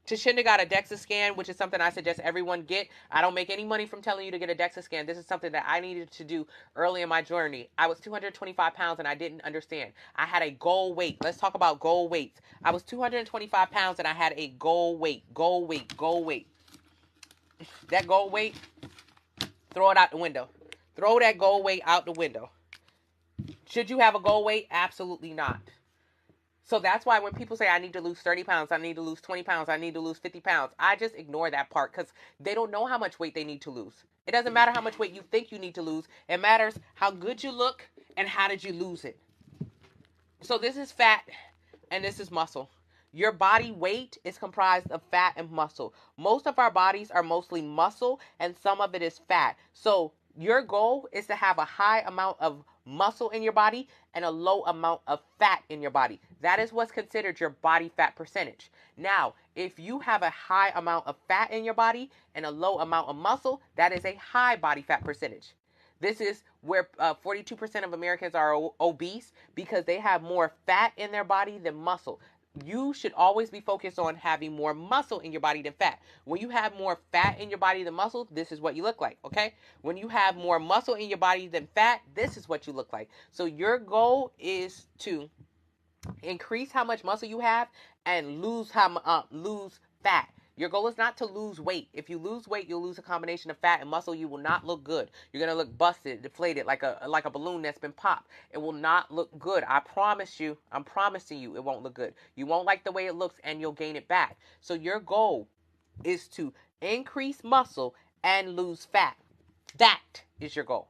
Tashinda got a DEXA scan, which is something I suggest everyone get. I don't make any money from telling you to get a DEXA scan. This is something that I needed to do early in my journey. I was 225 pounds and I didn't understand. I had a goal weight. Let's talk about goal weights. I was 225 pounds and I had a goal weight. Goal weight. Goal weight. That goal weight, throw it out the window. Throw that goal weight out the window. Should you have a goal weight? Absolutely not. So that's why when people say I need to lose 30 pounds, I need to lose 20 pounds, I need to lose 50 pounds, I just ignore that part because they don't know how much weight they need to lose. It doesn't matter how much weight you think you need to lose. It matters how good you look and how did you lose it. So this is fat and this is muscle. Your body weight is comprised of fat and muscle. Most of our bodies are mostly muscle and some of it is fat. So your goal is to have a high amount of muscle in your body and a low amount of fat in your body. That is what's considered your body fat percentage. Now, if you have a high amount of fat in your body and a low amount of muscle, that is a high body fat percentage. This is where 42% of Americans are obese because they have more fat in their body than muscle. You should always be focused on having more muscle in your body than fat. When you have more fat in your body than muscle, this is what you look like, okay? When you have more muscle in your body than fat, this is what you look like. So your goal is to increase how much muscle you have and lose fat. Your goal is not to lose weight. If you lose weight, you'll lose a combination of fat and muscle. You will not look good. You're gonna look busted, deflated, like a balloon that's been popped. It will not look good. I promise you. I'm promising you, it won't look good. You won't like the way it looks, and you'll gain it back. So your goal is to increase muscle and lose fat. That is your goal.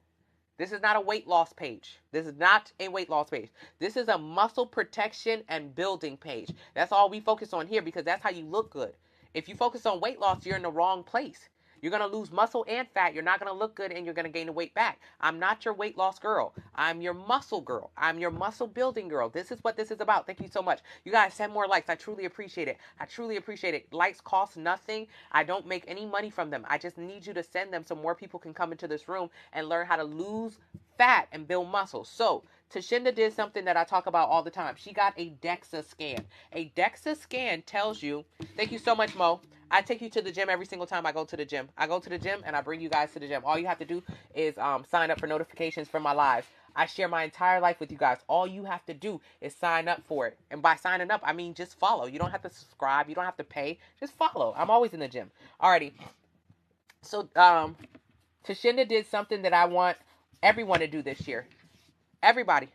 This is not a weight loss page. This is not a weight loss page. This is a muscle protection and building page. That's all we focus on here because that's how you look good. If you focus on weight loss, you're in the wrong place. You're going to lose muscle and fat. You're not going to look good, and you're going to gain the weight back. I'm not your weight loss girl. I'm your muscle girl. I'm your muscle building girl. This is what this is about. Thank you so much. You guys send more likes. I truly appreciate it. I truly appreciate it. Likes cost nothing. I don't make any money from them. I just need you to send them so more people can come into this room and learn how to lose fat and build muscle. So Tashinda did something that I talk about all the time. She got a DEXA scan. A DEXA scan tells you, thank you so much, Mo. I take you to the gym every single time I go to the gym. I go to the gym and I bring you guys to the gym. All you have to do is sign up for notifications for my lives. I share my entire life with you guys. All you have to do is sign up for it. And by signing up, I mean just follow. You don't have to subscribe. You don't have to pay. Just follow. I'm always in the gym. Alrighty. So Tashinda did something that I want everyone to do this year. Everybody.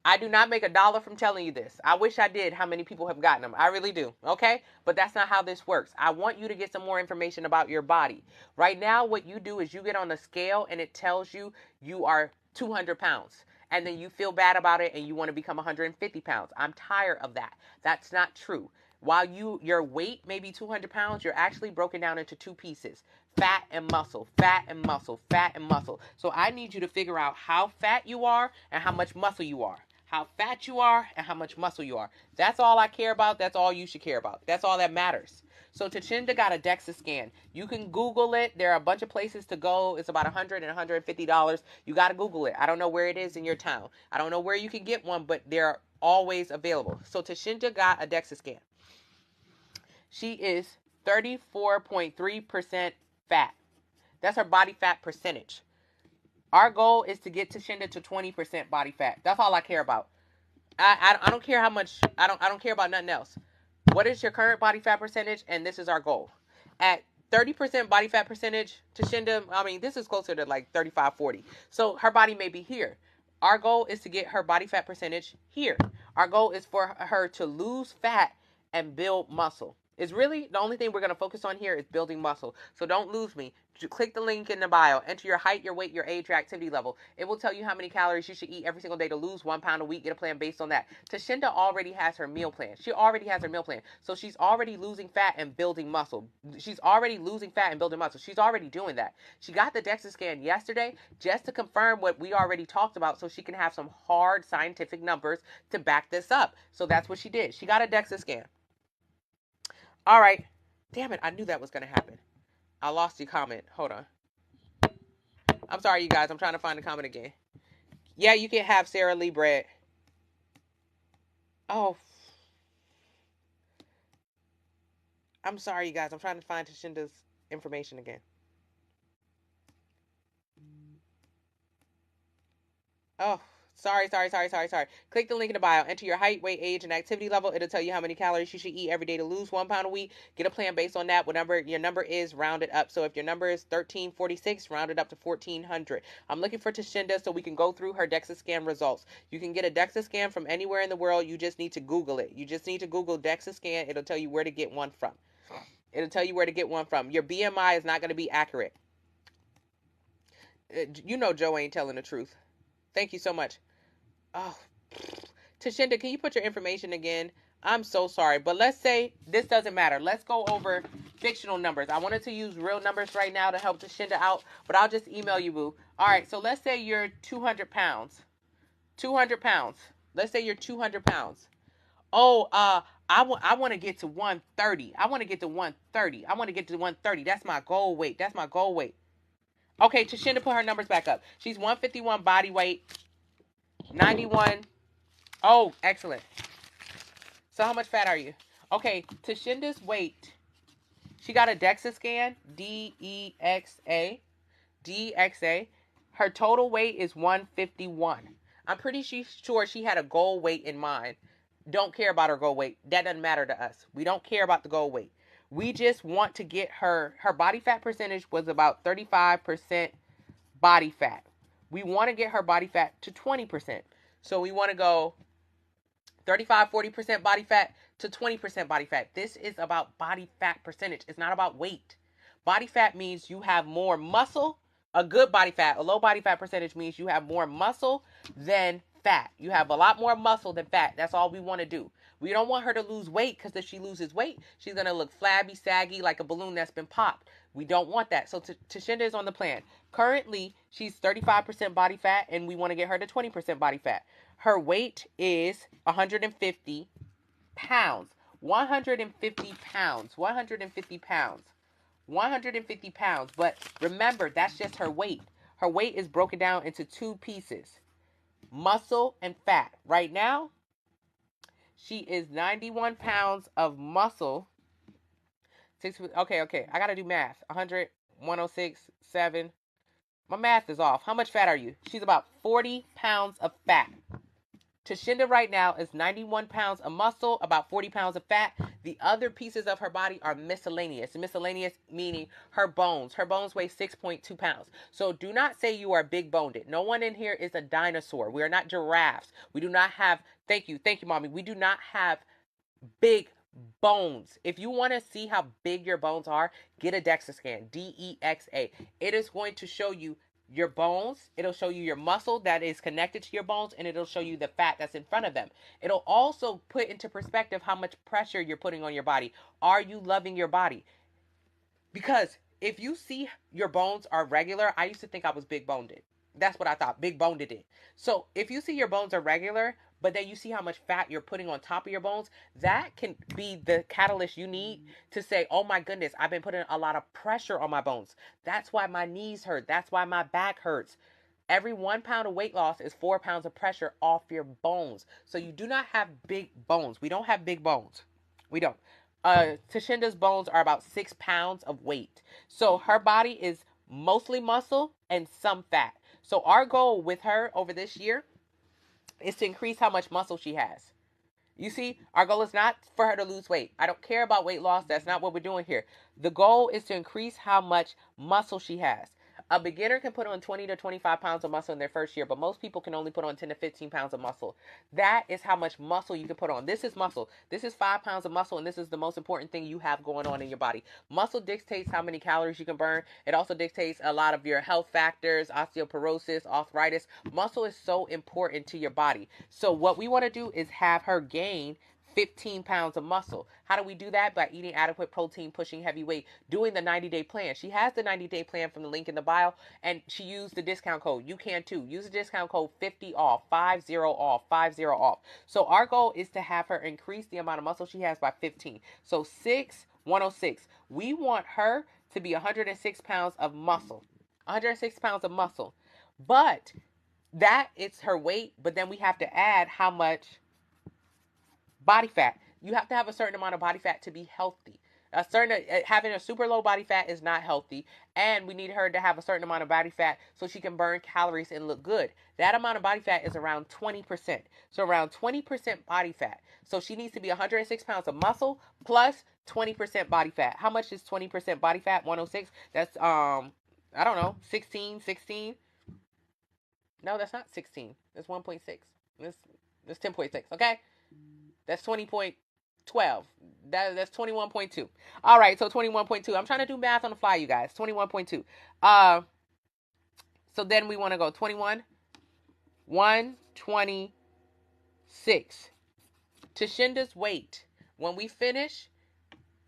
I do not make $1 from telling you this. I wish I did how many people have gotten them. I really do. Okay? But that's not how this works. I want you to get some more information about your body. Right now, what you do is you get on the scale and it tells you you are 200 pounds. And then you feel bad about it and you want to become 150 pounds. I'm tired of that. That's not true. While your weight may be 200 pounds, you're actually broken down into two pieces. Fat and muscle, fat and muscle, fat and muscle. So I need you to figure out how fat you are and how much muscle you are. How fat you are and how much muscle you are. That's all I care about. That's all you should care about. That's all that matters. So Tashinda got a DEXA scan. You can Google it. There are a bunch of places to go. It's about $100 and $150. You got to Google it. I don't know where it is in your town. I don't know where you can get one, but they're always available. So Tashinda got a DEXA scan. She is 34.3% fat. That's her body fat percentage. Our goal is to get Tashinda to 20% body fat. That's all I care about. I don't care how much. I don't care about nothing else. What is your current body fat percentage? And this is our goal. At 30% body fat percentage, Tashinda, I mean, this is closer to like 35, 40. So her body may be here. Our goal is to get her body fat percentage here. Our goal is for her to lose fat and build muscle. It's really the only thing we're going to focus on here is building muscle. So don't lose me. Click the link in the bio. Enter your height, your weight, your age, your activity level. It will tell you how many calories you should eat every single day to lose 1 pound a week. Get a plan based on that. Tashinda already has her meal plan. She already has her meal plan. So she's already losing fat and building muscle. She's already losing fat and building muscle. She's already doing that. She got the DEXA scan yesterday just to confirm what we already talked about so she can have some hard scientific numbers to back this up. So that's what she did. She got a DEXA scan. All right. Damn it. I knew that was going to happen. I lost your comment. Hold on. I'm sorry, you guys. I'm trying to find the comment again. Yeah, you can have Sara Lee bread. Oh. I'm sorry, you guys. I'm trying to find Tashinda's information again. Oh. Sorry. Click the link in the bio. Enter your height, weight, age, and activity level. It'll tell you how many calories you should eat every day to lose 1 pound a week. Get a plan based on that. Whatever your number is, round it up. So if your number is 1346, round it up to 1400. I'm looking for Tashinda so we can go through her DEXA scan results. You can get a DEXA scan from anywhere in the world. You just need to Google it. You just need to Google DEXA scan. It'll tell you where to get one from. It'll tell you where to get one from. Your BMI is not going to be accurate. You know Joe ain't telling the truth. Thank you so much. Oh, Tashinda, can you put your information again? I'm so sorry, but let's say this doesn't matter. Let's go over fictional numbers. I wanted to use real numbers right now to help Tashinda out, but I'll just email you, boo. All right, so let's say you're 200 pounds. 200 pounds. Let's say you're 200 pounds. Oh, I want to get to 130. I want to get to 130. I want to get to 130. That's my goal weight. That's my goal weight. Okay, Tashinda put her numbers back up. She's 151 body weight. 91. Oh, excellent. So how much fat are you? Okay, Tashinda's weight. She got a DEXA scan. DEXA. DEXA. Her total weight is 151. I'm pretty sure she had a goal weight in mind. Don't care about her goal weight. That doesn't matter to us. We don't care about the goal weight. We just want to get her body fat percentage was about 35% body fat. We want to get her body fat to 20%. So we want to go 35, 40% body fat to 20% body fat. This is about body fat percentage. It's not about weight. Body fat means you have more muscle. A good body fat, a low body fat percentage means you have more muscle than fat. You have a lot more muscle than fat. That's all we want to do. We don't want her to lose weight because if she loses weight, she's going to look flabby, saggy, like a balloon that's been popped. We don't want that. So Tashinda is on the plan. Currently, she's 35% body fat, and we want to get her to 20% body fat. Her weight is 150 pounds. 150 pounds. 150 pounds. 150 pounds. But remember, that's just her weight. Her weight is broken down into two pieces: muscle and fat. Right now, she is 91 pounds of muscle. Okay. I got to do math. 100, 106, 7. My math is off. How much fat are you? She's about 40 pounds of fat. Tashinda right now is 91 pounds of muscle, about 40 pounds of fat. The other pieces of her body are miscellaneous. Miscellaneous meaning her bones. Her bones weigh 6.2 pounds. So do not say you are big boned. No one in here is a dinosaur. We are not giraffes. We do not have, thank you, mommy. We do not have big bones. If you want to see how big your bones are, get a DEXA scan, DEXA. It is going to show you your bones. It'll show you your muscle that is connected to your bones, and it'll show you the fat that's in front of them. It'll also put into perspective how much pressure you're putting on your body. Are you loving your body? Because if you see your bones are regular, I used to think I was big boned. That's what I thought, big boned it. So if you see your bones are regular, but then you see how much fat you're putting on top of your bones, that can be the catalyst you need to say, oh my goodness, I've been putting a lot of pressure on my bones. That's why my knees hurt. That's why my back hurts. Every 1 pound of weight loss is 4 pounds of pressure off your bones. So you do not have big bones. We don't have big bones. We don't. Tashinda's bones are about 6 pounds of weight. So her body is mostly muscle and some fat. So our goal with her over this year is to increase how much muscle she has. You see, our goal is not for her to lose weight. I don't care about weight loss. That's not what we're doing here. The goal is to increase how much muscle she has. A beginner can put on 20 to 25 pounds of muscle in their first year, but most people can only put on 10 to 15 pounds of muscle. That is how much muscle you can put on. This is muscle. This is 5 pounds of muscle, and this is the most important thing you have going on in your body. Muscle dictates how many calories you can burn. It also dictates a lot of your health factors, osteoporosis, arthritis. Muscle is so important to your body. So what we want to do is have her gain 15 pounds of muscle. How do we do that? By eating adequate protein, pushing heavy weight, doing the 90-day plan. She has the 90-day plan from the link in the bio, and she used the discount code. You can too. Use the discount code 50 off, 50 off, 50 off. So our goal is to have her increase the amount of muscle she has by 15. So 106. We want her to be 106 pounds of muscle. 106 pounds of muscle. But that is her weight, but then we have to add how much body fat. You have to have a certain amount of body fat to be healthy. Having a super low body fat is not healthy, and we need her to have a certain amount of body fat so she can burn calories and look good. That amount of body fat is around 20%. So around 20% body fat. So she needs to be 106 pounds of muscle plus 20% body fat. How much is 20% body fat? 106. That's I don't know, 16. No, that's not 16. That's 1.6. That's 10.6. Okay. That's 20.12. That's 21.2. All right, so 21.2. I'm trying to do math on the fly, you guys. 21.2. So then we want to go 21, 126. Tashinda's weight, when we finish,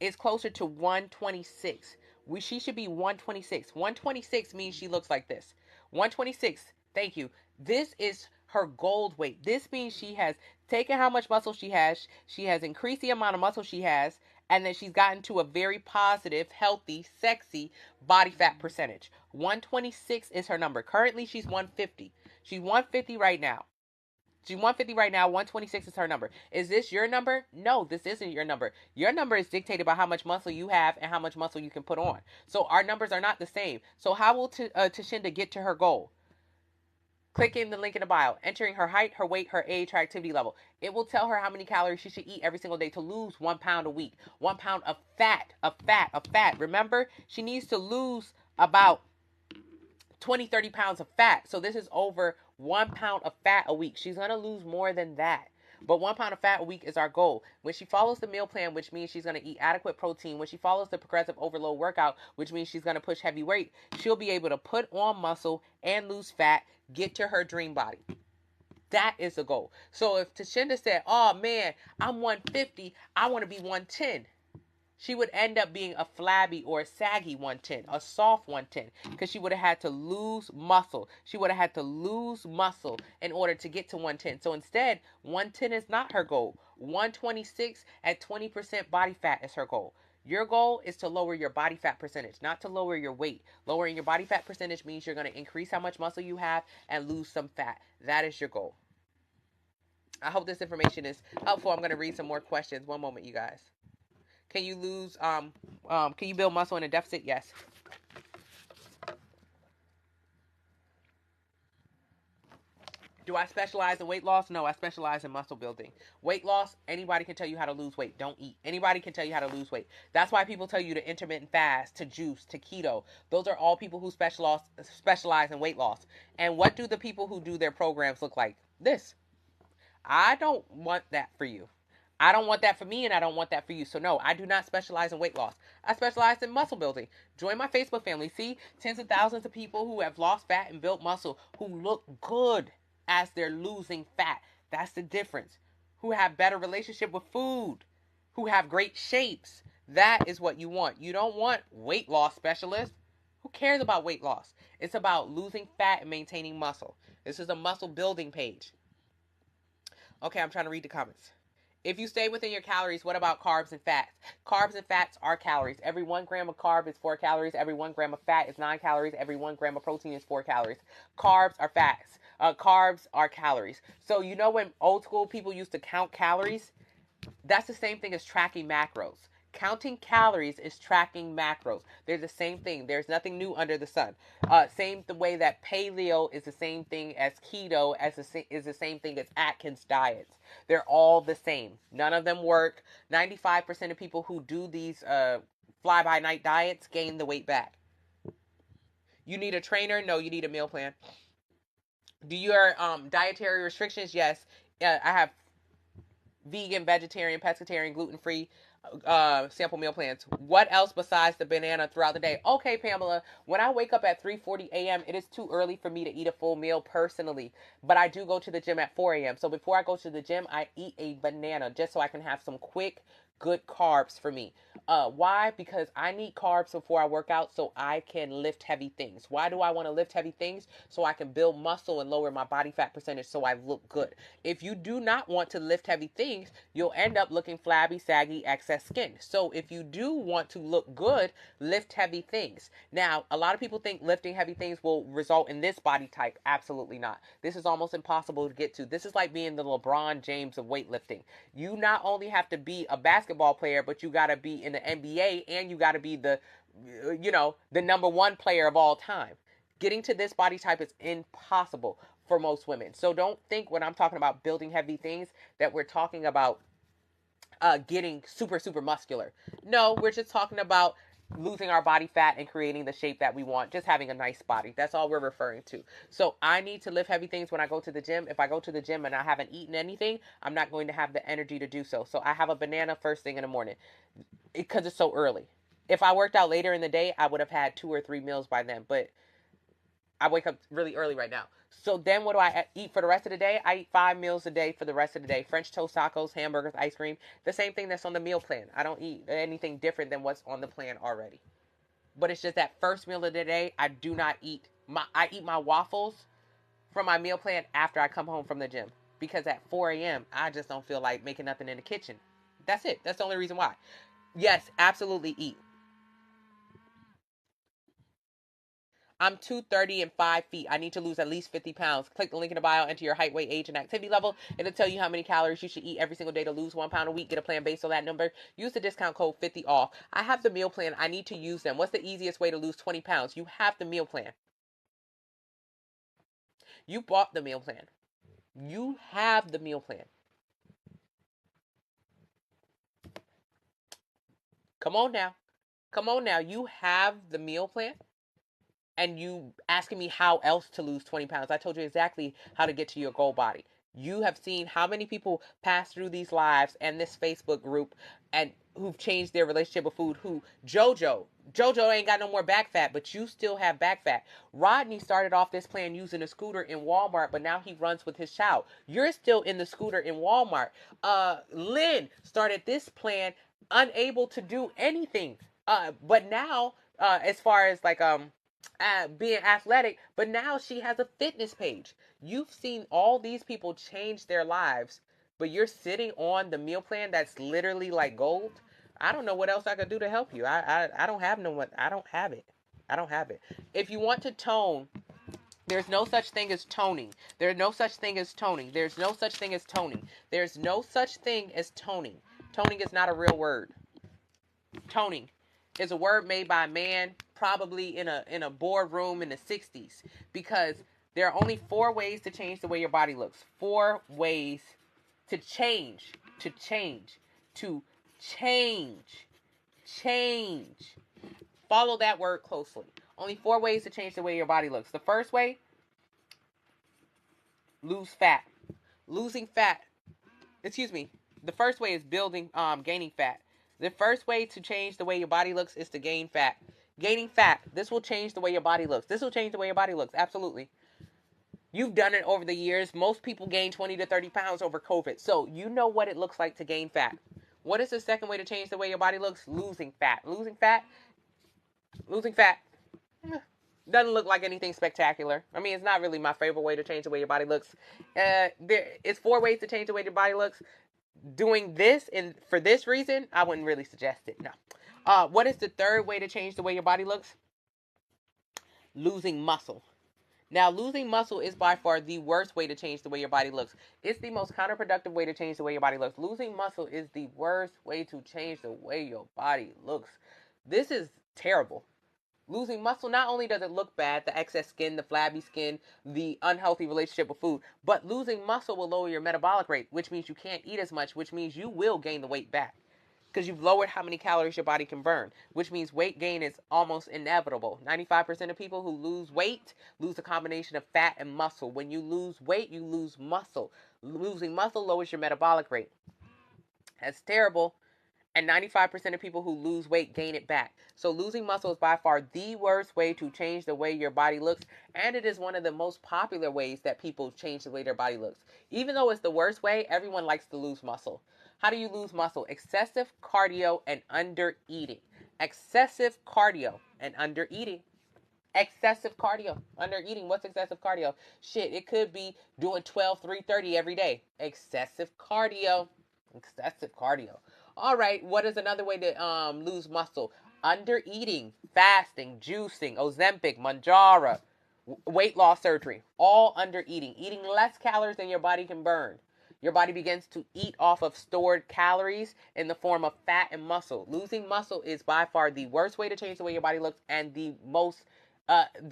is closer to 126. She should be 126. 126 means she looks like this. 126. Thank you. This is her gold weight. This means she has taken how much muscle she has increased the amount of muscle she has, and then she's gotten to a very positive, healthy, sexy body fat percentage. 126 is her number. Currently, she's 150. She's 150 right now. 126 is her number. Is this your number? No, this isn't your number. Your number is dictated by how much muscle you have and how much muscle you can put on. So our numbers are not the same. So how will Tashinda get to her goal? Clicking the link in the bio, entering her height, her weight, her age, her activity level. It will tell her how many calories she should eat every single day to lose 1 pound a week. 1 pound of fat. Remember, she needs to lose about 30 pounds of fat. So this is over 1 pound of fat a week. She's going to lose more than that. But 1 pound of fat a week is our goal. When she follows the meal plan, which means she's going to eat adequate protein, when she follows the progressive overload workout, which means she's going to push heavy weight, she'll be able to put on muscle and lose fat, get to her dream body. That is the goal. So if Tashinda said, oh man, I'm 150, I want to be 110. She would end up being a flabby or a saggy 110, a soft 110, because she would have had to lose muscle. She would have had to lose muscle in order to get to 110. So instead, 110 is not her goal. 126 at 20% body fat is her goal. Your goal is to lower your body fat percentage, not to lower your weight. Lowering your body fat percentage means you're going to increase how much muscle you have and lose some fat. That is your goal. I hope this information is helpful. I'm going to read some more questions. One moment, you guys. Can you lose can you build muscle in a deficit? Yes. Do I specialize in weight loss? No, I specialize in muscle building. Weight loss, anybody can tell you how to lose weight. Don't eat. Anybody can tell you how to lose weight. That's why people tell you to intermittent fast, to juice, to keto. Those are all people who specialize in weight loss. And what do the people who do their programs look like? This. I don't want that for you. I don't want that for me, and I don't want that for you. So no, I do not specialize in weight loss. I specialize in muscle building. Join my Facebook family. See tens of thousands of people who have lost fat and built muscle, who look good as they're losing fat. That's the difference. Who have better relationship with food, who have great shapes. That is what you want. You don't want weight loss specialists. Who cares about weight loss? It's about losing fat and maintaining muscle. This is a muscle building page. Okay, I'm trying to read the comments. If you stay within your calories, what about carbs and fats? Carbs and fats are calories. Every 1 gram of carb is 4 calories. Every 1 gram of fat is 9 calories. Every 1 gram of protein is 4 calories. Carbs are fats. Carbs are calories. So you know when old school people used to count calories? That's the same thing as tracking macros. Counting calories is tracking macros. They're the same thing. There's nothing new under the sun. Same the way that paleo is the same thing as keto, is the same thing as Atkins diets. They're all the same. None of them work. 95% of people who do these fly by night diets gain the weight back. You need a trainer? No, you need a meal plan. Do your dietary restrictions? Yes. I have vegan, vegetarian, pescatarian, gluten-free sample meal plans. What else besides the banana throughout the day? Okay, Pamela, when I wake up at 3:40 a.m., it is too early for me to eat a full meal personally, but I do go to the gym at 4 a.m. So before I go to the gym, I eat a banana just so I can have some quick, good carbs for me. Why? Because I need carbs before I work out so I can lift heavy things. Why do I want to lift heavy things? So I can build muscle and lower my body fat percentage so I look good. If you do not want to lift heavy things, you'll end up looking flabby, saggy, excess skin. So if you do want to look good, lift heavy things. Now, a lot of people think lifting heavy things will result in this body type. Absolutely not. This is almost impossible to get to. This is like being the LeBron James of weightlifting. You not only have to be a basketball player, but you got to be in the NBA, and you got to be the number one player of all time. Getting to this body type is impossible for most women. So don't think when I'm talking about building heavy things that we're talking about getting super, super muscular. No, we're just talking about losing our body fat and creating the shape that we want, just having a nice body. That's all we're referring to. So I need to lift heavy things when I go to the gym. If I go to the gym and I haven't eaten anything, I'm not going to have the energy to do so. So I have a banana first thing in the morning because it's so early. If I worked out later in the day, I would have had 2 or 3 meals by then. But I wake up really early right now. So then what do I eat for the rest of the day? I eat 5 meals a day for the rest of the day. French toast, tacos, hamburgers, ice cream. The same thing that's on the meal plan. I don't eat anything different than what's on the plan already. But it's just that first meal of the day, I do not eat. I eat my waffles from my meal plan after I come home from the gym. Because at 4 a.m., I just don't feel like making nothing in the kitchen. That's it. That's the only reason why. Yes, absolutely eat. I'm 230 and 5 feet. I need to lose at least 50 pounds. Click the link in the bio, enter your height, weight, age, and activity level. It'll tell you how many calories you should eat every single day to lose 1 pound a week. Get a plan based on that number. Use the discount code 50 off. I have the meal plan. I need to use them. What's the easiest way to lose 20 pounds? You have the meal plan. You bought the meal plan. You have the meal plan. Come on now. Come on now. You have the meal plan. And you asking me how else to lose 20 pounds. I told you exactly how to get to your goal body. You have seen how many people pass through these lives and this Facebook group and who've changed their relationship with food. Jojo ain't got no more back fat, but you still have back fat. Rodney started off this plan using a scooter in Walmart, but now he runs with his child. You're still in the scooter in Walmart. Lynn started this plan unable to do anything. But now, as far as like being athletic, but now she has a fitness page. You've seen all these people change their lives, but you're sitting on the meal plan that's literally like gold. I don't know what else I could do to help you. I don't have no one. I don't have it. I don't have it. If you want to tone, there's no such thing as toning. There's no such thing as toning. There's no such thing as toning. There's no such thing as toning. Toning is not a real word. Toning is a word made by a man probably in a boardroom in the 60s, because there are only 4 ways to change the way your body looks. 4 ways to change, to change, to change, change. Follow that word closely. Only 4 ways to change the way your body looks. The first way, lose fat. Losing fat. Excuse me. The first way is gaining fat. The first way to change the way your body looks is to gain fat. Gaining fat. This will change the way your body looks. This will change the way your body looks. Absolutely. You've done it over the years. Most people gain 20 to 30 pounds over COVID. So you know what it looks like to gain fat. What is the second way to change the way your body looks? Losing fat. Losing fat. Losing fat. Doesn't look like anything spectacular. I mean, it's not really my favorite way to change the way your body looks. It's 4 ways to change the way your body looks. Doing this and for this reason, I wouldn't really suggest it. No. What is the third way to change the way your body looks? Losing muscle. Now, losing muscle is by far the worst way to change the way your body looks. It's the most counterproductive way to change the way your body looks. Losing muscle is the worst way to change the way your body looks. This is terrible. Losing muscle, not only does it look bad, the excess skin, the flabby skin, the unhealthy relationship with food, but losing muscle will lower your metabolic rate, which means you can't eat as much, which means you will gain the weight back because you've lowered how many calories your body can burn, which means weight gain is almost inevitable. 95% of people who lose weight lose a combination of fat and muscle. When you lose weight, you lose muscle. Losing muscle lowers your metabolic rate. That's terrible. And 95% of people who lose weight gain it back. So losing muscle is by far the worst way to change the way your body looks. And it is one of the most popular ways that people change the way their body looks. Even though it's the worst way, everyone likes to lose muscle. How do you lose muscle? Excessive cardio and under eating. Excessive cardio and under eating. Excessive cardio, under eating. What's excessive cardio? Shit, it could be doing 12, 3:30 every day. Excessive cardio. Excessive cardio. All right, what is another way to lose muscle? Under eating, fasting, juicing, Ozempic, Manjaro, weight loss surgery, all under eating. Eating less calories than your body can burn. Your body begins to eat off of stored calories in the form of fat and muscle. Losing muscle is by far the worst way to change the way your body looks, and the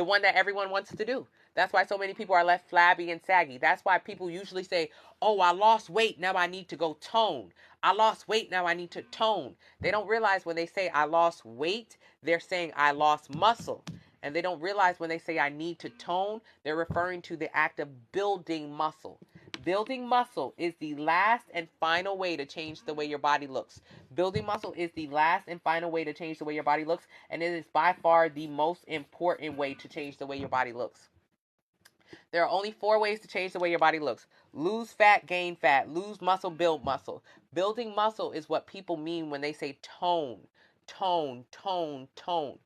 one that everyone wants to do. That's why so many people are left flabby and saggy. That's why people usually say, oh, I lost weight, now I need to go tone. I lost weight, now I need to tone. They don't realize when they say I lost weight, they're saying I lost muscle. And they don't realize when they say I need to tone, they're referring to the act of building muscle. Building muscle is the last and final way to change the way your body looks. Building muscle is the last and final way to change the way your body looks, and it is by far the most important way to change the way your body looks. There are only 4 ways to change the way your body looks. Lose fat, gain fat. Lose muscle, build muscle. Building muscle is what people mean when they say tone. Tone, tone, tone.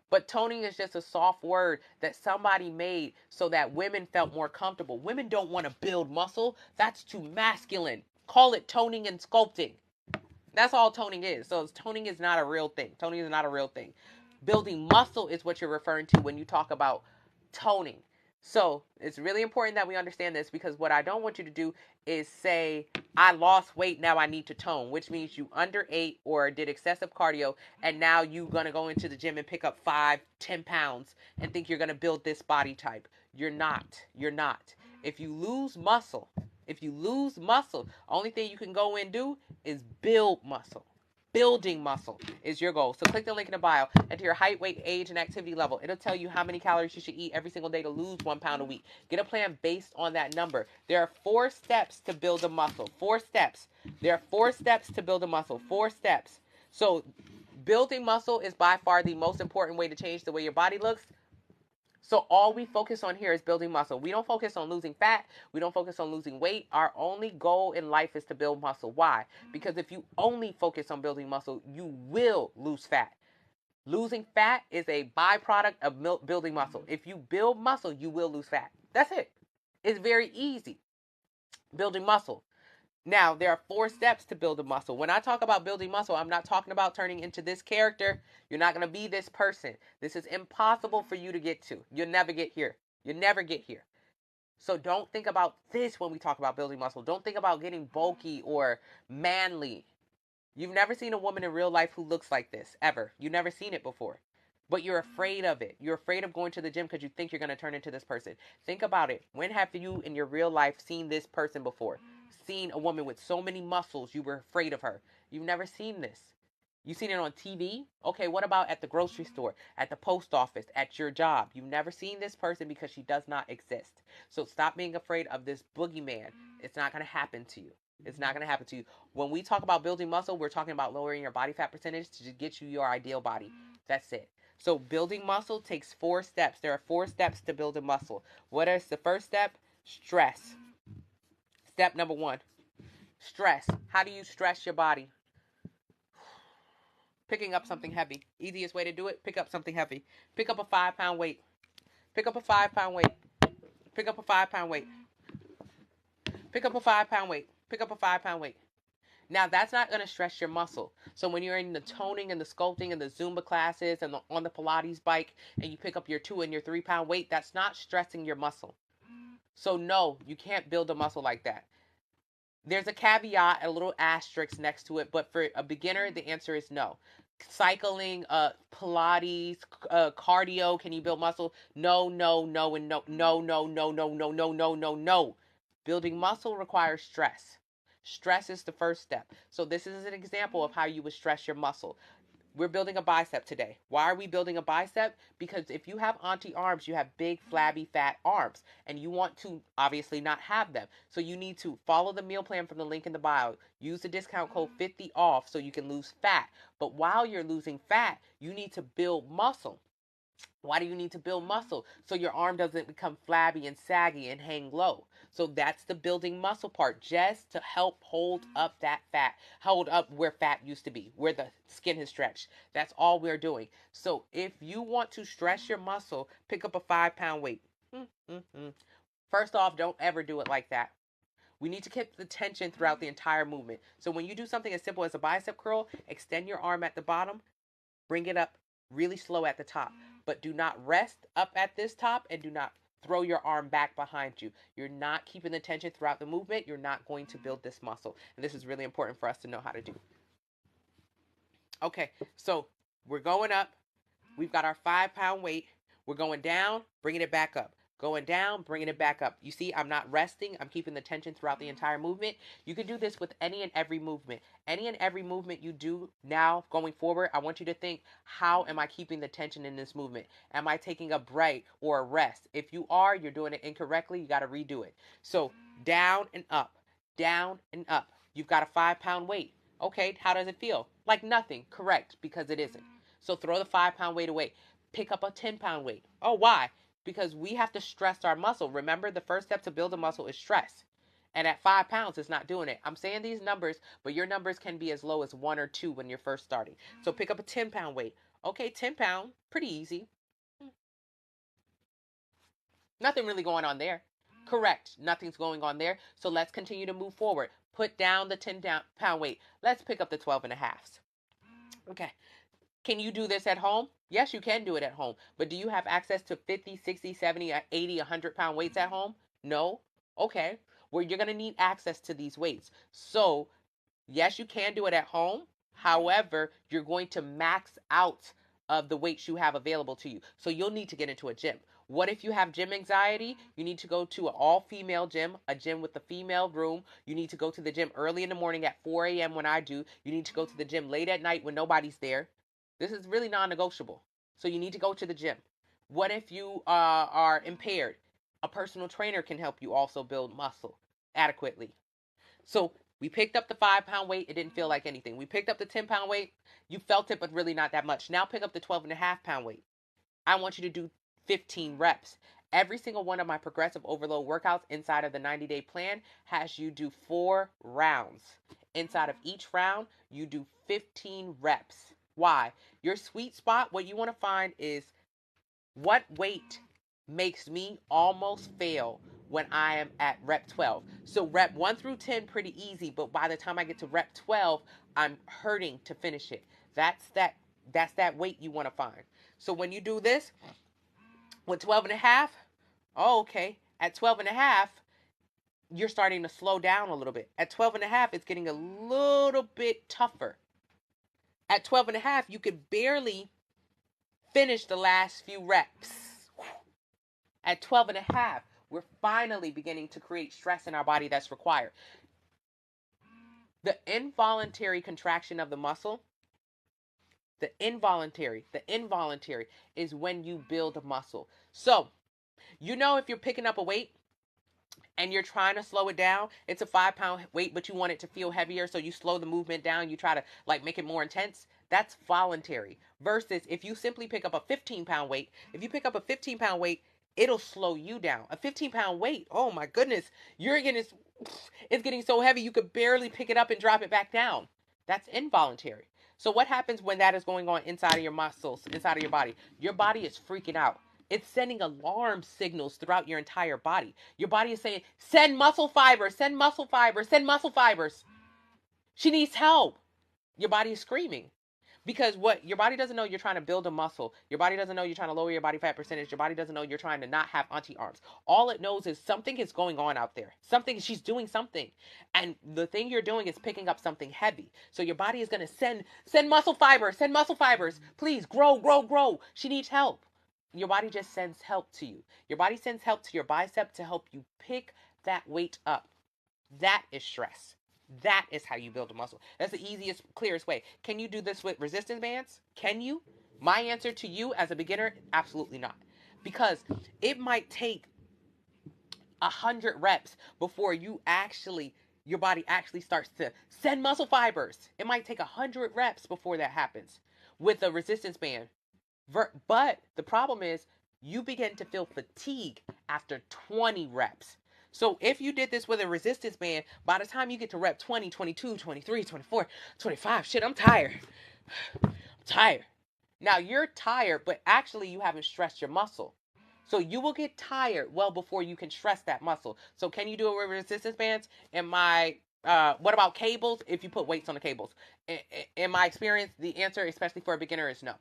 But toning is just a soft word that somebody made so that women felt more comfortable. Women don't want to build muscle. That's too masculine. Call it toning and sculpting. That's all toning is. So toning is not a real thing. Toning is not a real thing. Building muscle is what you're referring to when you talk about toning. So it's really important that we understand this, because what I don't want you to do is say, I lost weight, now I need to tone, which means you underate or did excessive cardio, and now you're going to go into the gym and pick up 5-10 pounds and think you're going to build this body type. You're not. You're not. If you lose muscle, only thing you can go and do is build muscle. Building muscle is your goal. So click the link in the bio, enter your height, weight, age, and activity level. It'll tell you how many calories you should eat every single day to lose 1 pound a week. Get a plan based on that number. There are 4 steps to build a muscle. 4 steps. There are 4 steps to build a muscle. 4 steps. So building muscle is by far the most important way to change the way your body looks. So all we focus on here is building muscle. We don't focus on losing fat. We don't focus on losing weight. Our only goal in life is to build muscle. Why? Because if you only focus on building muscle, you will lose fat. Losing fat is a byproduct of building muscle. If you build muscle, you will lose fat. That's it. It's very easy. Building muscle. Now, there are 4 steps to build a muscle. When I talk about building muscle, I'm not talking about turning into this character. You're not going to be this person. This is impossible for you to get to. You'll never get here. You'll never get here. So don't think about this when we talk about building muscle. Don't think about getting bulky or manly. You've never seen a woman in real life who looks like this, ever. You've never seen it before. But you're afraid of it. You're afraid of going to the gym because you think you're going to turn into this person. Think about it. When have you in your real life seen this person before? Seen a woman with so many muscles you were afraid of her? You've never seen this. You've seen it on TV? Okay, what about at the grocery store, at the post office, at your job? You've never seen this person because she does not exist. So stop being afraid of this boogeyman. It's not going to happen to you. It's not going to happen to you. When we talk about building muscle, we're talking about lowering your body fat percentage to get you your ideal body. That's it. So building muscle takes 4 steps. There are 4 steps to build a muscle. What is the first step? Stress. Step number 1. Stress. How do you stress your body? Picking up something heavy. Easiest way to do it, pick up something heavy. Pick up a 5-pound weight. Pick up a 5-pound weight. Pick up a 5-pound weight. Pick up a 5-pound weight. Pick up a 5-pound weight. Now, that's not going to stress your muscle. So when you're in the toning and the sculpting and the Zumba classes and on the Pilates bike and you pick up your 2 and your 3-pound weight, that's not stressing your muscle. So no, you can't build a muscle like that. There's a caveat, a little asterisk next to it, but for a beginner, the answer is no. Cycling, Pilates, cardio, can you build muscle? No, no, no, and no, no, no, no, no, no, no, no, no, no. Building muscle requires stress. Stress is the first step. So this is an example of how you would stress your muscle. We're building a bicep today. Why are we building a bicep? Because if you have auntie arms, you have big, flabby, fat arms, and you want to obviously not have them. So you need to follow the meal plan from the link in the bio. Use the discount code 50 off so you can lose fat. But while you're losing fat, you need to build muscle. Why do you need to build muscle? So your arm doesn't become flabby and saggy and hang low. So that's the building muscle part, just to help hold up that fat, hold up where fat used to be, where the skin has stretched. That's all we're doing. So if you want to stress your muscle, pick up a 5-pound weight. First off, don't ever do it like that. We need to keep the tension throughout the entire movement. So when you do something as simple as a bicep curl, extend your arm at the bottom, bring it up really slow at the top. But do not rest up at this top and do not throw your arm back behind you. You're not keeping the tension throughout the movement. You're not going to build this muscle. And this is really important for us to know how to do. Okay, so we're going up. We've got our 5-pound weight. We're going down, bringing it back up. Going down, bringing it back up. You see, I'm not resting. I'm keeping the tension throughout the entire movement. You can do this with any and every movement. Any and every movement you do now going forward, I want you to think, how am I keeping the tension in this movement? Am I taking a break or a rest? If you are, you're doing it incorrectly. You got to redo it. So down and up, down and up. You've got a 5-pound weight. Okay, how does it feel? Like nothing. Correct, because it isn't. So throw the 5-pound weight away. Pick up a 10-pound weight. Oh, why? Because we have to stress our muscle. Remember, the first step to build a muscle is stress. And at 5 pounds, it's not doing it. I'm saying these numbers, but your numbers can be as low as 1 or 2 when you're first starting. So pick up a 10-pound weight. Okay, 10 pound, pretty easy. Nothing really going on there. Correct. Nothing's going on there. So let's continue to move forward. Put down the 10-pound weight. Let's pick up the 12 and a halves. Okay. Can you do this at home? Yes, you can do it at home. But do you have access to 50, 60, 70, 80, 100-pound weights at home? No? Okay. Well, you're going to need access to these weights. So, yes, you can do it at home. However, you're going to max out of the weights you have available to you. So you'll need to get into a gym. What if you have gym anxiety? You need to go to an all-female gym, a gym with a female room. You need to go to the gym early in the morning at 4 a.m. when I do. You need to go to the gym late at night when nobody's there. This is really non-negotiable. So you need to go to the gym. What if you are impaired? A personal trainer can help you also build muscle adequately. So we picked up the 5-pound weight. It didn't feel like anything. We picked up the 10-pound weight. You felt it, but really not that much. Now pick up the 12 and a half pound weight. I want you to do 15 reps. Every single one of my progressive overload workouts inside of the 90-day plan has you do 4 rounds. Inside of each round, you do 15 reps. Why? Your sweet spot, what you want to find is what weight makes me almost fail when I am at rep 12. So rep 1 through 10 pretty easy, but by the time I get to rep 12, I'm hurting to finish it. That's that weight you want to find. So when you do this with 12 and a half, oh, okay. At 12 and a half, you're starting to slow down a little bit. At 12 and a half, it's getting a little bit tougher. At 12 and a half, you could barely finish the last few reps. At 12 and a half, we're finally beginning to create stress in our body that's required. The involuntary contraction of the muscle, the involuntary is when you build a muscle. So, if you're picking up a weight and you're trying to slow it down, it's a 5-pound weight, but you want it to feel heavier, so you slow the movement down, you try to make it more intense. That's voluntary. Versus if you simply pick up a 15-pound weight, it'll slow you down. A 15-pound weight, oh my goodness, it's getting so heavy you could barely pick it up and drop it back down. That's involuntary. So what happens when that is going on inside of your muscles, inside of your body? Your body is freaking out. It's sending alarm signals throughout your entire body. Your body is saying, send muscle fibers, send muscle fibers, send muscle fibers. She needs help. Your body is screaming. Because what your body doesn't know, you're trying to build a muscle. Your body doesn't know you're trying to lower your body fat percentage. Your body doesn't know you're trying to not have auntie arms. All it knows is something is going on out there. She's doing something. And the thing you're doing is picking up something heavy. So your body is going to send muscle fibers, send muscle fibers. Please grow, grow, grow. She needs help. Your body just sends help to you. Your body sends help to your bicep to help you pick that weight up. That is stress. That is how you build a muscle. That's the easiest, clearest way. Can you do this with resistance bands? Can you? My answer to you as a beginner, absolutely not. Because it might take 100 reps before your body actually starts to send muscle fibers. It might take 100 reps before that happens with a resistance band. But the problem is you begin to feel fatigue after 20 reps. So if you did this with a resistance band, by the time you get to rep 20, 22, 23, 24, 25, shit, I'm tired. I'm tired. Now you're tired, but actually you haven't stressed your muscle. So you will get tired well before you can stress that muscle. So can you do it with resistance bands? What about cables? If you put weights on the cables, in my experience, the answer, especially for a beginner, is no.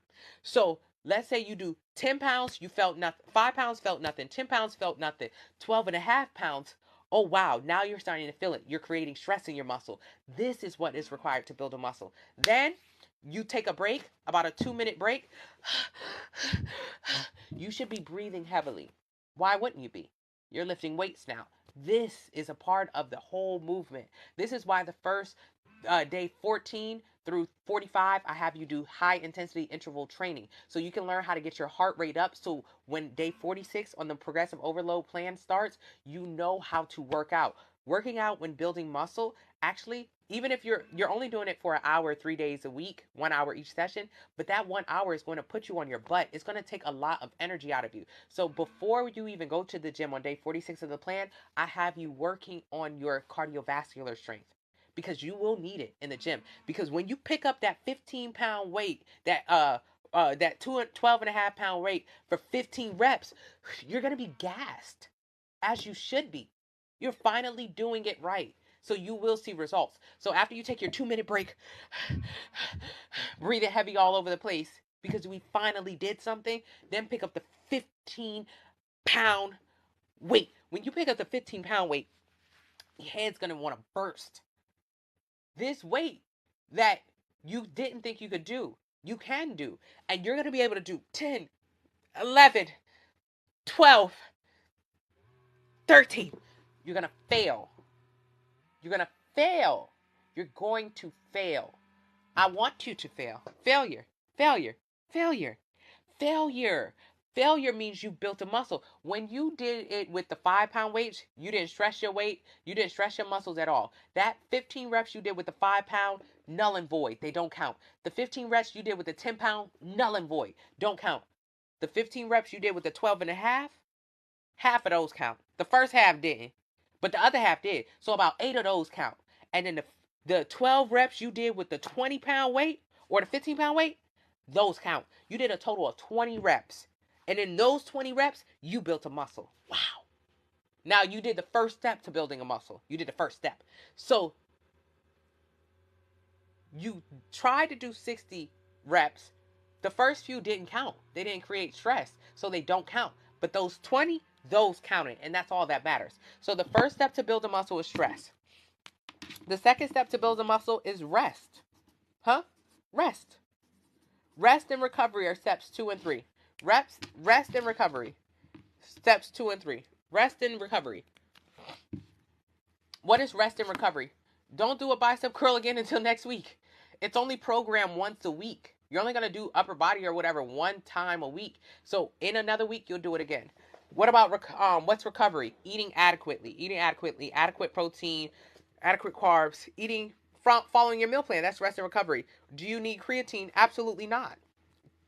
So let's say you do 10 pounds, you felt nothing. 5 pounds felt nothing. 10 pounds felt nothing. 12 and a half pounds. Oh, wow. Now you're starting to feel it. You're creating stress in your muscle. This is what is required to build a muscle. Then you take a break, about a 2-minute break. You should be breathing heavily. Why wouldn't you be? You're lifting weights now. This is a part of the whole movement. This is why the first day 14 through 45, I have you do high intensity interval training. So you can learn how to get your heart rate up. So when day 46 on the progressive overload plan starts, you know how to work out. Working out when building muscle, actually, even if you're only doing it for an hour, 3 days a week, 1 hour each session, but that 1 hour is going to put you on your butt. It's going to take a lot of energy out of you. So before you even go to the gym on day 46 of the plan, I have you working on your cardiovascular strength, because you will need it in the gym. Because when you pick up that 15-pound weight, that 12 and a half pound weight for 15 reps, you're going to be gassed, as you should be. You're finally doing it right. So you will see results. So after you take your 2-minute break, breathing heavy all over the place, because we finally did something, then pick up the 15-pound weight. When you pick up the 15-pound weight, your head's going to want to burst. This weight that you didn't think you could do, you can do. And you're going to be able to do 10, 11, 12, 13. You're going to fail. You're going to fail. You're going to fail. I want you to fail. Failure, failure, failure, failure. Failure means you built a muscle. When you did it with the 5-pound weights, you didn't stress your weight. You didn't stress your muscles at all. That 15 reps you did with the 5-pound, null and void. They don't count. The 15 reps you did with the 10-pound, null and void. Don't count. The 15 reps you did with the 12 and a half of those count. The first half didn't, but the other half did. So about 8 of those count. And then the 12 reps you did with the 20-pound weight or the 15-pound weight, those count. You did a total of 20 reps. And in those 20 reps, you built a muscle. Wow. Now you did the first step to building a muscle. You did the first step. So you tried to do 60 reps. The first few didn't count. They didn't create stress, so they don't count. But those 20, those counted, and that's all that matters. So the first step to build a muscle is stress. The second step to build a muscle is rest. Rest. Rest and recovery are steps 2 and 3. Rest and recovery. Steps 2 and 3. Rest and recovery. What is rest and recovery? Don't do a bicep curl again until next week. It's only programmed once a week. You're only going to do upper body or whatever one time a week. So in another week, you'll do it again. What about what's recovery? Eating adequately, adequate protein, adequate carbs, following your meal plan. That's rest and recovery. Do you need creatine? Absolutely not.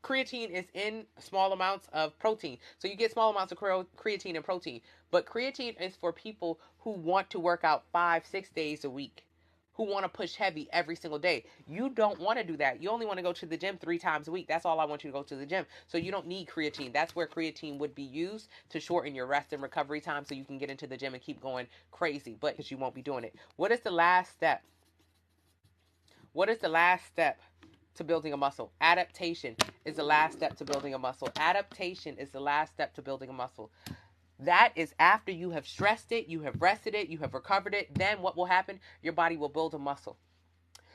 Creatine is in small amounts of protein. So you get small amounts of creatine and protein. But creatine is for people who want to work out 5-6 days a week, who want to push heavy every single day. You don't want to do that. You only want to go to the gym 3 times a week. That's all I want you to go to the gym. So you don't need creatine. That's where creatine would be used to shorten your rest and recovery time so you can get into the gym and keep going crazy, but because you won't be doing it. What is the last step? What is the last step to building a muscle? Adaptation is the last step to building a muscle. Adaptation is the last step to building a muscle. That is after you have stressed it, you have rested it, you have recovered it. Then what will happen? Your body will build a muscle.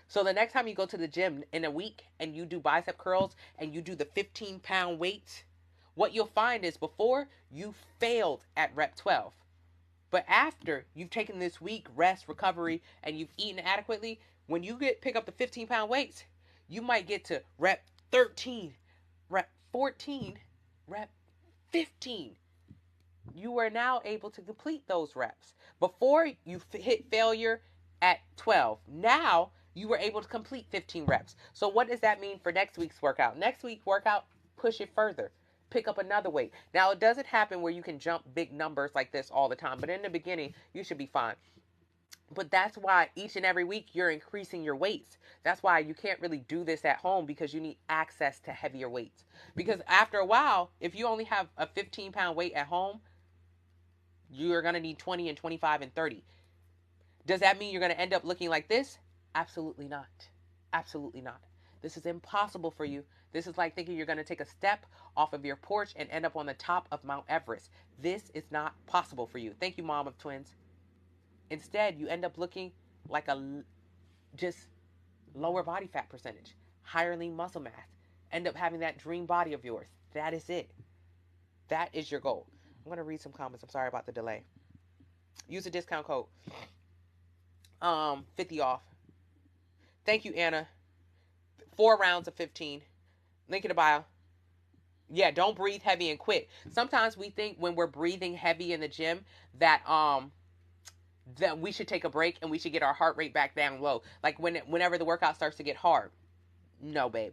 So the next time you go to the gym in a week and you do bicep curls and you do the 15-pound weights, what you'll find is before you failed at rep 12. But after you've taken this week, rest, recovery, and you've eaten adequately, when you pick up the 15-pound weights, you might get to rep 13, rep 14, rep 15. You are now able to complete those reps. Before you hit failure at 12. Now you were able to complete 15 reps. So what does that mean for next week's workout? Next week's workout, push it further. Pick up another weight. Now it doesn't happen where you can jump big numbers like this all the time. But in the beginning, you should be fine. But that's why each and every week you're increasing your weights. That's why you can't really do this at home, because you need access to heavier weights. Because after a while, if you only have a 15-pound weight at home, you're going to need 20 and 25 and 30. Does that mean you're going to end up looking like this? Absolutely not. Absolutely not. This is impossible for you. This is like thinking you're going to take a step off of your porch and end up on the top of Mount Everest. This is not possible for you. Thank you, mom of twins. Instead, you end up looking like a just lower body fat percentage, higher lean muscle mass. End up having that dream body of yours. That is it. That is your goal. I'm going to read some comments. I'm sorry about the delay. Use a discount code. 50 off. Thank you, Anna. 4 rounds of 15. Link in the bio. Yeah, don't breathe heavy and quit. Sometimes we think when we're breathing heavy in the gym that we should take a break and we should get our heart rate back down low. Like whenever the workout starts to get hard. No, babe.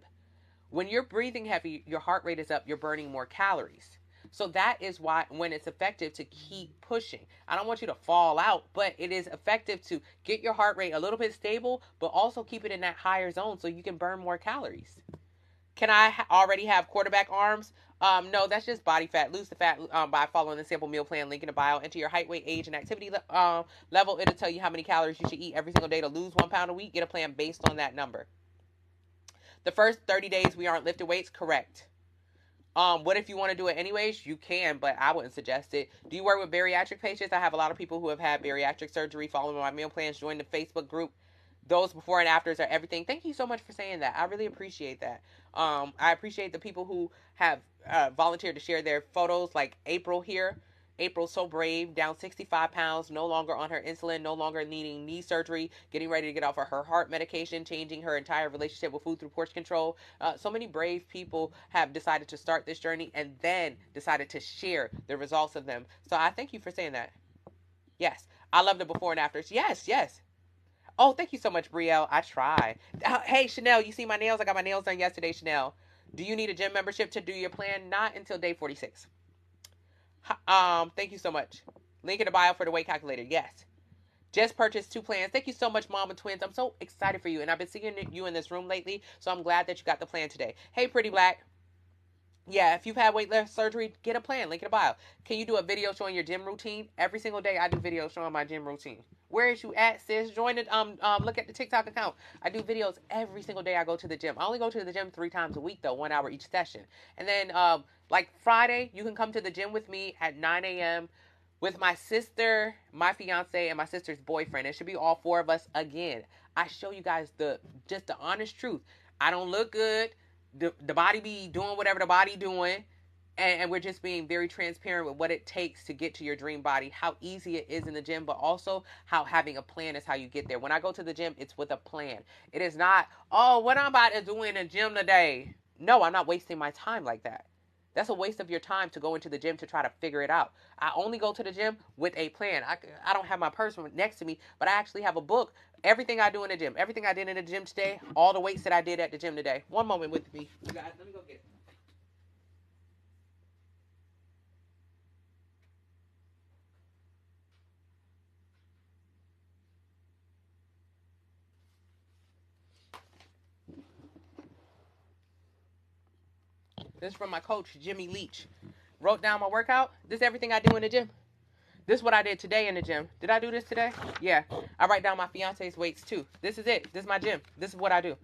When you're breathing heavy, your heart rate is up. You're burning more calories. So that is why when it's effective to keep pushing. I don't want you to fall out, but it is effective to get your heart rate a little bit stable, but also keep it in that higher zone so you can burn more calories. Can I already have quarterback arms? No, that's just body fat. Lose the fat by following the sample meal plan link in the bio. Enter your height, weight, age, and activity level. It'll tell you how many calories you should eat every single day to lose 1 pound a week. Get a plan based on that number. The first 30 days we aren't lifting weights, correct. What if you want to do it anyways? You can, but I wouldn't suggest it. Do you work with bariatric patients? I have a lot of people who have had bariatric surgery following my meal plans. Join the Facebook group. Those before and afters are everything. Thank you so much for saying that. I really appreciate that. I appreciate the people who have volunteered to share their photos, like April here. April's so brave, down 65 pounds, no longer on her insulin, no longer needing knee surgery, getting ready to get off of her heart medication, changing her entire relationship with food through portion control. So many brave people have decided to start this journey and then decided to share the results of them. So I thank you for saying that. Yes, I love the before and afters. Yes, yes. Oh, thank you so much, Brielle. I try. Hey, Chanel, you see my nails? I got my nails done yesterday, Chanel. Do you need a gym membership to do your plan? Not until day 46. Thank you so much. Link in the bio for the weight calculator. Yes. Just purchased 2 plans. Thank you so much, Mama Twins. I'm so excited for you. And I've been seeing you in this room lately, so I'm glad that you got the plan today. Hey, Pretty Black. Yeah, if you've had weight loss surgery, get a plan. Link in the bio. Can you do a video showing your gym routine? Every single day I do videos showing my gym routine. Where is you at, sis? Join it. Look at the TikTok account. I do videos every single day I go to the gym. I only go to the gym 3 times a week though, 1 hour each session. And then like Friday, you can come to the gym with me at 9 a.m. with my sister, my fiance, and my sister's boyfriend. It should be all 4 of us again. I show you guys just the honest truth. I don't look good. The body be doing whatever the body doing, and we're just being very transparent with what it takes to get to your dream body, how easy it is in the gym, but also how having a plan is how you get there. When I go to the gym, it's with a plan. It is not, oh, what I'm about to do in the gym today. No, I'm not wasting my time like that. That's a waste of your time to go into the gym to try to figure it out. I only go to the gym with a plan. I don't have my purse next to me, but I actually have a book. Everything I do in the gym, everything I did in the gym today, all the weights that I did at the gym today. One moment with me, you guys. Let me go get it. This is from my coach, Jimmy Leach. Wrote down my workout. This is everything I do in the gym. This is what I did today in the gym. Did I do this today? Yeah. I write down my fiance's weights too. This is it. This is my gym. This is what I do.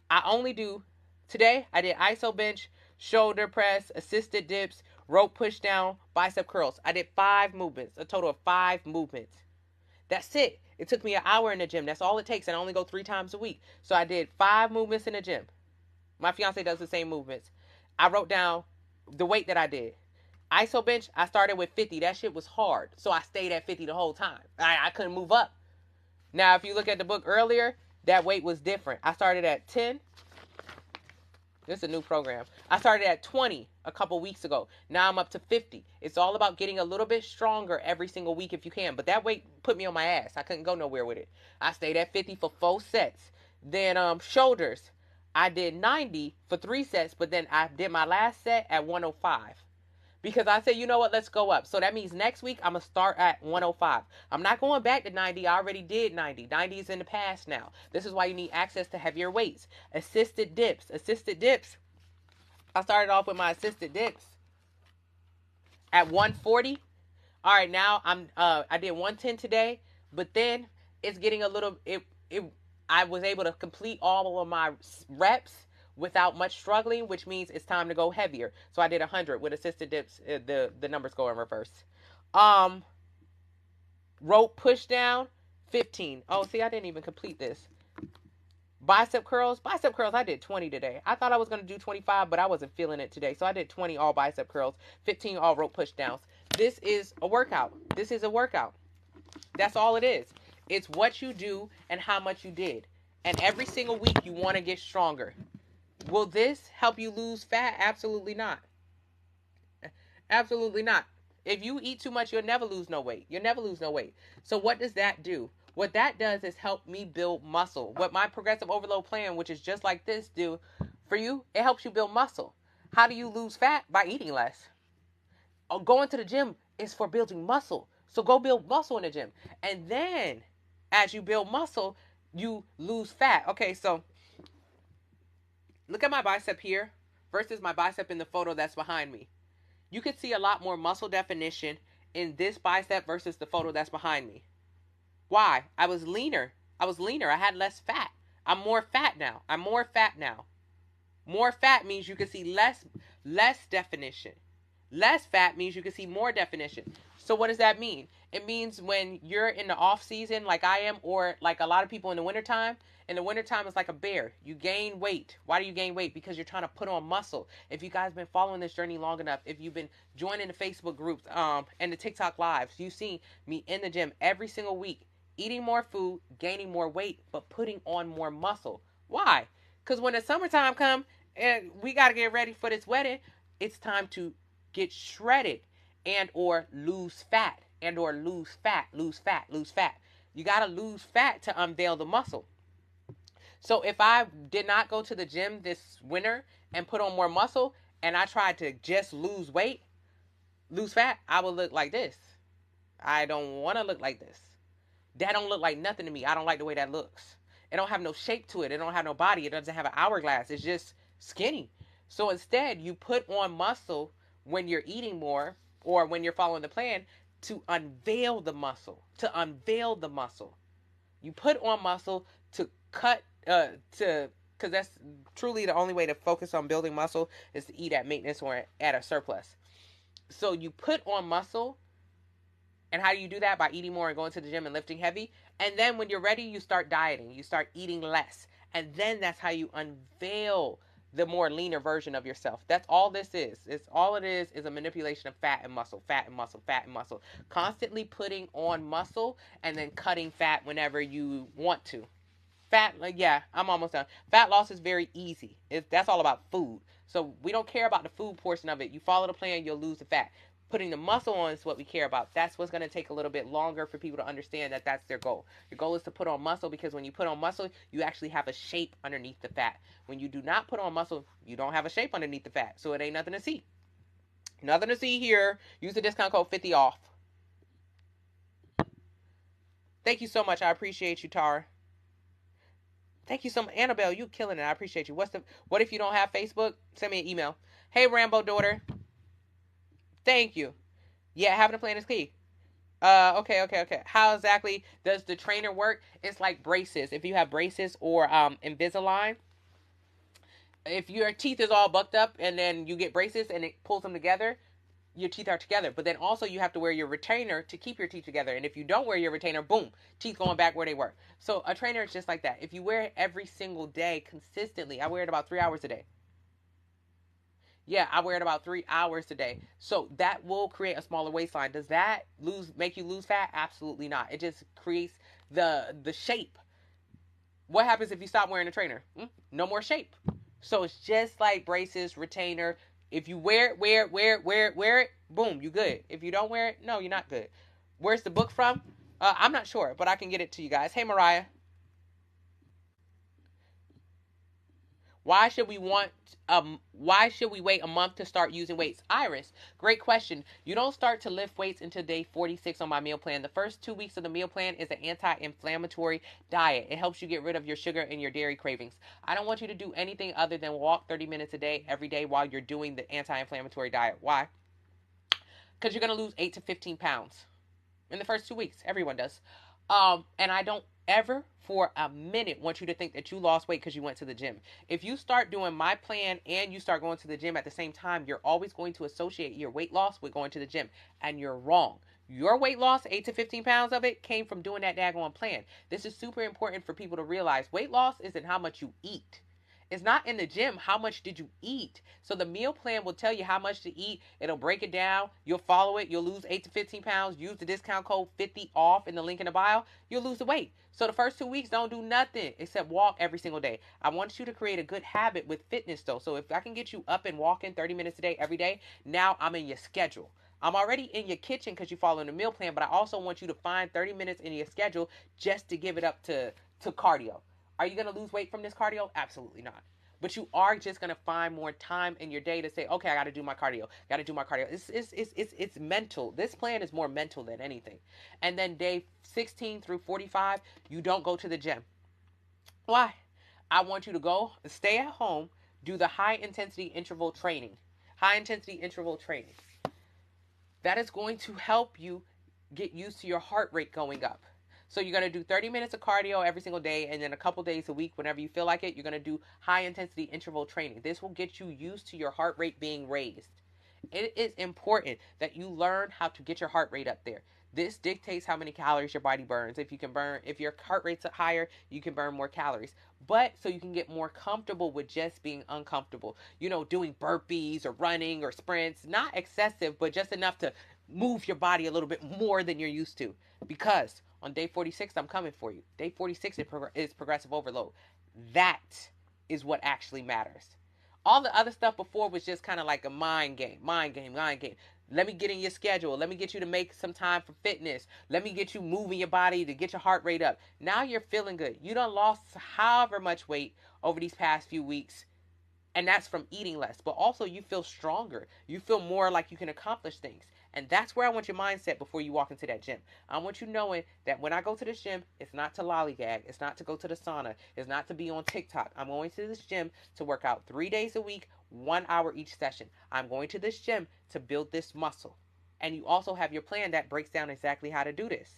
I only do, today I did iso bench, shoulder press, assisted dips, rope push down, bicep curls. I did 5 movements, a total of 5 movements. That's it. It took me an hour in the gym. That's all it takes. And I only go 3 times a week. So I did 5 movements in the gym. My fiance does the same movements. I wrote down the weight that I did. ISO bench, I started with 50. That shit was hard. So I stayed at 50 the whole time. I couldn't move up. Now, if you look at the book earlier, that weight was different. I started at 10. This is a new program. I started at 20 a couple weeks ago. Now I'm up to 50. It's all about getting a little bit stronger every single week if you can. But that weight put me on my ass. I couldn't go nowhere with it. I stayed at 50 for 4 sets. Then shoulders. I did 90 for 3 sets, but then I did my last set at 105. Because I said, you know what, let's go up. So that means next week I'm going to start at 105. I'm not going back to 90. I already did 90. 90 is in the past now. This is why you need access to heavier weights. Assisted dips. Assisted dips. I started off with my assisted dips at 140. All right, now I did 110 today, but then it's getting a little, I was able to complete all of my reps without much struggling, which means it's time to go heavier. So I did 100 with assisted dips. The numbers go in reverse. Rope push down, 15. Oh, see, I didn't even complete this. Bicep curls, I did 20 today. I thought I was going to do 25, but I wasn't feeling it today. So I did 20 all bicep curls, 15 all rope push downs. This is a workout. This is a workout. That's all it is. It's what you do and how much you did. And every single week you want to get stronger. Will this help you lose fat? Absolutely not. Absolutely not. If you eat too much, you'll never lose no weight. You'll never lose no weight. So what does that do? What that does is help me build muscle. What my progressive overload plan, which is just like this, do for you, it helps you build muscle. How do you lose fat? By eating less. Going to the gym is for building muscle. So go build muscle in the gym. And then as you build muscle, you lose fat. Okay, so look at my bicep here versus my bicep in the photo that's behind me. You can see a lot more muscle definition in this bicep versus the photo that's behind me. Why? I was leaner. I had less fat. I'm more fat now. More fat means you can see less definition. Less fat means you can see more definition. So what does that mean? It means when you're in the off season like I am, or like a lot of people in the wintertime, it's like a bear. You gain weight. Why do you gain weight? Because you're trying to put on muscle. If you guys been following this journey long enough, if you've been joining the Facebook groups and the TikTok lives, you've seen me in the gym every single week, eating more food, gaining more weight, but putting on more muscle. Why? Because when the summertime comes and we got to get ready for this wedding, it's time to get shredded and or lose fat. You got to lose fat to unveil the muscle. So if I did not go to the gym this winter and put on more muscle and I tried to just lose weight, lose fat, I would look like this. I don't want to look like this. That don't look like nothing to me. I don't like the way that looks. It don't have no shape to it. It don't have no body. It doesn't have an hourglass. It's just skinny. So instead, you put on muscle when you're eating more or when you're following the plan to unveil the muscle. To unveil the muscle. You put on muscle to cut to because that's truly the only way to focus on building muscle is to eat at maintenance or at a surplus. So you put on muscle, and how do you do that? By eating more and going to the gym and lifting heavy. And then when you're ready, you start dieting. You start eating less. And then that's how you unveil the more leaner version of yourself. That's all this is. It's all it is a manipulation of fat and muscle, fat and muscle, fat and muscle. Constantly putting on muscle and then cutting fat whenever you want to. Fat, like, yeah, I'm almost done. Fat loss is very easy. That's all about food. So we don't care about the food portion of it. You follow the plan, you'll lose the fat. Putting the muscle on is what we care about. That's what's going to take a little bit longer for people to understand that that's their goal. Your goal is to put on muscle because when you put on muscle, you actually have a shape underneath the fat. When you do not put on muscle, you don't have a shape underneath the fat. So it ain't nothing to see. Nothing to see here. Use the discount code 50 off. Thank you so much. I appreciate you, Tara. Thank you so much. Annabelle, you killing it. I appreciate you. What if you don't have Facebook? Send me an email. Hey, Rambo daughter. Thank you. Yeah, having a plan is key. Okay. How exactly does the trainer work? It's like braces. If you have braces or Invisalign, if your teeth is all bucked up and then you get braces and it pulls them together, your teeth are together. But then also you have to wear your retainer to keep your teeth together. And if you don't wear your retainer, boom, teeth going back where they were. So a trainer is just like that. If you wear it every single day consistently, I wear it about 3 hours a day. Yeah, I wear it about 3 hours a day. So that will create a smaller waistline. Does that make you lose fat? Absolutely not. It just creates the shape. What happens if you stop wearing a trainer? No more shape. So it's just like braces, retainer. If you wear it, boom, you good. If you don't wear it, no, you're not good. Where's the book from? I'm not sure, but I can get it to you guys. Hey, Mariah. Why should we wait a month to start using weights? Iris, great question. You don't start to lift weights until day 46 on my meal plan. The first 2 weeks of the meal plan is an anti-inflammatory diet. It helps you get rid of your sugar and your dairy cravings. I don't want you to do anything other than walk 30 minutes a day every day while you're doing the anti-inflammatory diet. Why? Because you're going to lose 8 to 15 pounds in the first 2 weeks. Everyone does. And I don't ever for a minute want you to think that you lost weight because you went to the gym. If you start doing my plan and you start going to the gym at the same time, you're always going to associate your weight loss with going to the gym. And you're wrong. Your weight loss, 8 to 15 pounds of it, came from doing that daggone plan. This is super important for people to realize. Weight loss isn't how much you eat. It's not in the gym. How much did you eat? So the meal plan will tell you how much to eat. It'll break it down. You'll follow it. You'll lose 8 to 15 pounds. Use the discount code 50 off in the link in the bio. You'll lose the weight. So the first 2 weeks, don't do nothing except walk every single day. I want you to create a good habit with fitness though. So if I can get you up and walking 30 minutes a day every day, now I'm in your schedule. I'm already in your kitchen because you're following the meal plan, but I also want you to find 30 minutes in your schedule just to give it up to cardio. Are you going to lose weight from this cardio? Absolutely not. But you are just going to find more time in your day to say, okay, I got to do my cardio. Got to do my cardio. It's mental. This plan is more mental than anything. And then day 16 through 45, you don't go to the gym. Why? I want you to go, stay at home, do the high intensity interval training. High intensity interval training. That is going to help you get used to your heart rate going up. So you're going to do 30 minutes of cardio every single day, and then a couple days a week, whenever you feel like it, you're going to do high intensity interval training. This will get you used to your heart rate being raised. It is important that you learn how to get your heart rate up there. This dictates how many calories your body burns. If your heart rate's higher, you can burn more calories. But so you can get more comfortable with just being uncomfortable. Doing burpees or running or sprints, not excessive, but just enough to move your body a little bit more than you're used to. Because on day 46, I'm coming for you. Day 46 is progressive overload. That is what actually matters. All the other stuff before was just kind of like a mind game. Let me get in your schedule. Let me get you to make some time for fitness. Let me get you moving your body to get your heart rate up. Now you're feeling good. You done lost however much weight over these past few weeks, and that's from eating less. But also, you feel stronger. You feel more like you can accomplish things. And that's where I want your mindset before you walk into that gym. I want you knowing that when I go to this gym, it's not to lollygag. It's not to go to the sauna. It's not to be on TikTok. I'm going to this gym to work out 3 days a week, 1 hour each session. I'm going to this gym to build this muscle. And you also have your plan that breaks down exactly how to do this.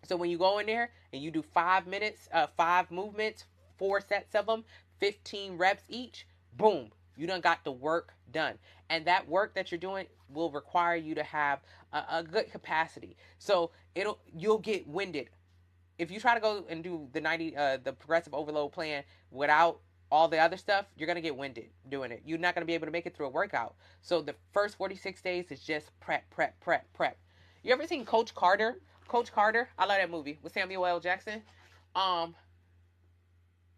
So when you go in there and you do 5 minutes, 5 movements, 4 sets of them, 15 reps each, boom, you done got the work done. And that work that you're doing will require you to have a good capacity. So you'll get winded. If you try to go and do the progressive overload plan without all the other stuff, you're going to get winded doing it. You're not going to be able to make it through a workout. So the first 46 days is just prep, prep, prep, prep. You ever seen Coach Carter? Coach Carter, I love that movie with Samuel L. Jackson.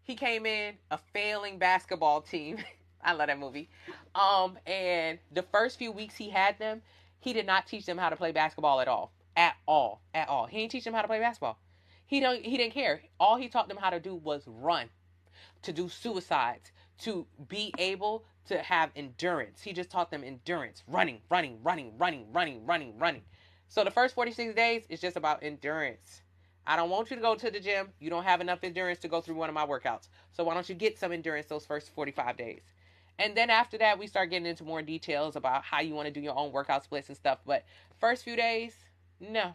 He came in a failing basketball team. I love that movie. And the first few weeks he had them, he did not teach them how to play basketball at all. At all. At all. He didn't teach them how to play basketball. He didn't care. All he taught them how to do was run, to do suicides, to be able to have endurance. He just taught them endurance. Running, running, running, running, running, running, running. So the first 46 days is just about endurance. I don't want you to go to the gym. You don't have enough endurance to go through one of my workouts. So why don't you get some endurance those first 45 days? And then after that, we start getting into more details about how you want to do your own workout splits and stuff. But first few days, no.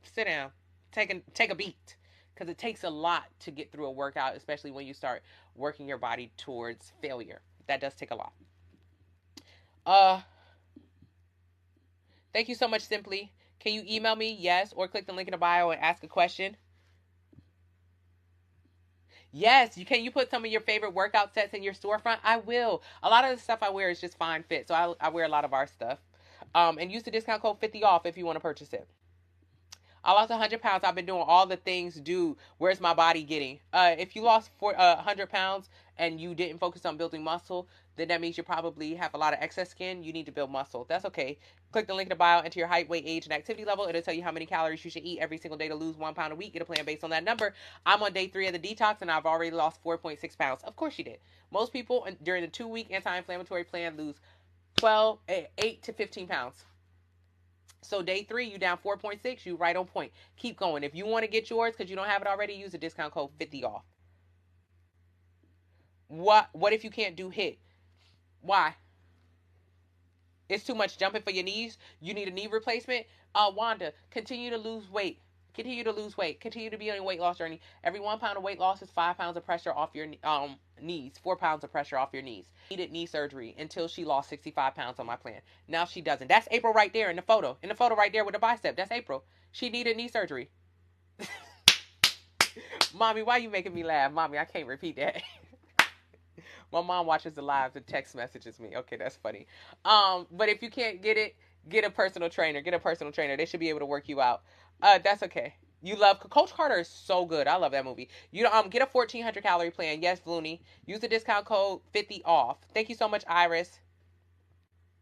Sit down. Take a beat. Because it takes a lot to get through a workout, especially when you start working your body towards failure. That does take a lot. Thank you so much, Simply. Can you email me? Yes. Or click the link in the bio and ask a question. Yes, you put some of your favorite workout sets in your storefront? I will. A lot of the stuff I wear is just fine fit, so I wear a lot of our stuff. And use the discount code 50 off if you want to purchase it. I lost 100 pounds. I've been doing all the things due. Where's my body getting? If you lost 100 pounds and you didn't focus on building muscle, then that means you probably have a lot of excess skin. You need to build muscle. That's okay. Click the link in the bio, enter your height, weight, age, and activity level. It'll tell you how many calories you should eat every single day to lose 1 pound a week. Get a plan based on that number. I'm on day 3 of the detox, and I've already lost 4.6 pounds. Of course you did. Most people during the 2-week anti-inflammatory plan lose 8 to 15 pounds. So day 3, you down 4.6, you right on point. Keep going. If you want to get yours because you don't have it already, use the discount code 50 off. What if you can't do HIIT? Why? It's too much jumping for your knees. You need a knee replacement. Wanda, continue to lose weight. Continue to lose weight. Continue to be on a weight loss journey. Every 1 pound of weight loss is 5 pounds of pressure off your knees. 4 pounds of pressure off your knees. Needed knee surgery until she lost 65 pounds on my plan. Now she doesn't. That's April right there in the photo. In the photo right there with the bicep. That's April. She needed knee surgery. Mommy, why are you making me laugh? Mommy, I can't repeat that. My mom watches the lives and text messages me. Okay, that's funny. But if you can't get it, get a personal trainer. Get a personal trainer. They should be able to work you out. That's okay. You love Coach Carter is so good. I love that movie. You get a 1,400 calorie plan. Yes, Looney. Use the discount code 50 off. Thank you so much, Iris.